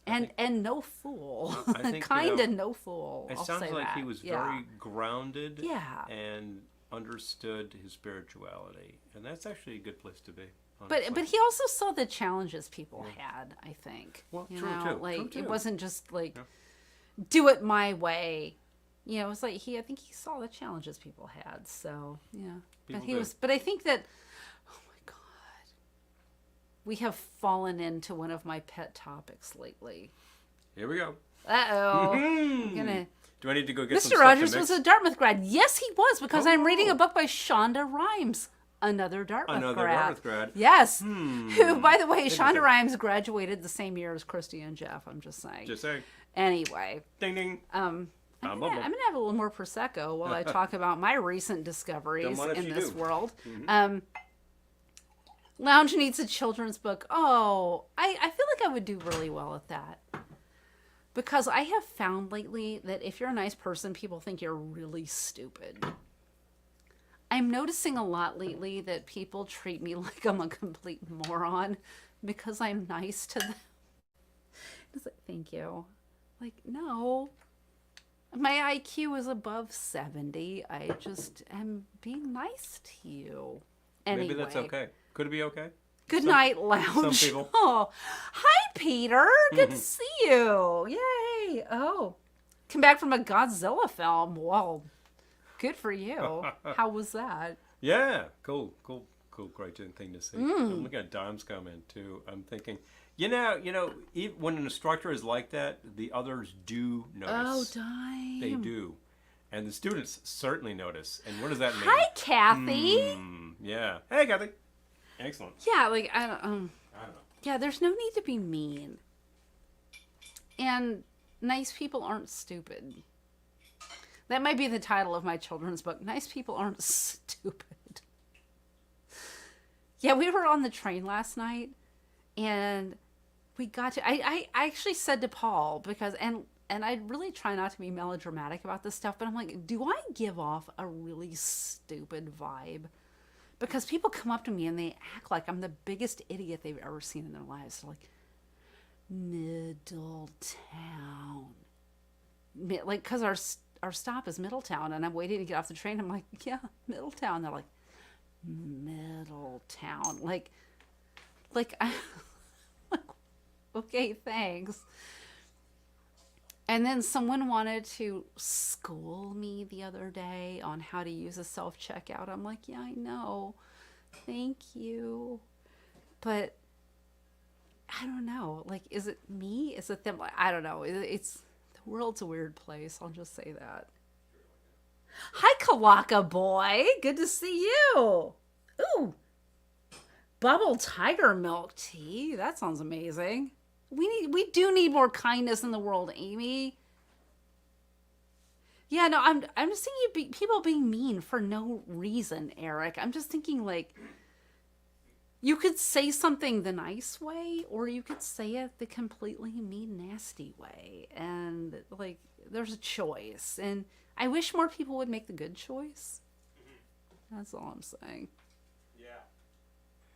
And no fool. I think, kind and no fool. It I'll sounds say like that. he was Yeah. very grounded Yeah. and understood his spirituality. And that's actually a good place to be. But honestly. he also saw the challenges people had, I think. Well, you true, know, too. like True, too. it wasn't just like Yeah. do it my way. It was like I think he saw the challenges people had. So, yeah. People do. But I think that oh my god. We have fallen into one of my pet topics lately. Here we go. Uh-oh. I'm gonna Do I need to go get some Mr. stuff Rogers to mix? was a Dartmouth grad. Yes, he was, because I'm reading a Oh. book by Shonda Rhimes, another Dartmouth Another grad. Dartmouth grad. Yes. Who, by the way, Interesting. Shonda Rhimes graduated the same year as Christy and Jeff. I'm just saying. Just saying. Anyway, Ding, ding. I'm Bum, gonna bum, bum. have a little more prosecco while I talk about my recent discoveries Don't mind if in you this do. world. Lounge needs a children's book. Oh, I feel like I would do really well at that. Because I have found lately that if you're a nice person, people think you're really stupid. I'm noticing a lot lately that people treat me like I'm a complete moron because I'm nice to them. It's like, thank you. Like, no. My IQ is above 70. I just am being nice to you. Anyway. Maybe that's okay. Could it be okay? Good night, lounge. some people. Oh, hi, Peter. Good to see you. Yay. Oh, come back from a Godzilla film. Well, good for you. How was that? Yeah. Cool. Great thing to see. I'm looking at Dimes comment too. I'm thinking, even when an instructor is like that, the others do Oh, notice. Dime. They do. And the students certainly notice. And what does that mean? Hi, Kathy. Yeah. Hey, Kathy. Excellent. Yeah, like, I don't I don't know. yeah, there's no need to be mean. And nice people aren't stupid. That might be the title of my children's book. Nice people aren't stupid. Yeah, we were on the train last night, and we got to. I actually said to Paul because and I really try not to be melodramatic about this stuff, but I'm like, do I give off a really stupid vibe? Because people come up to me and they act like I'm the biggest idiot they've ever seen in their lives. They're like, Middletown. Like, because our stop is Middletown, and I'm waiting to get off the train. I'm like, yeah, Middletown. They're like, Middletown. Like, I, okay, thanks. And then someone wanted to school me the other day on how to use a self-checkout. I'm like, yeah, I know. Thank you. But I don't know. Like, is it me? Is it them? Like, I don't know. It's the world's a weird place. I'll just say that. Hi, Kalaka boy. Good to see you. Ooh. Bubble tiger milk tea. That sounds amazing. We do need more kindness in the world, Amy. Yeah, no, I'm just thinking of people being mean for no reason, Eric. I'm just thinking, like, you could say something the nice way, or you could say it the completely mean, nasty way. And, like, there's a choice. And I wish more people would make the good choice. That's all I'm saying. Yeah.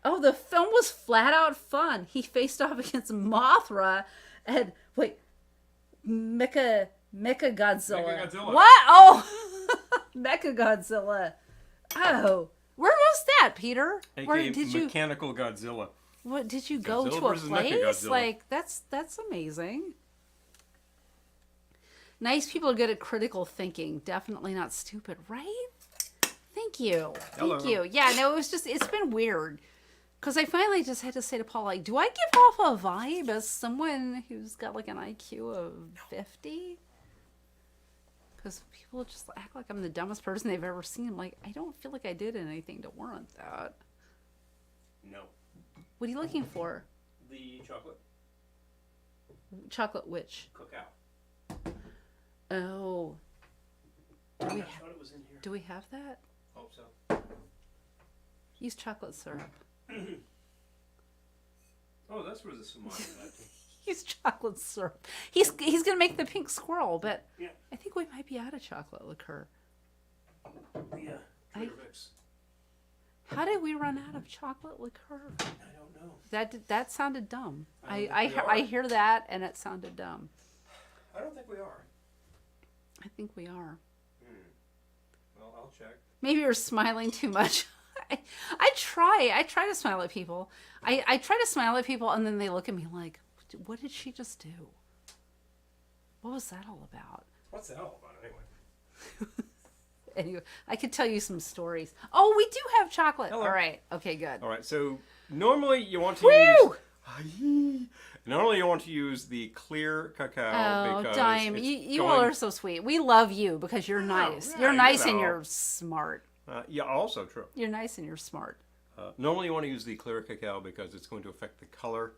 Oh, the film was flat out fun. He faced off against Mothra and Mecha Godzilla. Mechagodzilla. What? Oh, Mecha Godzilla. Oh, where was that, Peter? Where AKA did you? Mechanical Godzilla. What did you go Godzilla to a versus place? Mechagodzilla. Like that's amazing. Nice people are good at critical thinking. Definitely not stupid, right? Thank you. Hello. Thank you. Yeah, no, it's been weird. Because I finally just had to say to Paul, like, do I give off a vibe as someone who's got like an IQ of 50? Because people just act like I'm the dumbest person they've ever seen. I'm like, I don't feel like I did anything to warrant that. No. What are you looking for? The chocolate Chocolate which? cookout. Oh. I thought it was in here. Do we have that? Hope so. Use chocolate syrup. Oh, that's where the Somali left. Use chocolate syrup. He's gonna make the pink squirrel, but Yeah. I think we might be out of chocolate liqueur. Yeah. Trader Vic's. How did we run out of chocolate liqueur? I don't know. That sounded dumb. I I hear that and it sounded dumb. I don't think we are. I think we are. Well, I'll check. Maybe you're smiling too much. I try to smile at people. I try to smile at people and then they look at me like, what did she just do? What was that all about? What's that all about anyway? Anyway, I could tell you some stories. Oh, we do have chocolate. Hello. All right. Okay, good. All right. So normally you want to Woo! normally you want to use the clear cacao Oh, because Dime, it's you going, all are so sweet. We love you because you're nice. yeah, You're nice you and know. you're smart. yeah, also true. You're nice and you're smart. Normally you want to use the clear cacao because it's going to affect the color.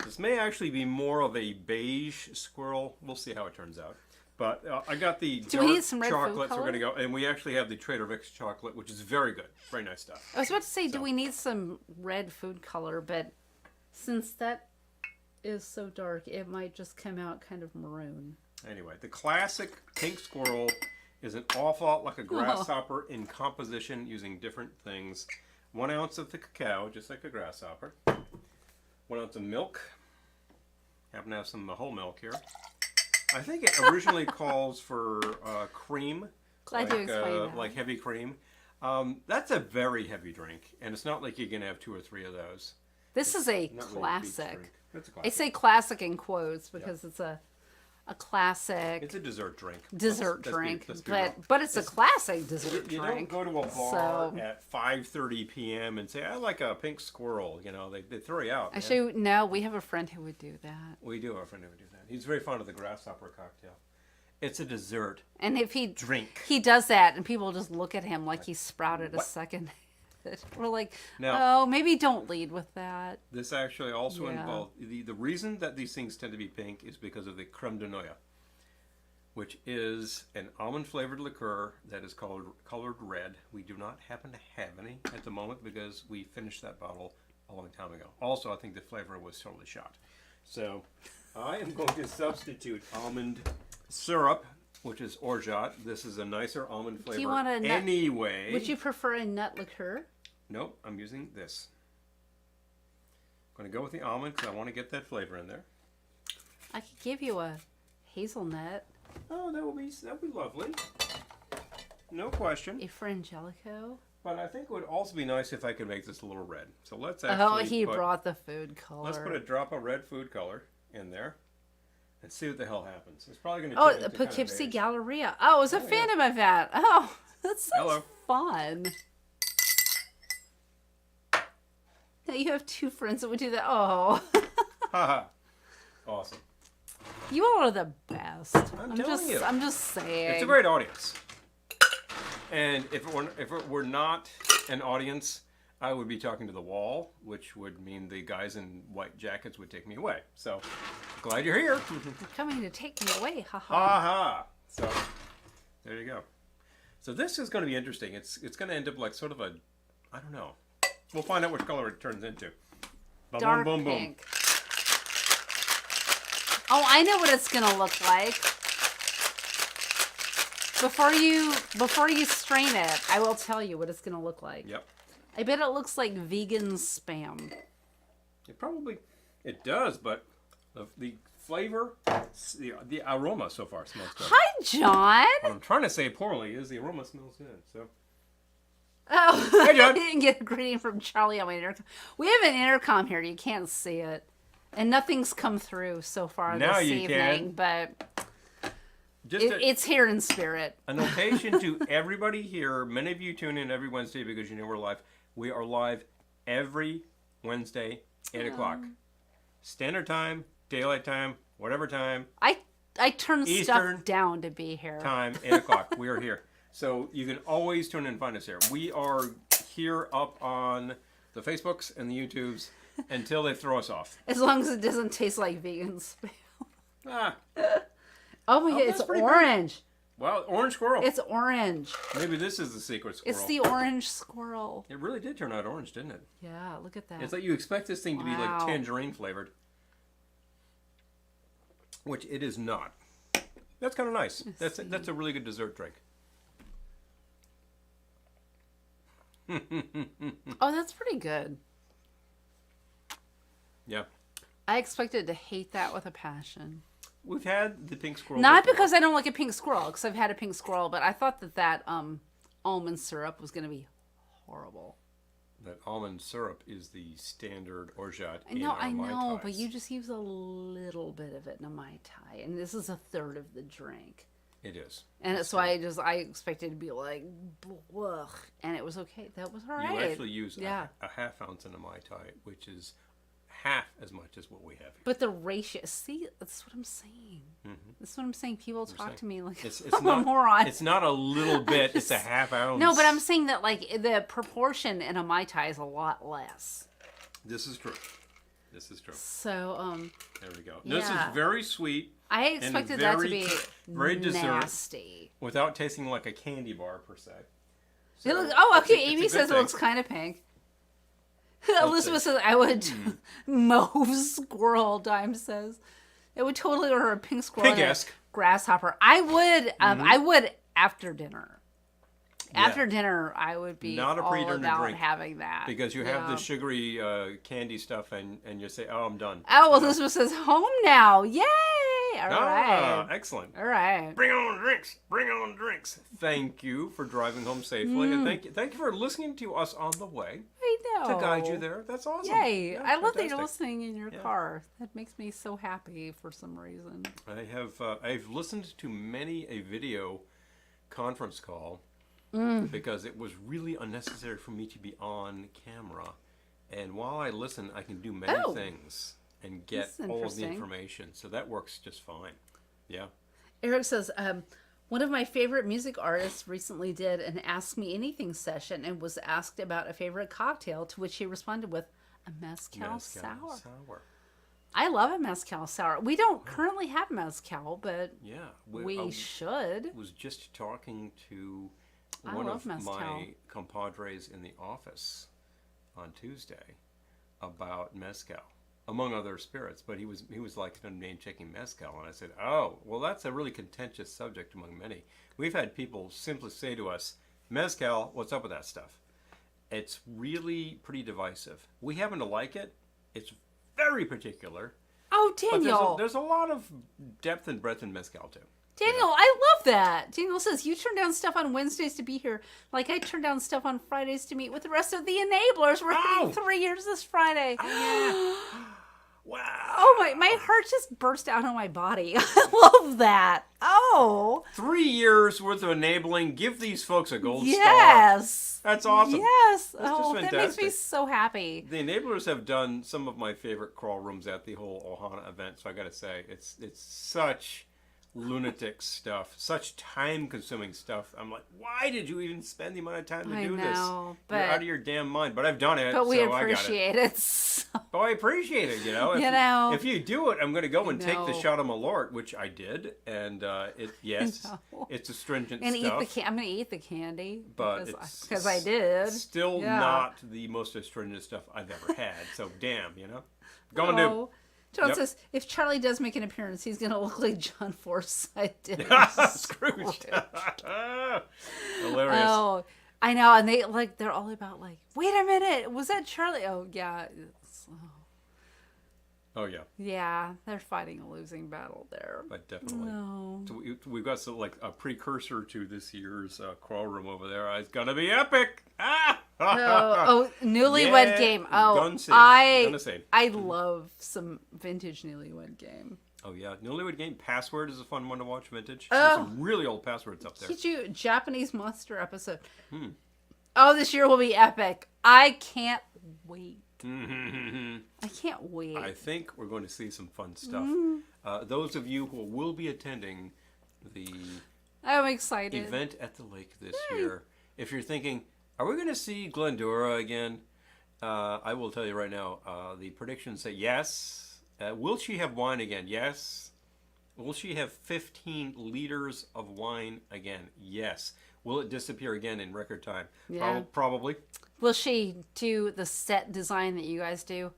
This may actually be more of a beige squirrel. We'll see how it turns out. But I got the Do we dark need some red food chocolate, so we're color? going to go. And we actually have the Trader Vic's chocolate, which is very good. Very nice stuff. I was about to say, do we need some red food color? But since that is so dark, it might just come out kind of maroon. Anyway, the classic pink squirrel is an awful lot like a grasshopper in composition using different things. 1 ounce of the cacao, just like a grasshopper. 1 ounce of milk. Happen to have some whole milk here. I think it originally calls for cream. Glad you explained that. Like heavy cream. That's a very heavy drink, and it's not like you're going to have 2 or 3 of those. This is a Not really a beach classic. drink. It's a I classic. say classic in quotes because it's a classic It's a dessert drink. dessert Let's drink, be real. but it's a classic dessert You don't drink. go to a bar so- at 5:30 p.m. and say, I like a pink squirrel. You know, they throw you out. Man. Actually, no, we have a friend who would do that. We do have a friend who would do that. He's very fond of the grasshopper cocktail. It's a dessert And if he drink. he does that, and people just look at him like he sprouted a What? second. We're like, Now- oh, maybe don't lead with that. This actually also Yeah. involved, the reason that these things tend to be pink is because of the creme de noix, which is an almond flavored liqueur that is colored red. We do not happen to have any at the moment because we finished that bottle a long time ago. Also, I think the flavor was totally shot. So I am going to substitute almond syrup, which is orgeat. This is a nicer almond flavor. Do you want a nut- anyway? Would you prefer a nut liqueur? Nope, I'm using this. I'm going to go with the almond because I want to get that flavor in there. I could give you a hazelnut, Oh, that would be lovely. No question. a frangelico. But I think it would also be nice if I could make this a little red. So let's actually He brought the food color. let's put a drop of red food color in there and see what the hell happens. It's probably going to Oh, turn the into kind of Poughkeepsie beige. Galleria. Oh, I was a Oh, fan yeah. of that. Oh, that sounds Hello. fun. Now you have 2 friends that would do that. Oh, Haha. Awesome. you all are the best. I'm telling you. I'm just saying. It's a great audience. And if it were not an audience, I would be talking to the wall, which would mean the guys in white jackets would take me away. So, glad you're here. You're coming to take me away. Haha. Aha! So, there you go. So this is going to be interesting. It's going to end up like sort of a, I don't know. We'll find out which color it turns into. Boom, Dark boom, boom, pink. Oh, I know what it's gonna look like. Before you strain it, I will tell you what it's gonna look like. Yep. I bet it looks like vegan spam. It does, but the flavor, the aroma so far smells good. Hi, John. What I'm trying to say poorly is the aroma smells good. So Oh, Hey, John. I didn't get a greeting from Charlie on my intercom. We have an intercom here. You can't see it. And nothing's come through so far Now this you evening, can. but Just it's here in spirit. a notation to everybody here. Many of you tune in every Wednesday because you know we're live. We are live every Wednesday, 8 o'clock. Standard time, daylight time, whatever time. I turn Eastern stuff down to be here. Time, 8 o'clock. We are here. So you can always tune in and find us here. We are here up on the Facebooks and the YouTubes until they throw us off. As long as it doesn't taste like vegan spam. Ah, Oh my god, that's it's pretty orange. well, orange squirrel. It's orange. Maybe this is the secret squirrel. It's the orange squirrel. It really did turn out orange, didn't it? Yeah, look at that. It's like you expect this thing to be like Wow. tangerine flavored, which it is not. That's kind of nice. That's a really good dessert drink. Oh, that's pretty good. Yeah. I expected to hate that with a passion. We've had the pink squirrel. Not before. because I don't like a pink squirrel, because I've had a pink squirrel, but I thought that almond syrup was going to be horrible. That almond syrup is the standard orgeat. I Mai know, but Tais. you just use a little bit of it in a Mai Tai, and this is a third of the drink. It is. And so I expected to be like, blech, and it was okay. That was all right. You actually use yeah. a half ounce in a Mai Tai, which is half as much as what we have here. But the ratio, see, that's what I'm saying. That's what I'm saying. People talk to me like It's I'm a not, moron. It's not a little bit, it's a half ounce. No, but I'm saying that like the proportion in a Mai Tai is a lot less. This is true. This is true. So, There we go. This is yeah. very sweet I expected that to very- be very dessert. nasty. without tasting like a candy bar per se. It looks, it's okay. a Amy good says it thing. looks kind of pink. Elizabeth says I would Mm-hmm. mauve squirrel. Dime says it would totally order a pink squirrel. and a Pig-esque. grasshopper. I would. I would after dinner. Yeah. After dinner, I would be Not a all pre-dinner about drink, having that Because you have Yeah. the sugary candy stuff and you say, oh, I'm done. Oh, well, Elizabeth says home now. Yay! All Ah, right. excellent. All right. Bring on drinks. Bring on drinks. Thank you for driving home safely. And thank you for listening to us on the way I know. to guide you there. That's awesome. Yay! Yeah, I love that you're fantastic. listening in your car. That makes me so happy for some reason. I've listened to many a video conference call because it was really unnecessary for me to be on camera. And while I listen, I can do many Oh. things and get That's all of the interesting. information. So that works just fine. Yeah. Eric says, one of my favorite music artists recently did an Ask Me Anything session and was asked about a favorite cocktail, to which he responded with a mezcal sour. I love a mezcal sour. We don't currently have mezcal, but Yeah. we should. was just talking to I one love of mezcal. my compadres in the office on Tuesday about mezcal, among other spirits. But he was like name checking mezcal, and I said, "Oh, well, that's a really contentious subject among many. We've had people simply say to us, mezcal, what's up with that stuff? It's really pretty divisive. We happen to like it. It's very particular." Oh, But Daniel. there's a lot of depth and breadth in mezcal too. Daniel, I love that. Daniel says, you turn down stuff on Wednesdays to be here, like I turn down stuff on Fridays to meet with the rest of the enablers. We're hitting 3 years this Friday. Wow. Oh, my heart just burst out of my body. I love that. Oh. 3 years worth of enabling. Give these folks a gold star. Yes. That's awesome. Yes. That's Oh, just that makes me fantastic. so happy. The enablers have done some of my favorite crawl rooms at the whole Ohana event. So I got to say, it's such lunatic stuff, such time-consuming stuff. I'm like, why did you even spend the amount of time to I do know, this? but- You're out of your damn mind. But I've done it. But we so I got it. appreciate it. So. Oh, I appreciate it, you know. If You know. if you do it, I'm going to go and take the know. shot of Malort, which I did, and yes, know. it's astringent And stuff. I'm going to eat the candy. But because I did. Still Yeah. not the most astringent stuff I've ever had. So damn, you know. Go and do. Oh. John Yep. says, if Charlie does make an appearance, he's going to look like John Forsythe did. Scrooge. Hilarious. Oh, I know. And they're all about wait a minute. Was that Charlie? Oh, yeah. Oh yeah, Yeah, they're fighting a losing battle there. but definitely. No. So we've got some like a precursor to this year's Crawl Room over there. It's gonna be epic. Ah! Newlywed Yeah, Game. Oh, gonna see. I love some vintage Newlywed Game. Oh yeah, Newlywed Game Password is a fun one to watch. Vintage. Oh. There's some really old passwords up there. Did you Japanese Monster episode? Oh, this year will be epic. I can't wait. I can't wait. I think we're going to see some fun stuff. Those of you who will be attending the I'm excited. event at the lake this year, if you're thinking, are we going to see Glendora again? I will tell you right now, the predictions say yes. Will she have wine again? Yes. Will she have 15 liters of wine again? Yes. Will it disappear again in record time? Yeah. Probably. Will she do the set design that you guys do?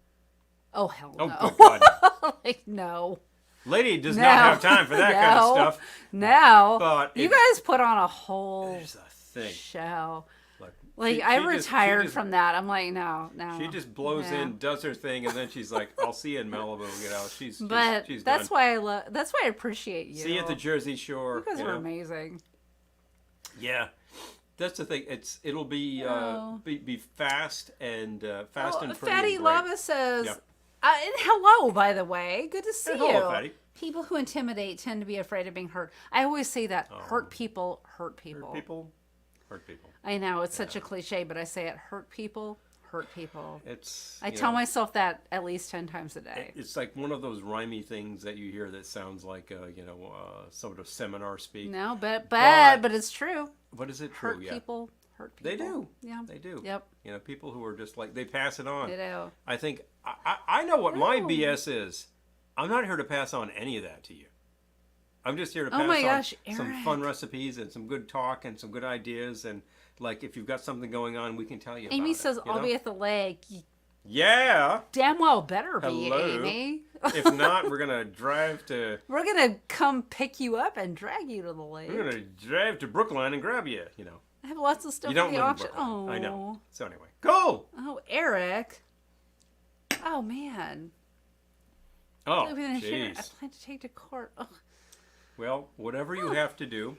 Oh, hell no. Oh, good God. Like, no. Lady does No. not have time for that kind of No. stuff. No. But you it- guys put on a whole There's a thing. show. Look, Like, she I just- she retired just- from that. I'm like, no. She just blows Yeah. in, does her thing, and then she's like, "I'll see you in Malibu." You know, she's But she's that's done. why I love. That's why I appreciate you. See you at the Jersey Shore. You guys you are know? amazing. Yeah, that's the thing. It'll be be fast and fast and pretty. Fatty and great. Lava says, Yeah. and hello, by the way. Good to see Hello, you. Fatty. People who intimidate tend to be afraid of being hurt. I always say that. Hurt people hurt people. Hurt people, hurt people. I know, it's such a cliche, but I say it. Hurt people hurt people. It's. I you tell know, myself that at least 10 times a day. It's like one of those rhymey things that you hear that sounds like sort of seminar speak. No, But- but it's true. But is it true? Hurt Yeah, people hurt people. they do. Yeah. They do. Yep. You know, people who are just like they pass it on. They do. I think I know what my Oh. BS is. I'm not here to pass on any of that to you. I'm just here to Oh pass my on gosh, some Eric. fun recipes and some good talk and some good ideas, and like if you've got something going on, we can tell you. Amy about says, it, you I'll know? be at the lake. Yeah. Damn well better be, Hello. Amy. If not, we're gonna drive to. We're going to come pick you up and drag you to the lake. We're gonna drive to Brookline and grab you. You know. I have lots of stuff You don't for the live in auction. Brookline. Oh. I know. So anyway, cool. Oh, Eric. Oh, man. Oh, I've been here. I jeez. plan to take to court. Ugh. Well, whatever you have to do,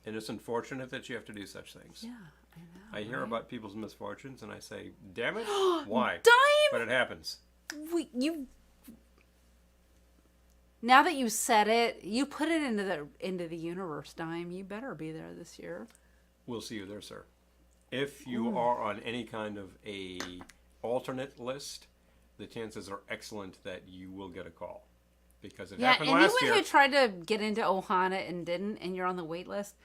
and it's unfortunate that you have to do such things. Yeah, I know. I hear right? about people's misfortunes, and I say, "Damn it, why?" Dime! But it happens. You. Now that you said it, you put it into the universe, Dime. You better be there this year. We'll see you there, sir. If you are on any kind of a alternate list, the chances are excellent that you will get a call, because it Yeah, happened and last anyone year. who tried to get into Ohana and didn't, and you're on the wait list,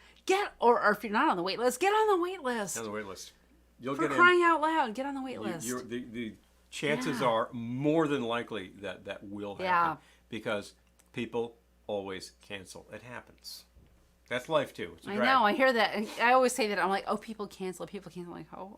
or if you're not on the wait list, get on the wait list. On the wait list, you'll For get crying out loud, get on the wait in. list. The chances Yeah. are more than likely that that will happen, Yeah. because people always cancel. It happens. That's life too. It's a I drag. know, I hear that. And I always say that. I'm like, oh, people cancel. People cancel. I'm like, oh,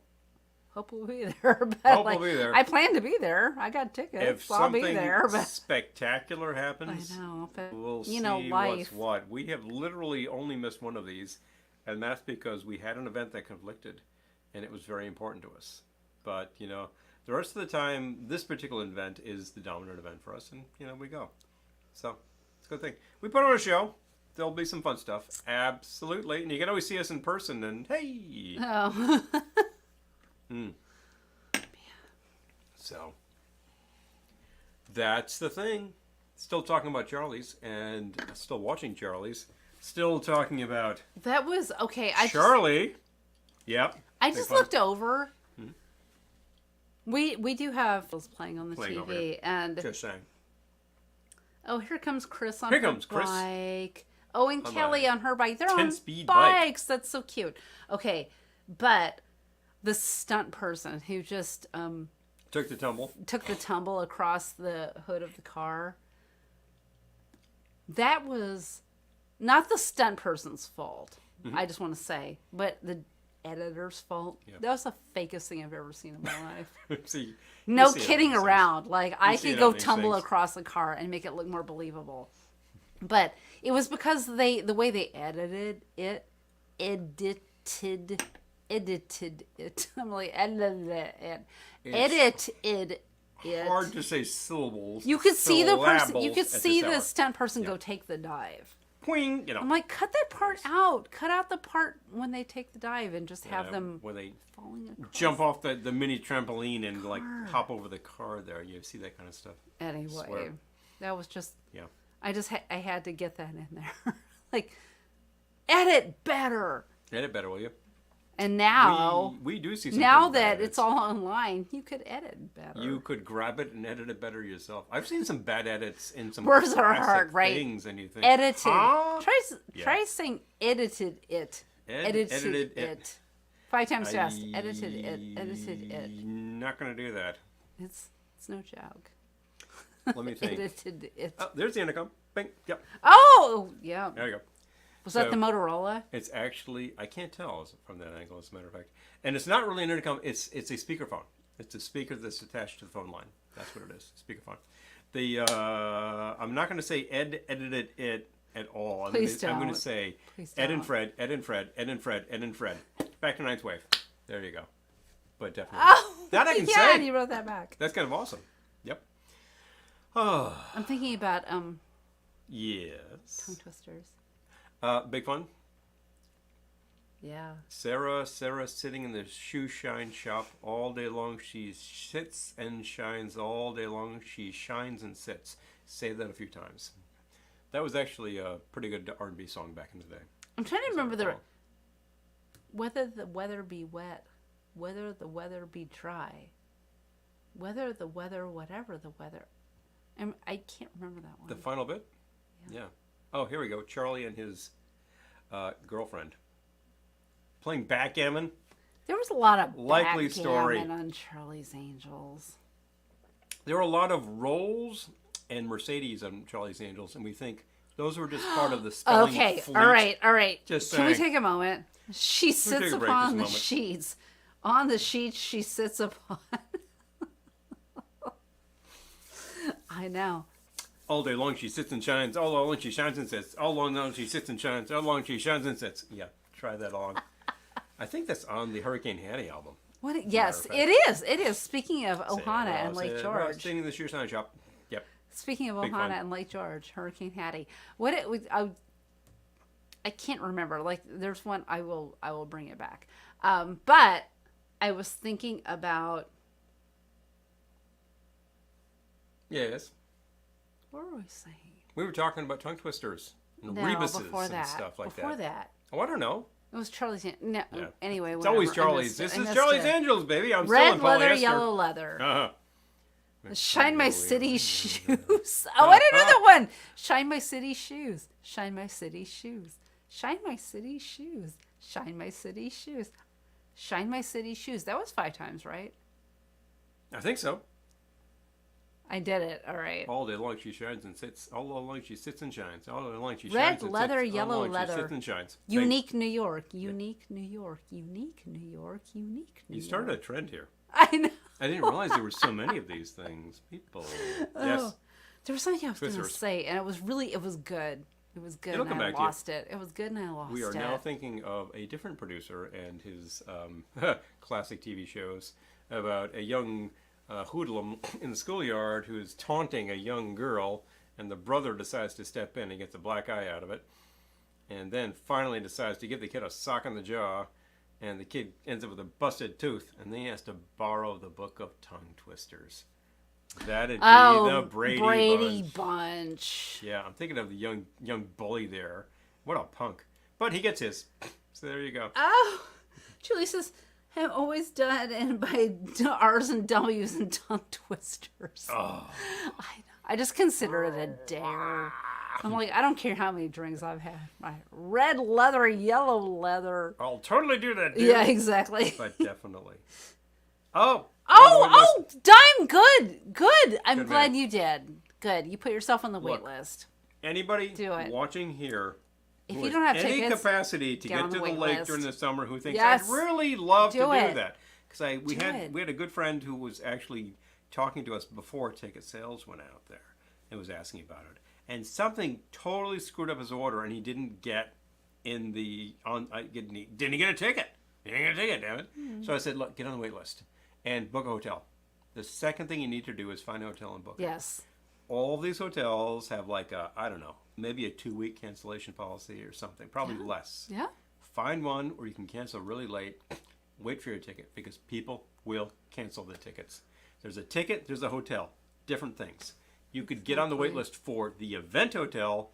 hope we'll be there. But Hope like, we'll be there. I plan to be there. I got tickets. If I'll be something there. But spectacular I happens, know. But we'll you see know, what's life. what. We have literally only missed one of these, and that's because we had an event that conflicted, and it was very important to us. But you know, the rest of the time, this particular event is the dominant event for us, and you know, we go. So it's a good thing. We put on a show. There'll be some fun stuff. Absolutely, and you can always see us in person. And hey, Oh. so that's the thing. Still talking about Charlie's, and still watching Charlie's. Still talking about That was okay. Charlie. Yep. I Big just fun. looked over. We do have playing on the Playing over TV, here. and Just saying. oh, here comes Chris on Here her comes Chris. bike. Oh, and On Kelly a on her bike. They're on 10-speed bike. bikes. That's so cute. Okay, but the stunt person who just Took the tumble. took the tumble across the hood of the car. That was not the stunt person's fault. I just want to say, but the editor's fault. Yeah. That was the fakest thing I've ever seen in my life. See, No you see it on kidding these things. around. Like I see could it go on these tumble things. across the car and make it look more believable. But it was because the way they edited it. I'm like edited it. Edited it. hard to say syllables. You could see the person. You syllables could at see this the hour. stunt person go take the dive. Poing, you know. I'm like, cut that part out. Cut out the part when they take the dive and just have them when they falling across. jump off the mini trampoline and like hop over the car there. You see that kind of stuff. Anyway, that was just. Yeah. I had to get that in there. Like, edit better. Edit better, will you? And now we do see some now pretty bad that edits. it's all online, you could edit better. You could grab it and edit it better yourself. I've seen some bad edits in some Words are classic hard, right? things, and you think Edited. Huh? Try saying edited it. Edited it. 5 times fast. Edited it. Edited it. Not gonna do that. It's no joke. Let me think. Edited it. Oh, there's the intercom. Bing. Yep. Oh, yeah. There you go. Was that the Motorola? It's actually, I can't tell from that angle, as a matter of fact. And it's not really an intercom, it's a speakerphone. It's a speaker that's attached to the phone line. That's what it is, speakerphone. I'm not going to say edited it at all. I'm going to say Ed and Fred, Ed and Fred, Ed and Fred, Ed and Fred. Back to Ninth Wave. There you go. But definitely. Oh, that I can yeah, say. you wrote that back. That's kind of awesome. Yep. Oh. I'm thinking about Yes. tongue twisters. Big fun. Yeah. Sarah sitting in the shoe shine shop all day long. She sits and shines all day long. She shines and sits. Say that a few times. That was actually a pretty good R&B song back in the day. I'm trying to remember whether the weather be wet, whether the weather be dry, whether the weather, whatever the weather. I can't remember that one. The final bit? Yeah. Oh, here we go. Charlie and his girlfriend playing backgammon. There was a lot of Likely story on Charlie's Angels. There were a lot of Rolls and Mercedes on Charlie's Angels, and we think those were just part of the spelling Okay, fleet. all right. Just Can we saying. take a moment? She sits take a break upon the this moment? sheets. On the sheets she sits upon. I know. All day long she sits and shines. All day long she shines and sits. All day long she sits and shines. All day long she shines and sits. Yeah, try that on. I think that's on the Hurricane Hattie album. What? Yes, it is. It is. Speaking of Ohana and Lake George. Sitting in the shoe shine shop. Yep. Speaking of Big Ohana fun. and Lake George, Hurricane Hattie. I can't remember. Like, there's one. I will bring it back. But I was thinking about. Yes. What were we saying? We were talking about tongue twisters and No, rebuses before and that. stuff like Before that. that. Oh, I don't know. It was Charlie's. No. Yeah. Anyway, It's always Charlie's. This is Charlie's Angels, baby. I'm still Red in leather, polyester. yellow leather. Uh-huh. Shine my city shoes. Oh, I didn't know that one. Shine my city shoes. Shine my city shoes. Shine my city shoes. Shine my city shoes. Shine my city shoes. That was 5 times, right? I think so. I did it. All right. All day long she shines and sits. All day long she sits and shines. All day long she Red shines and leather, sits. yellow All day long leather. She sits and shines. Unique New York. Unique New York. Unique New York. Unique New York. You started a trend here. I know. I didn't realize there were so many of these things. People. Yes. Oh, there was something I was going to Twisters. say, and it was good. It was good, It'll and come I back to you. lost it. It was good, and I lost it. We are now thinking of a different producer and his classic TV shows about a young hoodlum in the schoolyard who is taunting a young girl, and the brother decides to step in and gets a black eye out of it, and then finally decides to give the kid a sock in the jaw, and the kid ends up with a busted tooth, and then he has to borrow the book of tongue twisters. That'd be the Brady Bunch. Yeah, I'm thinking of the young bully there. What a punk. But he gets his. So there you go. Oh, Julie says, I'm always done and by R's and W's and tongue twisters. Oh. I just consider it a dare. I'm like, I don't care how many drinks I've had. My red leather, yellow leather. I'll totally do that, dude. Yeah, exactly. But definitely. Oh, Dime, good. I'm Good glad man. you did. Good. You put yourself on the wait Look, list. anybody Do it. watching here If who you has don't have any tickets, capacity to get get on to the the wait lake list. during the summer who thinks Yes. I'd really love Do to it. do that, because we Do had it. a good friend who was actually talking to us before ticket sales went out there and was asking about it, and something totally screwed up his order, and he didn't get in the didn't get a ticket. He didn't get a ticket, damn it. So I said, look, get on the wait list and book a hotel. The second thing you need to do is find a hotel and book it. Yes. All of these hotels have like a, I don't know, maybe a 2-week cancellation policy or something, probably less. Yeah. Find one where you can cancel really late. Wait for your ticket because people will cancel the tickets. There's a ticket, there's a hotel, different things. You could get on the wait list for the event hotel.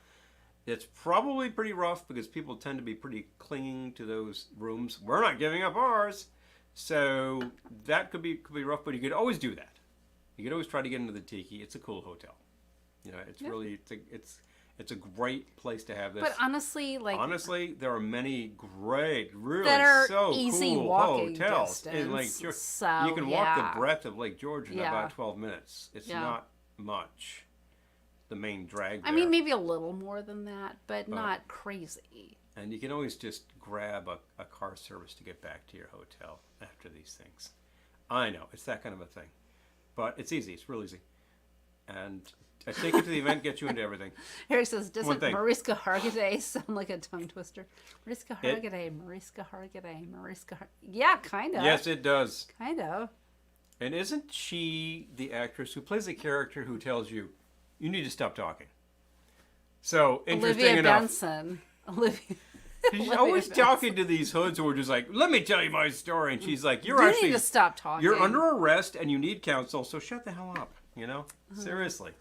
It's probably pretty rough because people tend to be pretty clinging to those rooms. We're not giving up ours. So that could be rough, but you could always do that. You could always try to get into the Tiki. It's a cool hotel. You know, it's really it's a great place to have this. But honestly, there are many great, really that are so easy cool walking hotels distance. in Lake George. So, You can walk the breadth of Lake George in about 12 minutes. It's Yeah. not much. The main drag I there. mean, maybe a little more than that, but not crazy. And you can always just grab a car service to get back to your hotel after these things. I know, it's that kind of a thing. But it's easy. It's real easy. And a ticket to the event gets you into everything. Eric says, doesn't One thing. Mariska Hargitay sound like a tongue twister? Mariska Hargitay, Mariska Hargitay, Mariska Hargitay. Yeah, kind of. Yes, it does. Kind of. And isn't she the actress who plays a character who tells you, you need to stop talking? So, interesting Olivia enough. Benson. Olivia. She's Olivia always Benson. talking to these hoods who are just like, let me tell you my story. And she's like, You need to stop talking. You're under arrest and you need counsel, so shut the hell up. You know? Seriously.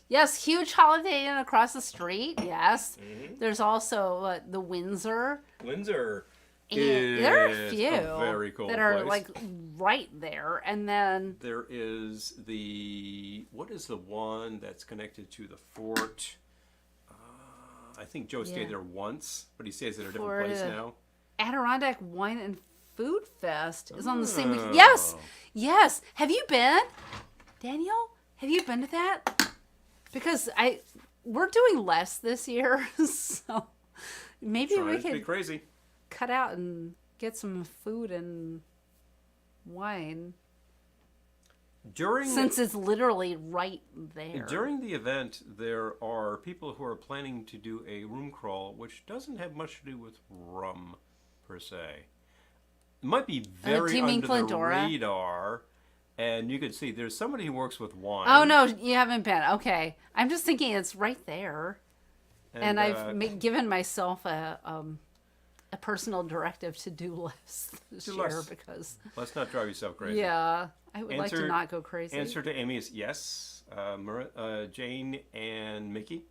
Yes, huge Holiday Inn across the street. Yes. Mm-hmm. There's also the Windsor. Windsor And is there are a few very cool that are place. like right there. And then There is what is the one that's connected to the fort? I think Joe stayed Yeah. there once, but he stays at a different Florida. place now. Adirondack Wine and Food Fest is on the same week. Oh. Yes. Yes. Have you been? Daniel, have you been to that? Because we're doing less this year, so maybe we Trying to be could crazy. cut out and get some food and wine During since it's literally right there. During the event, there are people who are planning to do a room crawl, which doesn't have much to do with rum, per se. It might be very do you mean under the Glendora? radar, and you can see there's somebody who works with wine. Oh no, you haven't been. Okay, I'm just thinking it's right there, and I've given myself a personal directive to do less this Do year less. because Let's not drive yourself crazy. yeah, I would like to Answer- not go crazy. Answer to Amy is yes. Jane and Mickey.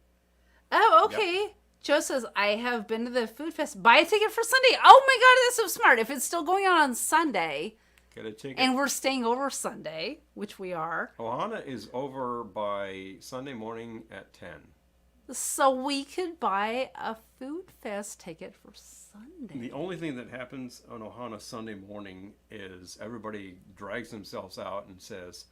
Oh, okay. Joe says, I have been to the food fest. Buy a ticket for Sunday. Oh my God, that's so smart. If it's still going on Sunday Get a ticket. and we're staying over Sunday, which we are, Ohana is over by Sunday morning at 10. so we could buy a food fest ticket for Sunday. The only thing that happens on Ohana Sunday morning is everybody drags themselves out and says,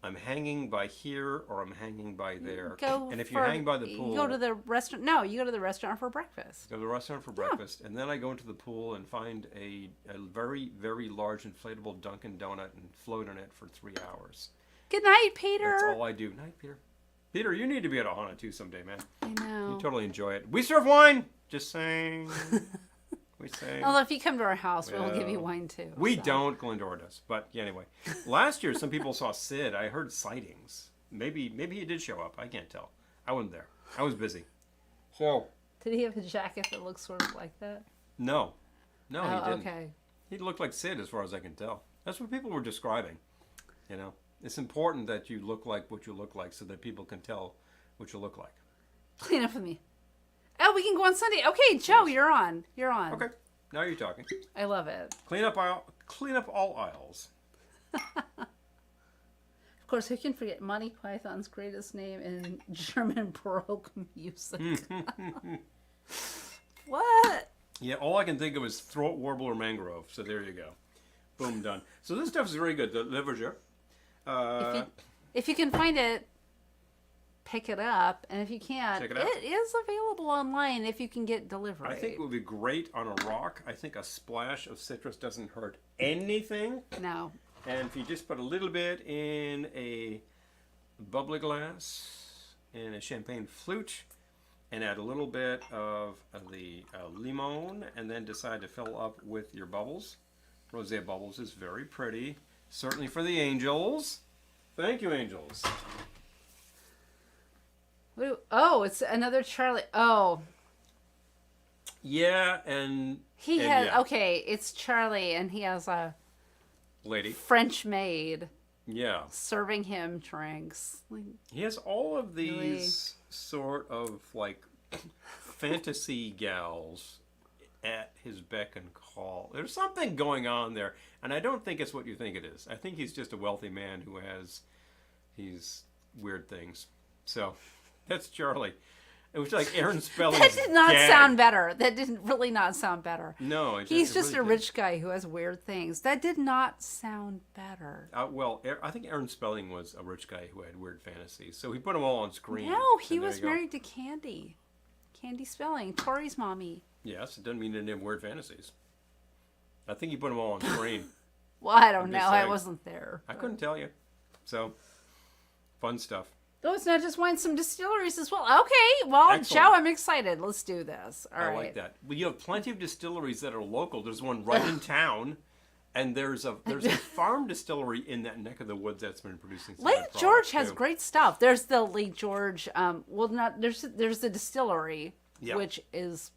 I'm hanging by here or I'm hanging by there. And if you hang by the pool, You go to the restaurant. No, you go to the restaurant for breakfast. go to the restaurant for breakfast, and then I go into the pool and find a very, very large inflatable Dunkin' Donut and float in it for 3 hours. Good night, Peter. That's all I do. Night, Peter. Peter, you need to be at Ohana too someday, man. I know. You totally enjoy it. We serve wine. Just saying. We say. Although if you come to our house, we'll give you Well, wine too. We so. don't. Glendora does. But yeah, anyway, last year some people saw Sid. I heard sightings. Maybe he did show up. I can't tell. I wasn't there. I was busy. So Did he have a jacket that looks sort of like that? no, he Oh, didn't. okay. He looked like Sid as far as I can tell. That's what people were describing. You know, it's important that you look like what you look like so that people can tell what you look like. Clean up with me. Oh, we can go on Sunday. Okay, Joe, you're on. You're on. Okay, now you're talking. I love it. Clean up all aisles. Of course, who can forget Monty Python's greatest name in German Baroque music? What? Yeah, all I can think of is throat warbler mangrove. So there you go. Boom, done. So this stuff is very good. The Leverger. If you can find it, pick it up. And if you can't, Check it out. it is available online if you can get delivery. I think it would be great on a rock. I think a splash of citrus doesn't hurt anything. No. And if you just put a little bit in a bubbly glass, in a champagne flute, and add a little bit of the limon, and then decide to fill up with your bubbles, Rosé Bubbles is very pretty. Certainly for the angels. Thank you, angels. Oh, it's another Charlie. Oh, Yeah, and he and has. yeah, Okay, it's Charlie, and he has a lady. French maid Yeah, serving him drinks. Like, he has all of Really? these sort of like fantasy gals at his beck and call. There's something going on there, and I don't think it's what you think it is. I think he's just a wealthy man who has these weird things. So that's Charlie. It was like Aaron Spelling's that did not gag. sound better. That didn't really not sound better. No, He's just really a didn't. rich guy who has weird things. That did not sound better. Well, I think Aaron Spelling was a rich guy who had weird fantasies, so he put them all on screen. No, he and there was you go. married to Candy. Candy Spelling, Tori's mommy. Yes, it doesn't mean he didn't have weird fantasies. I think he put them all on screen. Well, I don't I'm know. just I saying. wasn't there. I couldn't tell you. So, fun stuff. Oh, it's not just wine, some distilleries as well. Okay, well, Excellent. Joe, I'm excited. Let's do this. All I right. like that. Well, you have plenty of distilleries that are local. There's one right in town, and there's a farm distillery in that neck of the woods that's been producing. Some Lake good George products, has too. great stuff. There's the Lake George. Well, not there's the distillery, Yeah. which is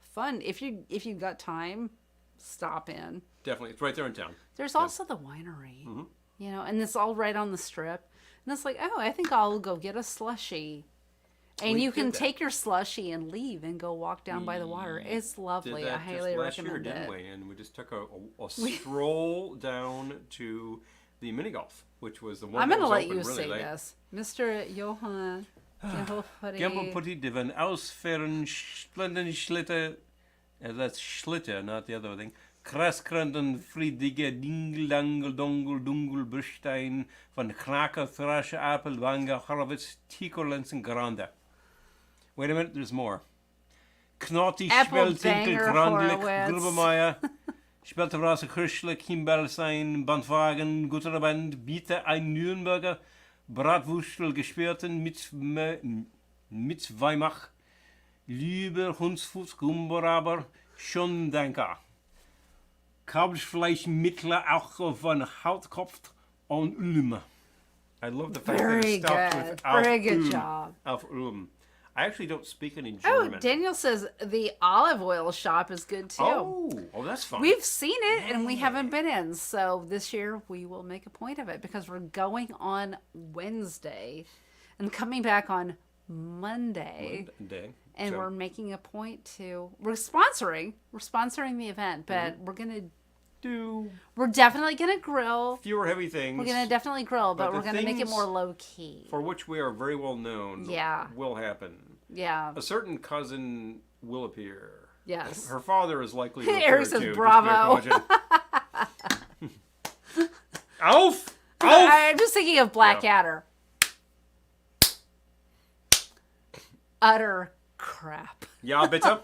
fun. If you got time, stop in. Definitely, it's right there in town. There's also the winery, Mm-hmm. you know, and it's all right on the strip. And it's like, oh, I think I'll go get a slushie. And We you can did that. take your slushie and leave and go walk down by the water. It's Did lovely. I that highly just last year, recommend didn't it. we? And we just took a stroll down to the mini golf, which was the one. I'm that going to was let open you really say late. this. Mr. Johann. Gamble putty divan ausferen splendid schlitter. That's schlitter, not the other thing. Kraskranden friedige dingle dangle dongle dungle Bustein van Kraker Thrasche Apel Wanga Horowitz Tikolens Grande. Wait a minute, there's more. Knotti Apple Speltinkel banger Grandlik Horowitz. Grubemeyer Spelterrasse Kirschlik Himbelsein Bandwagen Gutterband Biete ein Nürnberger Bratwurstel gespürten mit Weimach Lieber Hundsfuß Gumboraber schon denker. Kalbsfleisch mittler auch von Hautkopf und Ulm. I love the fact that Very it stops good. with auf Very good Ulm. job. Auf Ulm. I actually don't speak any Oh, German. Daniel says the olive oil shop is good too. Oh, that's fun. We've seen it and we haven't been in. So this year we will make a point of it because we're going on Wednesday and coming back on Monday. Day. And So, we're making a point to we're sponsoring the event, but Mm-hmm. we're definitely gonna grill. fewer heavy things. We're gonna definitely grill, but But the we're gonna make it things more low key. for which we are very well known. Yeah. Will happen. Yeah. A certain cousin will appear. Yes. Her father is likely to appear Eric says too. just bravo. be a Auf! Auf! I'm just thinking of Blackadder. Utter crap. Ja, bitte.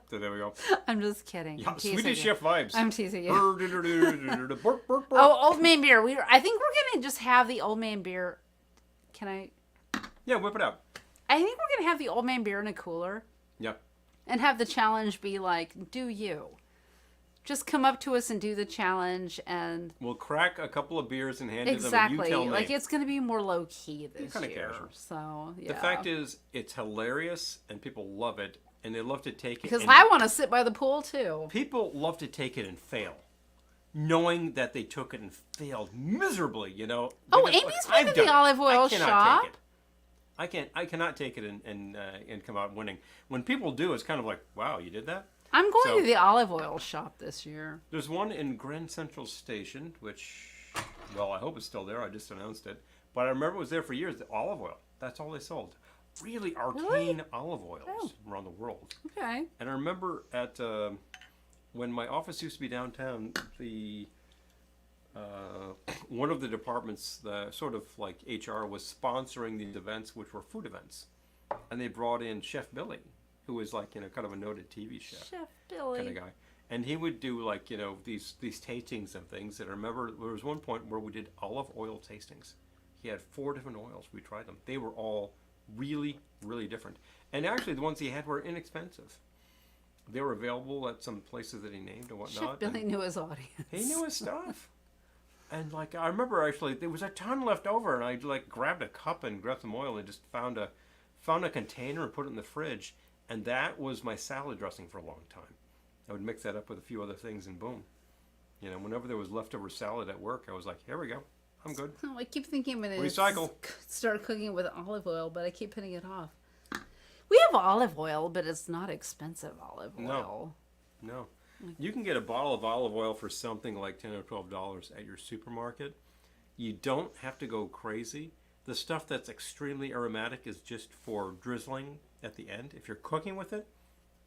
So there we go. I'm just kidding. Yeah, I'm teasing Swedish you. chef vibes. I'm teasing you. Burp, burp, burp. Oh, Old Man Beer. I think we're gonna just have the Old Man Beer. Can I? Yeah, whip it out. I think we're gonna have the Old Man Beer in a cooler Yeah. and have the challenge be like, do you? Just come up to us and do the challenge and We'll crack a couple of beers and hand to them. exactly And you tell me. like it's gonna be more low key this kinda year. casual. So yeah. The fact is, it's hilarious and people love it, and they love to take it. because and I want to sit by the pool too. people love to take it and fail, knowing that they took it and failed miserably. You know. Oh, Because, Amy's I've been to the done it. olive oil I cannot shop. Take it. I cannot take it and come out winning. When people do, it's kind of like, wow, you did that. I'm going So- to the olive oil shop this year. There's one in Grand Central Station, which, well, I hope it's still there. I just announced it. But I remember it was there for years. The olive oil. That's all they sold. Really arcane olive oils Oh. around the world. Okay. And I remember at when my office used to be downtown, the one of the departments, the sort of like HR, was sponsoring these events, which were food events, and they brought in Chef Billy, who was like kind of a noted TV chef Chef Billy. kind of guy, and he would do like these tastings of things. And I remember there was one point where we did olive oil tastings. He had 4 different oils. We tried them. They were all really, really different. And actually, the ones he had were inexpensive. They were available at some places that he named and Chef whatnot. Billy knew his audience. He knew his stuff. And like I remember actually there was a ton left over, and I like grabbed a cup and grabbed some oil and just found a container and put it in the fridge, and that was my salad dressing for a long time. I would mix that up with a few other things, and boom. You know, whenever there was leftover salad at work, I was like, here we go. I'm good. Oh, I keep thinking I'm going to Recycle. start cooking with olive oil, but I keep putting it off. We have olive oil, but it's not expensive olive oil. No. You can get a bottle of olive oil for something like $10 or $12 at your supermarket. You don't have to go crazy. The stuff that's extremely aromatic is just for drizzling at the end. If you're cooking with it,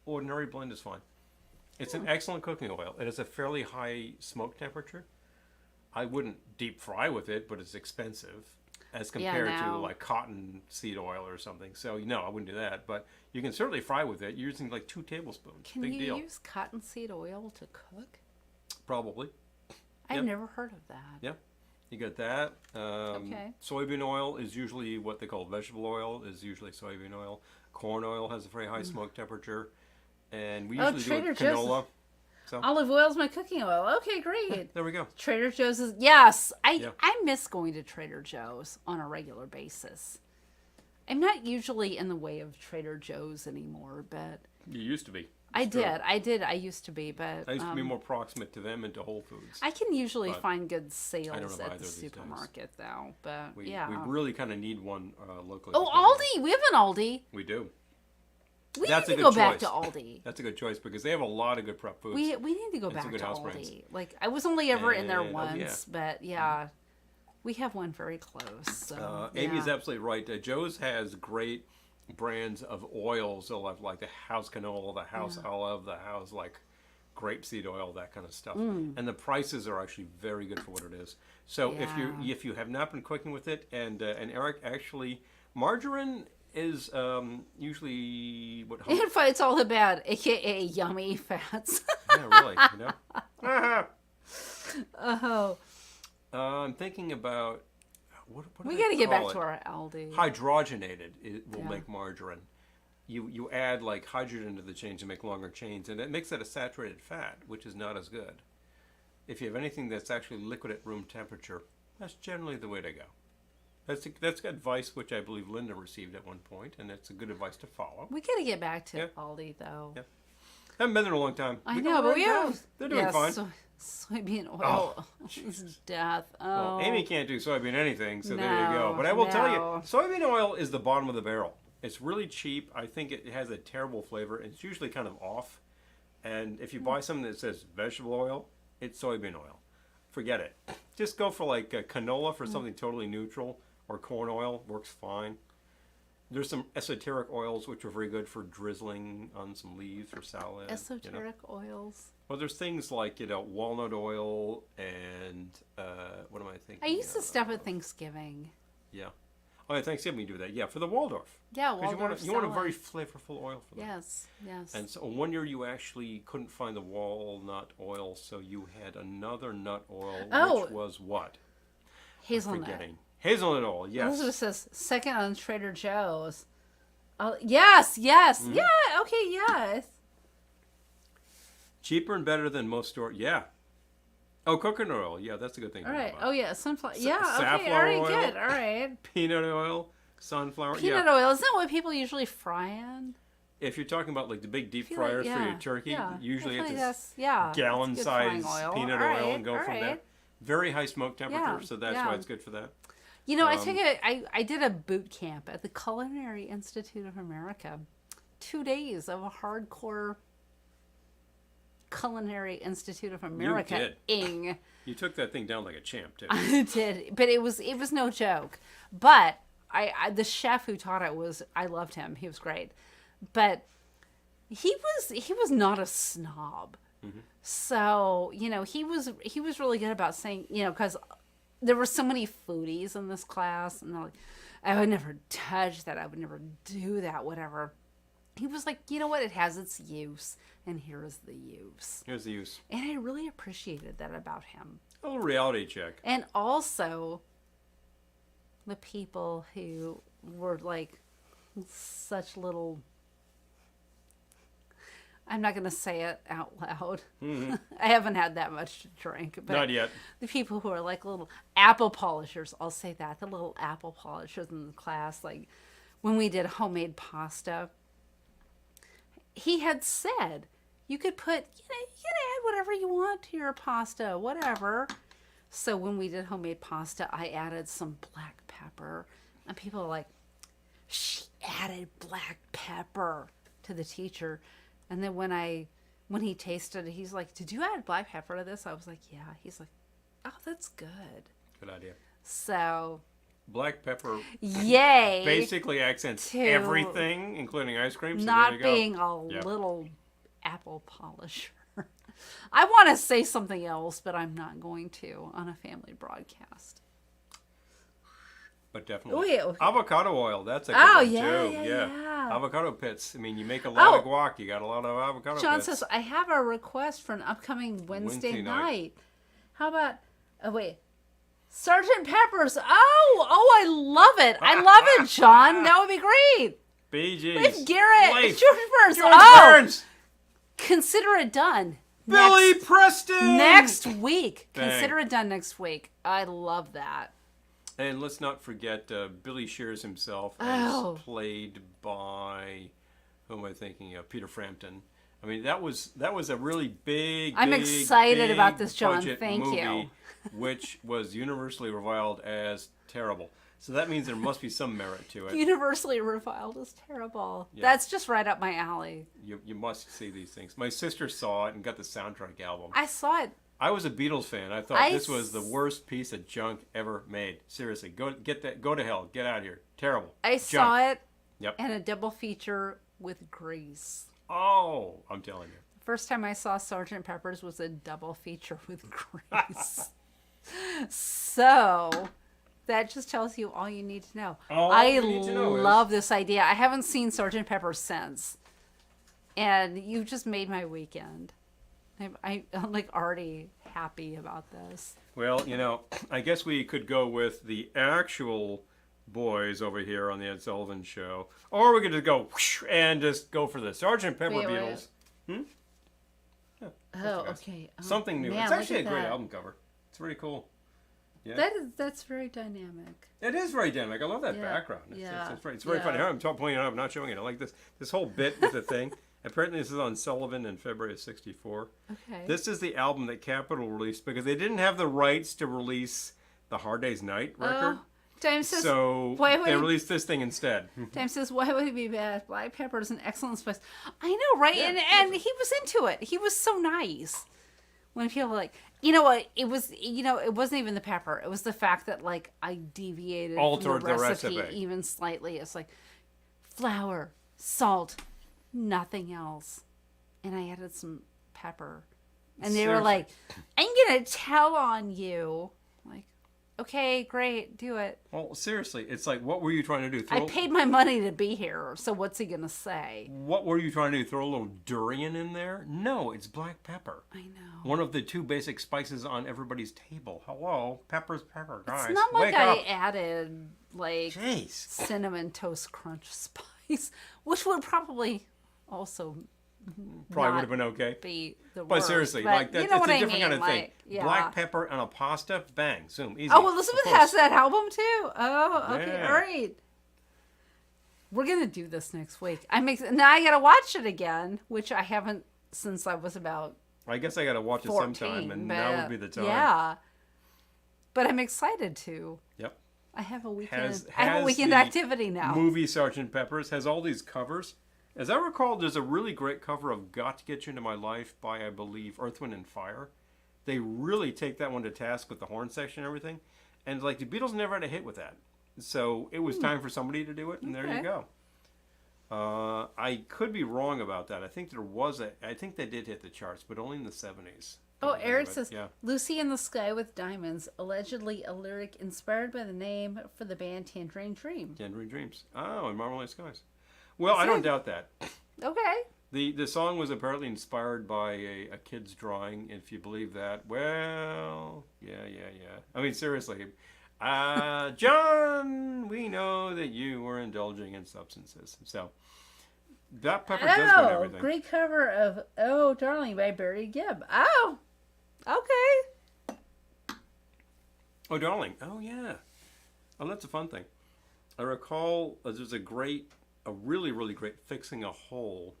ordinary blend is fine. It's an excellent cooking oil. It has a fairly high smoke temperature. I wouldn't deep fry with it, but it's expensive as compared to like cottonseed oil or something. So no, I wouldn't do that. But you can certainly fry with it using like 2 tablespoons. Can Big you deal. use cottonseed oil to cook? Probably. I've Yep. never heard of that. Yeah. You got that. Okay. Soybean oil is usually what they call vegetable oil, is usually soybean oil. Corn oil has a very high smoke temperature. And we usually do Trader it Joe's. canola. So Olive oil is my cooking oil. Okay, great. there we go. Trader Joe's is yes. Yeah. I miss going to Trader Joe's on a regular basis. I'm not usually in the way of Trader Joe's anymore, but You used to be. I It's true. did. I used to be, but I used to be more proximate to them and to Whole Foods. I can usually but find good know sales about at either the of these days. supermarket, though. But We yeah. really kind of need one locally. Oh, Aldi! We have an Aldi. We do. We That's need a to good go back to choice. Aldi. That's a good choice because they have a lot of good prep foods. We need to go And some back good to house Aldi. brands. Like I was only ever in there And- once, but yeah, we have one very close. So Amy's yeah. absolutely right. Joe's has great brands of oils. They'll have like the house canola, the house olive, the house like grapeseed oil, that kind of stuff. And the prices are actually very good for what it is. So Yeah. if you have not been cooking with it, and Eric actually, margarine is usually what. And it's all about AKA yummy fats. Yeah, really. You know. Oh, I'm thinking about what do we they got to get call back it? to our Aldi. Hydrogenated will Yeah. make margarine. You add like hydrogen to the chain to make longer chains, and it makes it a saturated fat, which is not as good. If you have anything that's actually liquid at room temperature, that's generally the way to go. That's advice which I believe Linda received at one point, and it's a good advice to follow. We got to get back to Yeah. Aldi though. Yeah. Haven't been there in a long time. I We know, got but right we now. have. They're doing fine. Soybean oil is death. Oh, Well, Amy can't do soybean anything, so there you go. No, But I will tell you, no. soybean oil is the bottom of the barrel. It's really cheap. I think it has a terrible flavor. It's usually kind of off. And if you buy something that says vegetable oil, it's soybean oil. Forget it. Just go for like canola for something totally neutral, or corn oil works fine. There's some esoteric oils which are very good for drizzling on some leaves or salad. esoteric oils. Well, there's things like walnut oil and what am I thinking? I used to stuff at Thanksgiving. Yeah. Oh, yeah, Thanksgiving you do that. Yeah, for the Waldorf. Yeah, 'Cause Waldorf you want a salad. very flavorful oil for that. Yes, yes. And so one year you actually couldn't find the walnut oil, so you had another nut oil, Oh. which was what? Hazelnut. Forgetting. Hazelnut oil, yes. Elizabeth says second on Trader Joe's. Oh, yes, yes, Mm-hmm. yeah. Okay, yes. Cheaper and better than most store. Yeah. Oh, coconut oil. Yeah, that's a good thing to All know right. about. Oh yeah, sunflower. Yeah. Okay. All safflower right. oil. Good. All right. Peanut oil, sunflower. Peanut yeah. oil. Isn't that what people usually fry in? If you're talking about like the big deep I feel like- fryers for yeah, your turkey, yeah. usually I it's feel a like that's- yeah, gallon that's good frying size oil. peanut All oil right, and go all from there. right. Very high smoke temperature, Yeah, so that's yeah. why it's good for that. You know, I did a boot camp at the Culinary Institute of America. 2 days of a hardcore Culinary Institute of America did. ing. You took that thing down like a champ, too. I did, but it was no joke. But I the chef who taught it I loved him. He was great, but he was not a snob. So he was really good about saying because there were so many foodies in this class, and they're like, I would never touch that. I would never do that. Whatever. He was like, you know what? It has its use, and here is the use. Here's the use. And I really appreciated that about him. A little reality check. And also, the people who were like such little I'm not going to say it out loud. Mm-hmm. I haven't had that much to drink. But Not yet. the people who are like little apple polishers, I'll say that, the little apple polishers in the class, like when we did homemade pasta, he had said you could put, you can add whatever you want to your pasta, whatever. So when we did homemade pasta, I added some black pepper. And people are like, she added black pepper to the teacher. And then when he tasted it, he's like, did you add black pepper to this? I was like, yeah. He's like, oh, that's good. Good idea. So, Black pepper yay. basically accents to everything, including ice cream. So there not you go. being a Yeah. little apple polisher. I want to say something else, but I'm not going to on a family broadcast. But definitely. Wait, okay. Avocado oil, that's a good Oh, one yeah, too. yeah. Avocado pits. I mean, you make a lot of Oh. guac, you got a lot of avocado John pits. says, I have a request for an upcoming Wednesday night. How about, oh, wait. Sergeant Pepper's. Oh, I love it. I love it, John. That would be great. Bee Gees. Leif Garrett. Leif. George Burns. George Oh, Burns. consider it done. Billy Preston. Next week. Bang. Consider it done next week. I love that. And let's not forget Billy Shears himself Oh. is played by, who am I thinking of? Peter Frampton. I mean, that was a really big, I'm big, excited big about this, John. budget Thank movie, you. which was universally reviled as terrible. So that means there must be some merit to it. Universally reviled is terrible. Yeah. That's just right up my alley. You must see these things. My sister saw it and got the soundtrack album. I saw it. I was a Beatles fan. I thought this was the worst piece of junk ever made. Seriously, go to hell. Get out of here. Terrible. I saw it Yep. and a double feature with Grease. Oh, I'm telling you. First time I saw Sergeant Pepper's was a double feature with Grease. So that just tells you all you need to know. All I you need to know is- love this idea. I haven't seen Sergeant Pepper since. And you just made my weekend. I'm like already happy about this. Well, I guess we could go with the actual boys over here on the Ed Sullivan Show, or we could just go whoosh and just go for the Sergeant Pepper Wait, wait. Beatles. Yeah, Oh, okay. Oh, something new. man, It's look actually a at great that. album cover. It's pretty cool. Yeah. That's very dynamic. It is very dynamic. I love that Yeah, background. yeah, It's very funny. yeah. I'm pointing it out. I'm not showing it. I like this whole bit with the thing. Apparently, this is on Sullivan in February of '64. Okay. This is the album that Capitol released because they didn't have the rights to release the Hard Day's Night record. Time says, So why they would- released this thing instead. Time says, why would it be bad? Black pepper is an excellent spice. I know, right? Yeah, and he was into it. He was so nice. When people were like, you know what? It wasn't even the pepper. It was the fact that like I deviated Altered from the the recipe, recipe. even slightly. It's like flour, salt, nothing else. And I added some pepper. And they were Seriously. like, I'm going to tell on you. Like, okay, great, do it. Well, seriously, it's like, what were you trying to do? I paid my money to be here, so what's he going to say? What were you trying to do? Throw a little durian in there? No, it's black pepper. I know. One of the two basic spices on everybody's table. Hello, pepper's pepper, guys. It's not like wake I up. added, like, Jeez. cinnamon toast crunch spice, which would probably also Probably would not have been okay. be the But worst. seriously, But like that, you know it's what a I different mean, kind of thing. like, yeah. Black pepper on a pasta, bang, zoom, easy. Oh, Elizabeth Of course. has that album too. Oh, okay, Yeah. all right. We're gonna do this next week. Now I gotta watch it again, which I haven't since I was about I guess I got to watch it 14. sometime, and but, now would be the time. Yeah, but I'm excited to. Yep. I have a weekend. Has I have a weekend the activity now. Movie Sergeant Pepper's has all these covers. As I recall, there's a really great cover of "Got to Get You Into My Life" by, I believe, Earth, Wind and Fire. They really take that one to task with the horn section and everything. And like the Beatles never had a hit with that, so it was time for somebody to do it, and there you Okay. go. I could be wrong about that. I think I think they did hit the charts, but only in the 70s. Oh, Eric But, says, yeah. Lucy in the Sky with Diamonds, allegedly a lyric inspired by the name for the band Tangerine Dream. Tangerine Dreams. Oh, and Marmalade Skies. Well, I That's don't it. doubt that. Okay. The song was apparently inspired by a kid's drawing. If you believe that, well, yeah. I mean, seriously, John, we know that you were indulging in substances. So That pepper does mean Oh, everything. great cover of "Oh Darling" by Barry Gibb. Oh, okay. Oh, darling. Oh, yeah. Oh, that's a fun thing. I recall there's a really, really great "Fixing a Hole"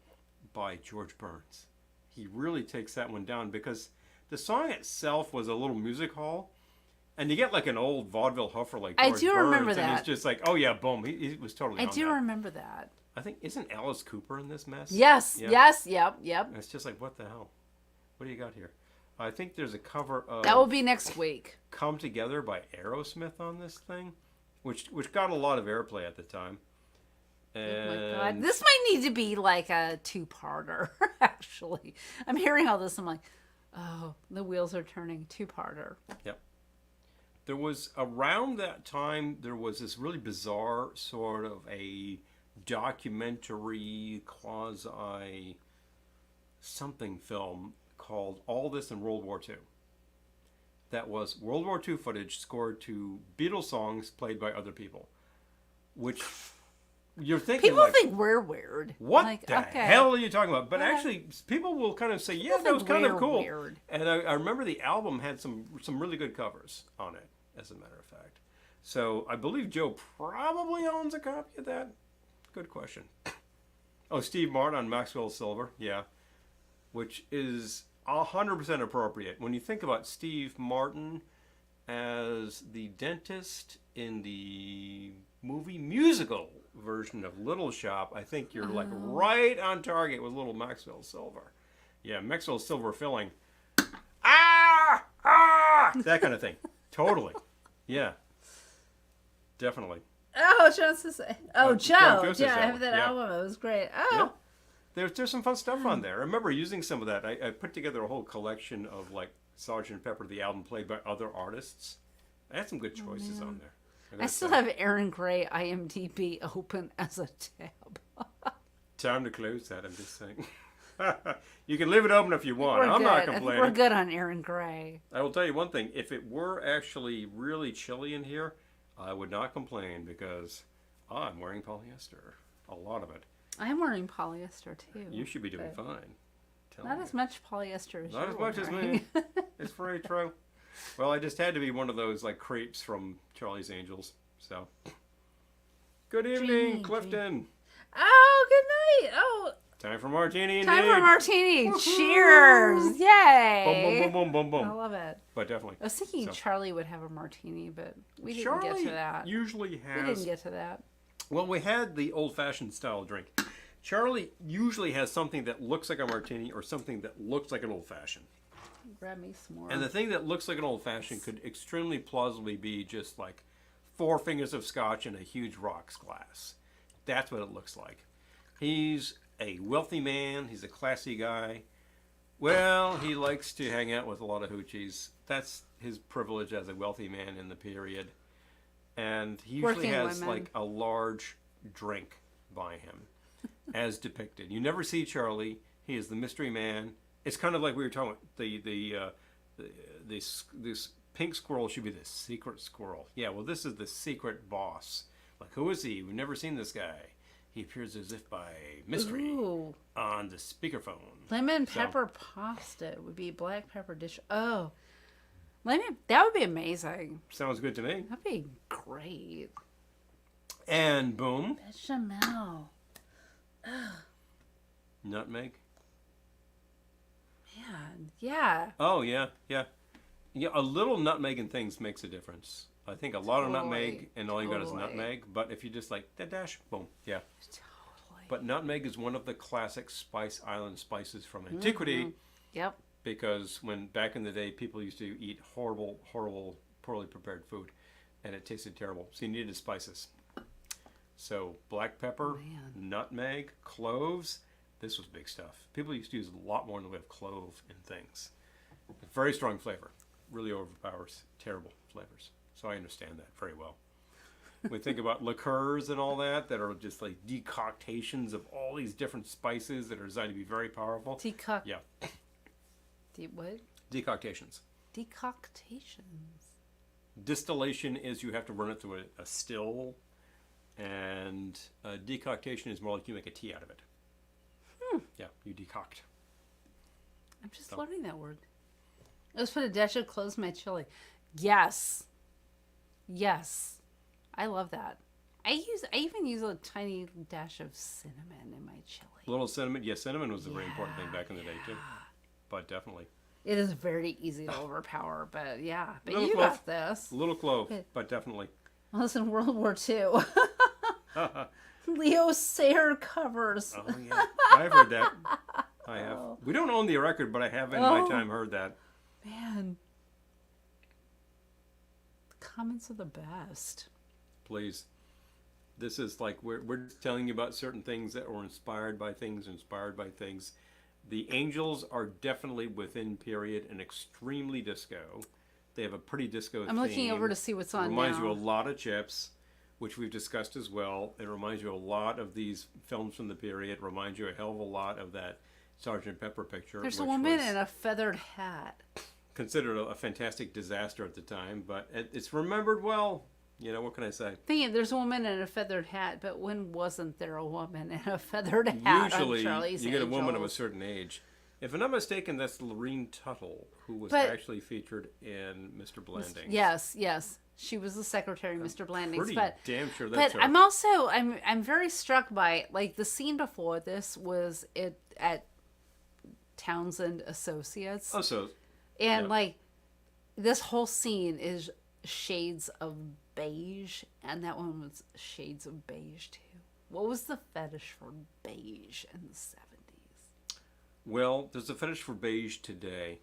by George Burns. He really takes that one down because the song itself was a little music hall, and you get like an old vaudeville huffer like I George do Burns, remember and that. it's just like, oh yeah, boom, he was totally I on do that. remember that. I think, isn't Alice Cooper in this mess? Yes, Yeah. yes, yep, yep. And it's just like, what the hell? What do you got here? I think there's a cover of That will be next week. "Come Together" by Aerosmith on this thing, which got a lot of airplay at the time. And Oh my God, this might need to be like a two-parter. Actually, I'm hearing all this. I'm like, oh, the wheels are turning. Two-parter. Yep. There was around that time there was this really bizarre sort of a documentary quasi something film called "All This in World War II." That was World War II footage scored to Beatles songs played by other people, which you're thinking People like, think we're weird. what Like, the okay. hell are you talking about? But What? actually, people will kind of say, yeah, People that was think kind of we're cool. weird. And I remember the album had some really good covers on it, as a matter of fact. So I believe Joe probably owns a copy of that. Good question. Oh, Steve Martin on Maxwell Silver, yeah, which is 100% appropriate. When you think about Steve Martin as the dentist in the movie musical version of Little Shop, I think you're like right on target with little Maxwell Silver. Yeah, Maxwell Silver filling. That kind of thing. Totally. Yeah. Definitely. Oh, Joe says, Joe Joe. Goes Yeah, I album, have that yeah. album. It was great. Oh, Yeah. There's some fun stuff on there. I remember using some of that. I put together a whole collection of like Sgt. Pepper, the album played by other artists. I had some good choices on there. I still have Aaron Gray IMDb open as a tab. Time to close that, I'm just saying. You can leave it open if you want. We're I'm good. not I think complaining. we're good on Aaron Gray. I will tell you one thing. If it were actually really chilly in here, I would not complain because I'm wearing polyester. A lot of it. I'm wearing polyester too. You should be doing but fine. Tell Not me. as much polyester as Not you're as much as wearing. me. It's very true. Well, I just had to be one of those like creeps from Charlie's Angels. So, good evening, Dreamy, Clifton. Oh, good night. Oh, Time for martini. time indeed. for martini. Cheers. Yay. Boom, boom, boom, boom, I boom. love it. But definitely. I was thinking So- Charlie would have a martini, but we didn't Charlie get to that. usually We has. didn't get to that. Well, we had the old-fashioned style drink. Charlie usually has something that looks like a martini or something that looks like an old-fashioned. Grab me some more. And the thing that looks like an old-fashioned could extremely plausibly be just like 4 fingers of scotch in a huge rocks glass. That's what it looks like. He's a wealthy man. He's a classy guy. Well, he likes to hang out with a lot of hoochies. That's his privilege as a wealthy man in the period. And he usually Working has women. like a large drink by him, as depicted. You never see Charlie. He is the mystery man. It's kind of like we were talking about this pink squirrel should be the secret squirrel. Yeah, well, this is the secret boss. Like, who is he? We've never seen this guy. He appears as if by mystery Ooh, on the speakerphone. lemon So- pepper pasta would be black pepper dish. Oh, that would be amazing. Sounds good to me. That'd be great. And boom, Bechamel. nutmeg. Man, yeah. Oh yeah, yeah, yeah. A little nutmeg in things makes a difference. I think a lot of nutmeg Totally, and all you got is totally. nutmeg. But if you just like that dash, boom, yeah. Totally. But nutmeg is one of the classic Spice Island spices from antiquity Yep. because when back in the day people used to eat horrible, poorly prepared food, and it tasted terrible. So you needed spices. So black pepper, nutmeg, cloves. This was big stuff. People used to use a lot more in the way of clove in things. Very strong flavor. Really overpowers terrible flavors. So I understand that very well. We think about liqueurs and all that are just like decoctations of all these different spices that are designed to be very powerful. Yeah, What? decoctations. Decoctations. Distillation is you have to run it through a still, and decoctation is more like you make a tea out of it. Yeah, you decoct. I'm just learning that word. Let's put a dash of cloves in my chili. Yes. Yes. I love that. I even use a tiny dash of cinnamon in my chili. A little cinnamon. Yeah, cinnamon was a very important thing back in the day, too. But definitely. It is very easy to overpower, but yeah. But Little you clove. got this. A little clove, but definitely. Well, it's in World War II. Leo Sayer covers. Oh, yeah. I've heard that. I have. We don't own the record, but I have in my time heard that. Man. The comments are the best. Please. This is like, we're telling you about certain things that were inspired by things. The Angels are definitely within period and extremely disco. They have a pretty disco theme. I'm looking over to see what's on Reminds now. you a lot of Chips, which we've discussed as well. It reminds you a lot of these films from the period. It reminds you a hell of a lot of that Sgt. Pepper picture. There's a which woman was in a feathered hat. considered a fantastic disaster at the time, but it's remembered well. You know, what can I say? Thinking there's a woman in a feathered hat, but when wasn't there a woman in a feathered hat? Usually, on Charlie's you get a woman of a Angels? certain age. If I'm not mistaken, that's Lorene Tuttle, who was actually featured in Mr. Blandings. Yes. She was the secretary, Mr. Blandings. Pretty But damn sure that's her. I'm very struck by, like, the scene before this was at Townsend Associates. Oh, so And like this whole scene is shades of beige, and that one was shades of beige too. What was the fetish for beige in the 70s? well, there's a fetish for beige today.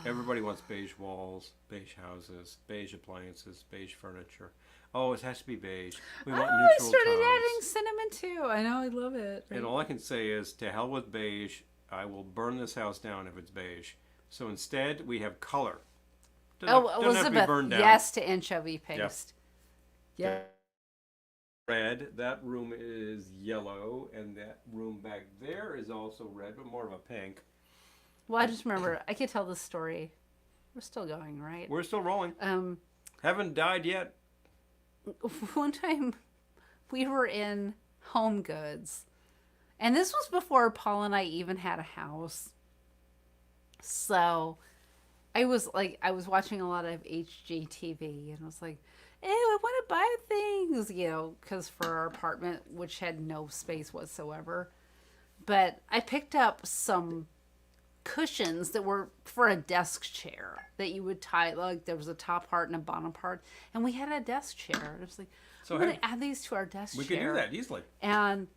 Everybody wants beige walls, beige houses, beige appliances, beige furniture. Oh, it has to be beige. We want I neutral started tones. adding cinnamon too. I know, I love it. Right? And all I can say is, to hell with beige. I will burn this house down if it's beige. So instead, we have color. Doesn't have to be Elizabeth, burned down. yes to anchovy paste. Yeah. Red. That room is yellow, and that room back there is also red, but more of a pink. Well, I just remember, I could tell this story. We're still going, right? We're still rolling. Haven't died yet. One time we were in Home Goods, and this was before Paul and I even had a house. So I was watching a lot of HGTV, and I was like, "Hey, I want to buy things," because for our apartment, which had no space whatsoever. But I picked up some cushions that were for a desk chair that you would tie, like there was a top part and a bottom part, and we had a desk chair. And I was like, "I'm going to add these to our desk chair." We could do that easily. And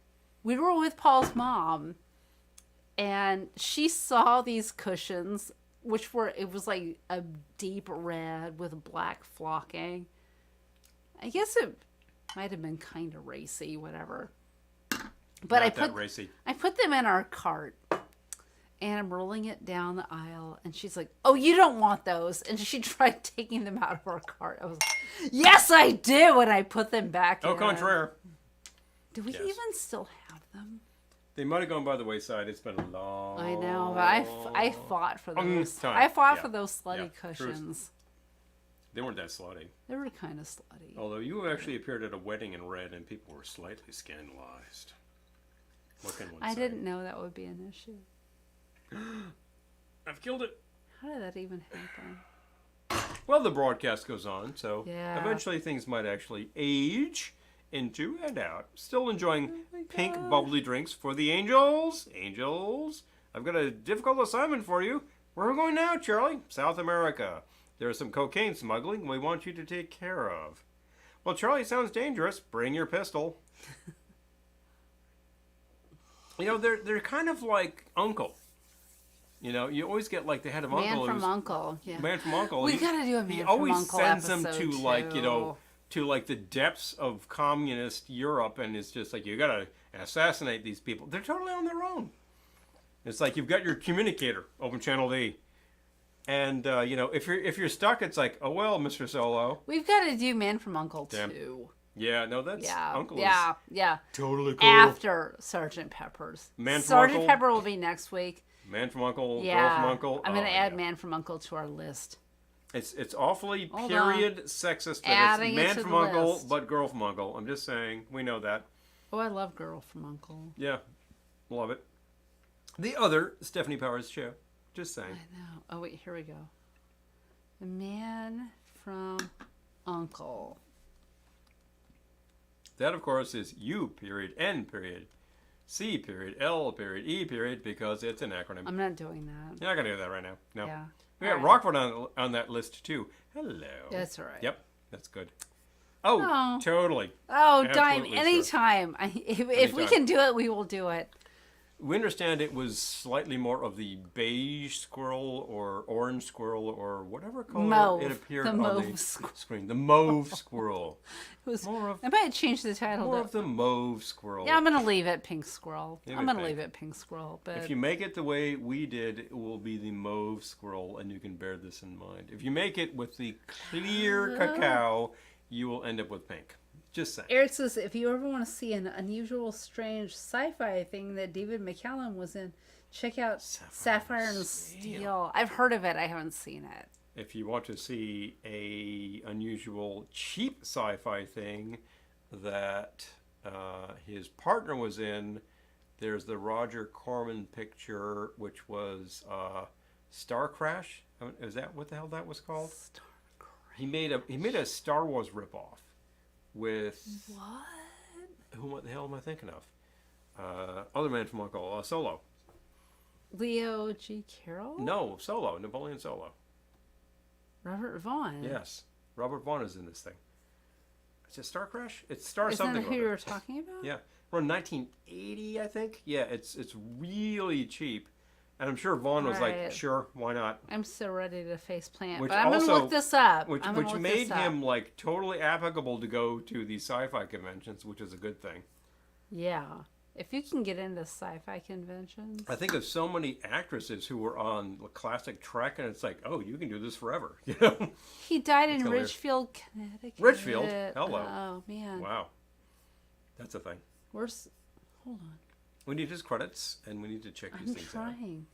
we were with Paul's mom, and she saw these cushions, it was like a deep red with black flocking. I guess it might have been kind of racy, whatever. But I put them in our cart, and I'm rolling it down the aisle, and she's like, "Oh, you don't want those." And she tried taking them out of our cart. I was like, "Yes, I do." And I put them back in. Au contraire. Do we even still have them? They might have gone by the wayside. It's been a long. I know, but I fought for those. time. I fought Yeah. for those slutty Yeah, cushions. They weren't that slutty. They were kind of slutty. Although you actually appeared at a wedding in red, and people were slightly scandalized. What can one I say? didn't know that would be an issue. I've killed it. How did that even happen? Well, the broadcast goes on, so Yeah. eventually things might actually age into and out. Still enjoying pink God. bubbly drinks for the Angels. Angels, I've got a difficult assignment for you. Where are we going now, Charlie? South America. There's some cocaine smuggling we want you to take care of. Well, Charlie, sounds dangerous. Bring your pistol. They're kind of like Uncle. You always get like the head of Man Uncle. from Uncle. Yeah. Man from Uncle. We gotta do a Man He from always Uncle sends them episode, to like too. to like the depths of communist Europe, and it's just like you gotta assassinate these people. They're totally on their own. It's like you've got your communicator, open channel D, and if you're stuck, it's like, oh well, Mr. Solo. We've got to do Man from Uncle Damn. too. Yeah, no, that's Yeah. Uncle. Yeah. Is totally cool. After Sergeant Pepper's. Man from Sergeant Uncle. Pepper will be next week. Man from Uncle, Yeah. Girl from Uncle. I'm gonna Oh, add yeah. Man from Uncle to our list. It's awfully Hold period sexist that Adding it's it Man to from the Uncle, list. but Girl from Uncle. I'm just saying, we know that. Oh, I love Girl from Uncle. Yeah, love it. The other Stephanie Powers show. Just saying. I know. Oh, wait, here we go. The Man from Uncle. That, of course, is U period, N period, C period, L period, E period, because it's an acronym. I'm not doing that. You're not going to do that right now. No. Yeah. We got All right. Rockford on that list, too. Hello. That's all right. Yep, that's good. Oh, Oh. totally. Oh, dime. Absolutely, Anytime. If we Anytime. can do it, we will do it. We understand it was slightly more of the beige squirrel or orange squirrel or whatever color Mauve. it appeared The on mauve the squirrel. screen. The mauve squirrel. It was, More of- I might change the title. More to, of the mauve squirrel. yeah, I'm going to leave it Pink Squirrel. Leave I'm it going to pink. leave it Pink Squirrel. But If you make it the way we did, it will be the mauve squirrel, and you can bear this in mind. If you make it with the clear cacao, you will end up with pink. Just saying. Eric says, if you ever want to see an unusual, strange sci-fi thing that David McCallum was in, check out Sapphire and Steel. I've heard of it. I haven't seen it. If you want to see a unusual, cheap sci-fi thing that his partner was in, there's the Roger Corman picture, which was Star Crash. Is that what the hell that was called? Star He made a Star Wars ripoff with What? what the hell am I thinking of? Other man from Uncle, Solo. Leo G. Carroll? No, Solo, Napoleon Solo. Robert Vaughn? Yes, Robert Vaughn is in this thing. Is it Star Crash? It's Star Isn't something. that who or you other. were talking about? Yeah, around 1980, I think. Yeah, it's really cheap, and I'm sure Vaughn was like, Right. sure, why not? I'm so ready to face plant. Which But I'm going to also- look this up. Which I'm gonna which look made this up. him like totally applicable to go to these sci-fi conventions, which is a good thing. Yeah. If you can get into sci-fi conventions. I think of so many actresses who were on classic Trek, and it's like, oh, you can do this forever. You know? He died in hilarious. Ridgefield, Connecticut. Ridgefield? Hello. Oh, man. Wow, that's a thing. Where's... Hold on. We need his credits, and we need to check these I'm things out. trying.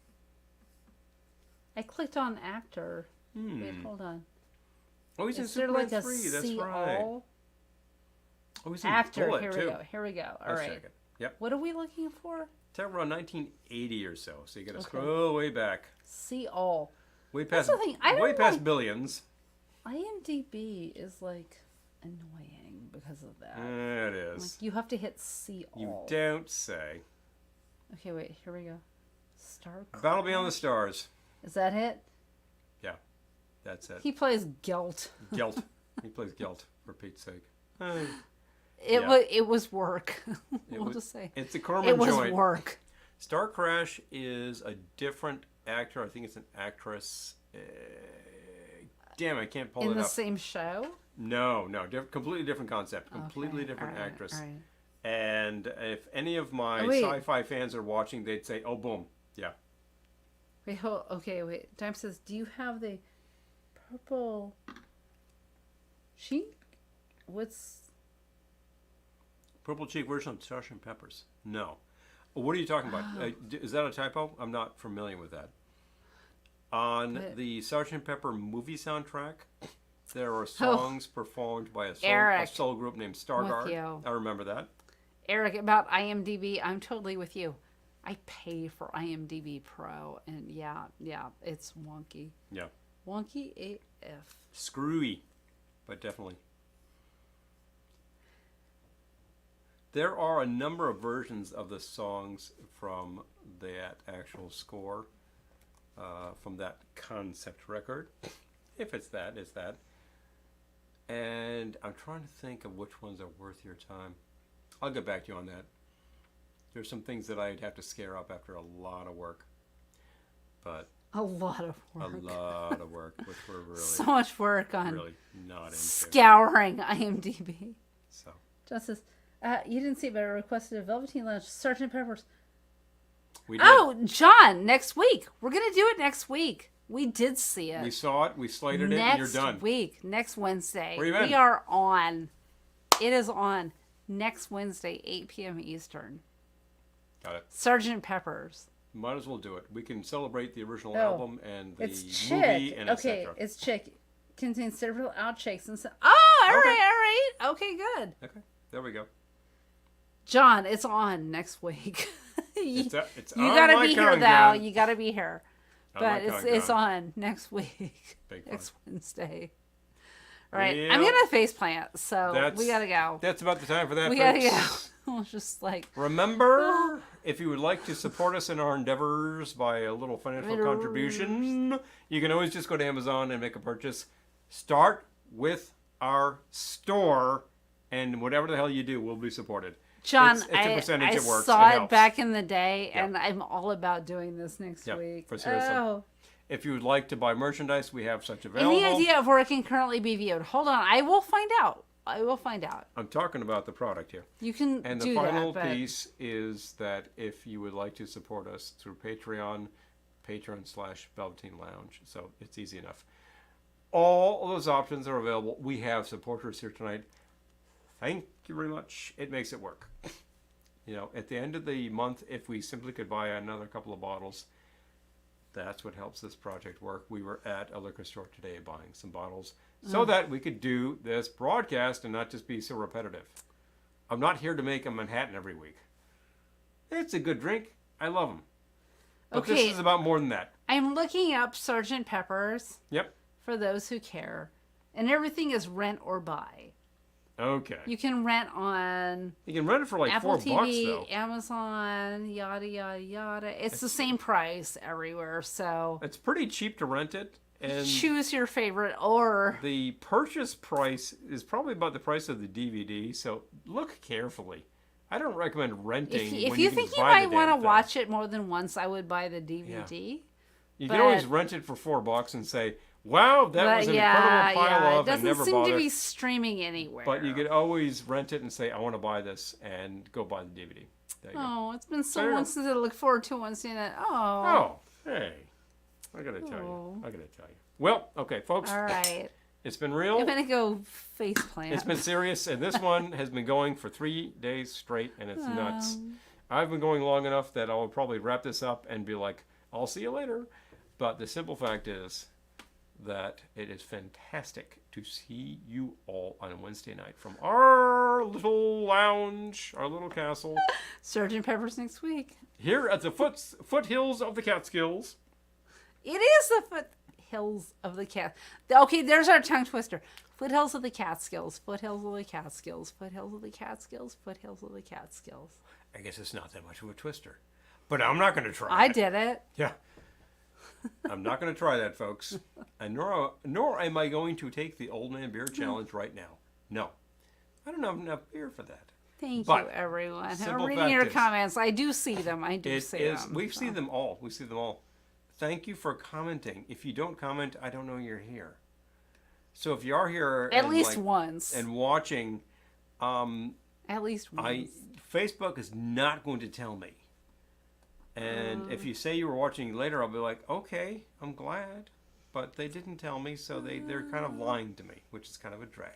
I clicked on actor. Hmm. Wait, hold on. Oh, he's in Is there Superman like a 3. That's see right. all? Oh, he's in Actor. Bullet Here too. we go. Here we go. All Let's right. check it. Yep. What are we looking for? It's around 1980 or so. So you got to Okay. scroll way back, See all. way past, the thing, I don't way past like- billions. IMDb is like annoying because of that. It Like, is. you have to hit see You all. don't say. Okay, wait. Here we go. Star. Battle Beyond the Stars. Is that it? Yeah, that's it. He plays Gelt. Gelt. He plays Gelt, for Pete's sake. It Yeah. was. It was work. we'll was- just say It's a Corman it was joint. work. Star Crash is a different actor. I think it's an actress. Damn, I can't pull In it the up. same show. No, completely different concept. Completely Okay, different all right, actress. all right. And if any of my Oh, wait. sci-fi fans are watching, they'd say, "Oh, boom, yeah." Wait, hold. Okay, wait. Time says, do you have the purple sheet? What's Purple cheek version of Sgt. Pepper's. No. What are you talking about? Is that a typo? I'm not familiar with that. On What? the Sgt. Pepper movie soundtrack, there are songs performed by a Eric, soul group named with Stargard. you. I remember that. Eric about IMDb? I'm totally with you. I pay for IMDb Pro, and yeah, it's wonky. Yeah. Wonky AF. Screwy, but definitely. There are a number of versions of the songs from that actual score, from that concept record. If it's that, it's that. And I'm trying to think of which ones are worth your time. I'll get back to you on that. There's some things that I'd have to scare up after a lot of work. But A lot of work. a lot of work, which we're really, So much work on really not into. scouring IMDb. So. John says, you didn't see it, but I requested a Velveteen Lounge, Sgt. Pepper's. We did. Oh, John, next week. We're going to do it next week. We did see it. We saw it. We slated it, and you're Next done. week, next Wednesday. Where you been? We are on. It is on next Wednesday, 8 p.m. Eastern. Got it. Sgt. Pepper's. Might as well do it. We can celebrate the original Oh, album and the It's movie chick. and Okay, etc. it's chick. Contains several outtakes and so. Oh, all Okay. right, all right. Okay, good. Okay, there we go. John, it's on next week. It's You on gotta my be here countdown. though. You gotta be here. On my But it's countdown. on next week. Big fun. Next Wednesday. All right. Well, I'm gonna face plant, so we gotta go. That's about the time for that, We folks. gotta go. It's just like Remember, if you would like to support us in our endeavors by a little financial contribution, you can always just go to Amazon and make a purchase. Start with our store, and whatever the hell you do will be supported. John, It's a percentage. I It works. saw It it helps. back in the day, and I'm all about doing this next Yeah, week. for seriously. Oh. If you would like to buy merchandise, we have such And available. the idea of where it can currently be viewed. Hold on, I will find out. I will find out. I'm talking about the product here. You can And the do final that, but piece is that if you would like to support us through Patreon, Patreon/Velveteen Lounge. So it's easy enough. All of those options are available. We have supporters here tonight. Thank you very much. It makes it work. You know, at the end of the month, if we simply could buy another couple of bottles, that's what helps this project work. We were at a liquor store today buying some bottles so that we could do this broadcast and not just be so repetitive. I'm not here to make a Manhattan every week. It's a good drink. I love them. But Okay. this is about more than that. I'm looking up Sgt. Pepper's Yep. for those who care, and everything is rent or buy. Okay. You can rent on You can rent it for like Apple $4 TV, though. Amazon, yada yada yada. It's the same price everywhere, so It's pretty cheap to rent it, and choose your favorite. Or the purchase price is probably about the price of the DVD. So look carefully. I don't recommend renting. if when you can think just you buy the might want damn to thing. watch it more than once, I would buy the DVD. You can always but- rent it for $4 and say, "Wow, that But was an yeah, incredible pile it of," and doesn't never seem bother. to be streaming anywhere. But you could always rent it and say, "I want to buy this," and go buy the DVD. There you go. Oh, it's been so There you long go. since I look forward to one seeing that. Oh. Oh, hey, I gotta tell Oh. you. I gotta tell you. Well, okay, folks, All right. it's been real. I'm gonna go face plant. It's been serious, and this one has been going for 3 days straight, and it's nuts. I've been going long enough that I'll probably wrap this up and be like, "I'll see you later." But the simple fact is that it is fantastic to see you all on a Wednesday night from our little lounge, our little castle, Sgt. Pepper's next week. here at the foothills of the Catskills. It is the foothills of the cat. Okay, there's our tongue twister. Foothills of the Catskills. Foothills of the Catskills. Foothills of the Catskills. Foothills of the Catskills. I guess it's not that much of a twister, but I'm not going to try. I it. did it. Yeah. I'm not going to try that, folks. And nor am I going to take the Old Man Beer Challenge right now. No. I don't have enough beer for that. Thank But you, everyone. I'm simple reading fact your is- comments. I do see them. I do It see is. them. We've seen them all. We see them all. Thank you for commenting. If you don't comment, I don't know you're here. So if you are here At and, least like, once. and watching, At least once. Facebook is not going to tell me. And if you say you were watching later, I'll be like, okay, I'm glad. But they didn't tell me, so they're kind of lying to me, which is kind of a drag.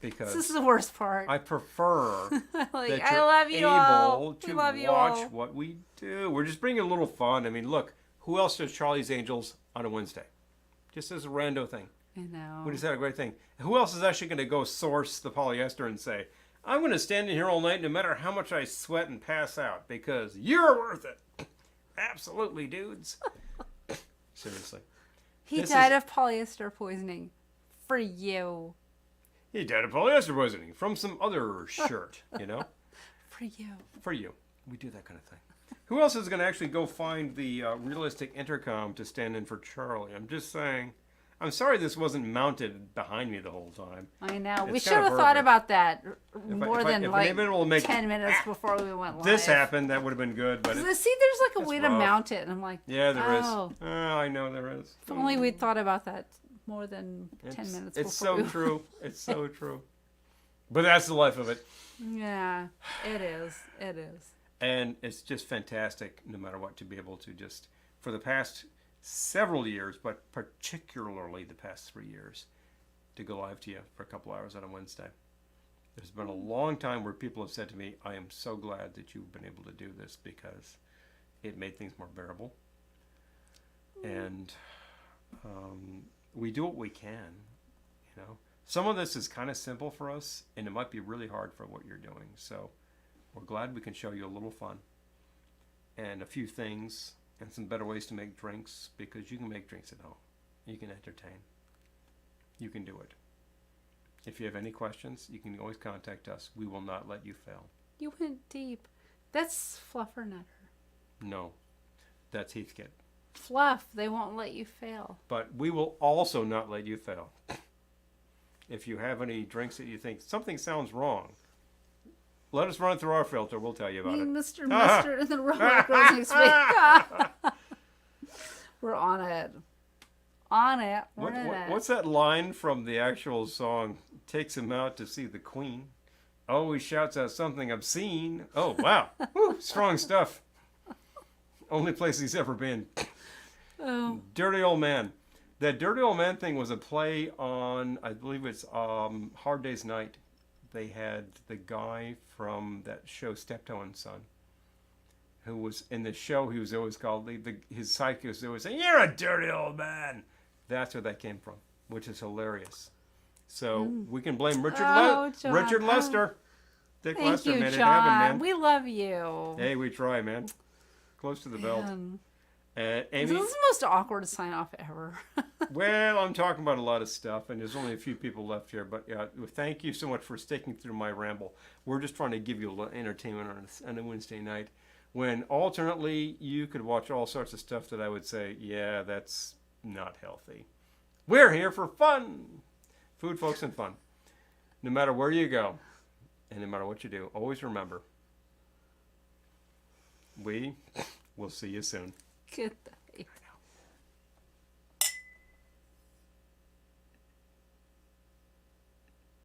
Because This is the worst part. I prefer Like, that I you're love you able all. to We love you watch all. what we do. We're just bringing a little fun. I mean, look, who else does Charlie's Angels on a Wednesday? Just as a rando thing. I know. We just had a great thing. Who else is actually going to go source the polyester and say, I'm going to stand in here all night no matter how much I sweat and pass out because you're worth it. Absolutely, dudes. Seriously. He this died is- of polyester poisoning. For you. He died of polyester poisoning from some other shirt, you know? For you. For you. We do that kind of thing. Who else is going to actually go find the realistic intercom to stand in for Charlie? I'm just saying. I'm sorry this wasn't mounted behind me the whole time. I know. We It's should kind have of thought perfect. about that more if I- than if like anybody will make 10 minutes before we went live. this happened, that would have been good. But 'Cause it, see, there's like a it's way to rough. mount it. And I'm like, yeah, there is. oh, I know there is. if only we'd thought about that more than 10 minutes It's before. so true. It's so true. But that's the life of it. Yeah, it is. It is. And it's just fantastic, no matter what, to be able to just, for the past several years, but particularly the past 3 years, to go live to you for a couple hours on a Wednesday. There's been a long time where people have said to me, I am so glad that you've been able to do this because it made things more bearable. And we do what we can, you know. Some of this is kind of simple for us, and it might be really hard for what you're doing. So we're glad we can show you a little fun. and a few things and some better ways to make drinks, because you can make drinks at home. You can entertain. You can do it. If you have any questions, you can always contact us. We will not let you fail. You went deep. That's Fluffernutter. No, that's Heathkit. Fluff, they won't let you fail. But we will also not let you fail. If you have any drinks that you think something sounds wrong, let us run it through our filter. We'll tell you about it. Mr. Mustard and the Robot Girls next week. We're on it. On it. We're in it. What's that line from the actual song? Takes him out to see the Queen. Always shouts out something obscene. Oh, wow. Woo, strong stuff. Only place he's ever been. Oh. Dirty Old Man. That Dirty Old Man thing was a play on, I believe it's Hard Day's Night. They had the guy from that show, Steptoe and Son, who was in the show. He was always called, his sidekick was always saying, "You're a dirty old man." That's where that came from, which is hilarious. So we can blame Richard Lester. Dick Thank Lester you, made John. it happen, man. We love you. Hey, we try, man. Close to the belt. Amy, This is the most awkward sign off ever. well, I'm talking about a lot of stuff, and there's only a few people left here. But yeah, thank you so much for sticking through my ramble. We're just trying to give you a little entertainment on a Wednesday night, when alternately you could watch all sorts of stuff that I would say, yeah, that's not healthy. We're here for fun. Food, folks, and fun. No matter where you go, and no matter what you do, always remember, we will see you soon. Get that.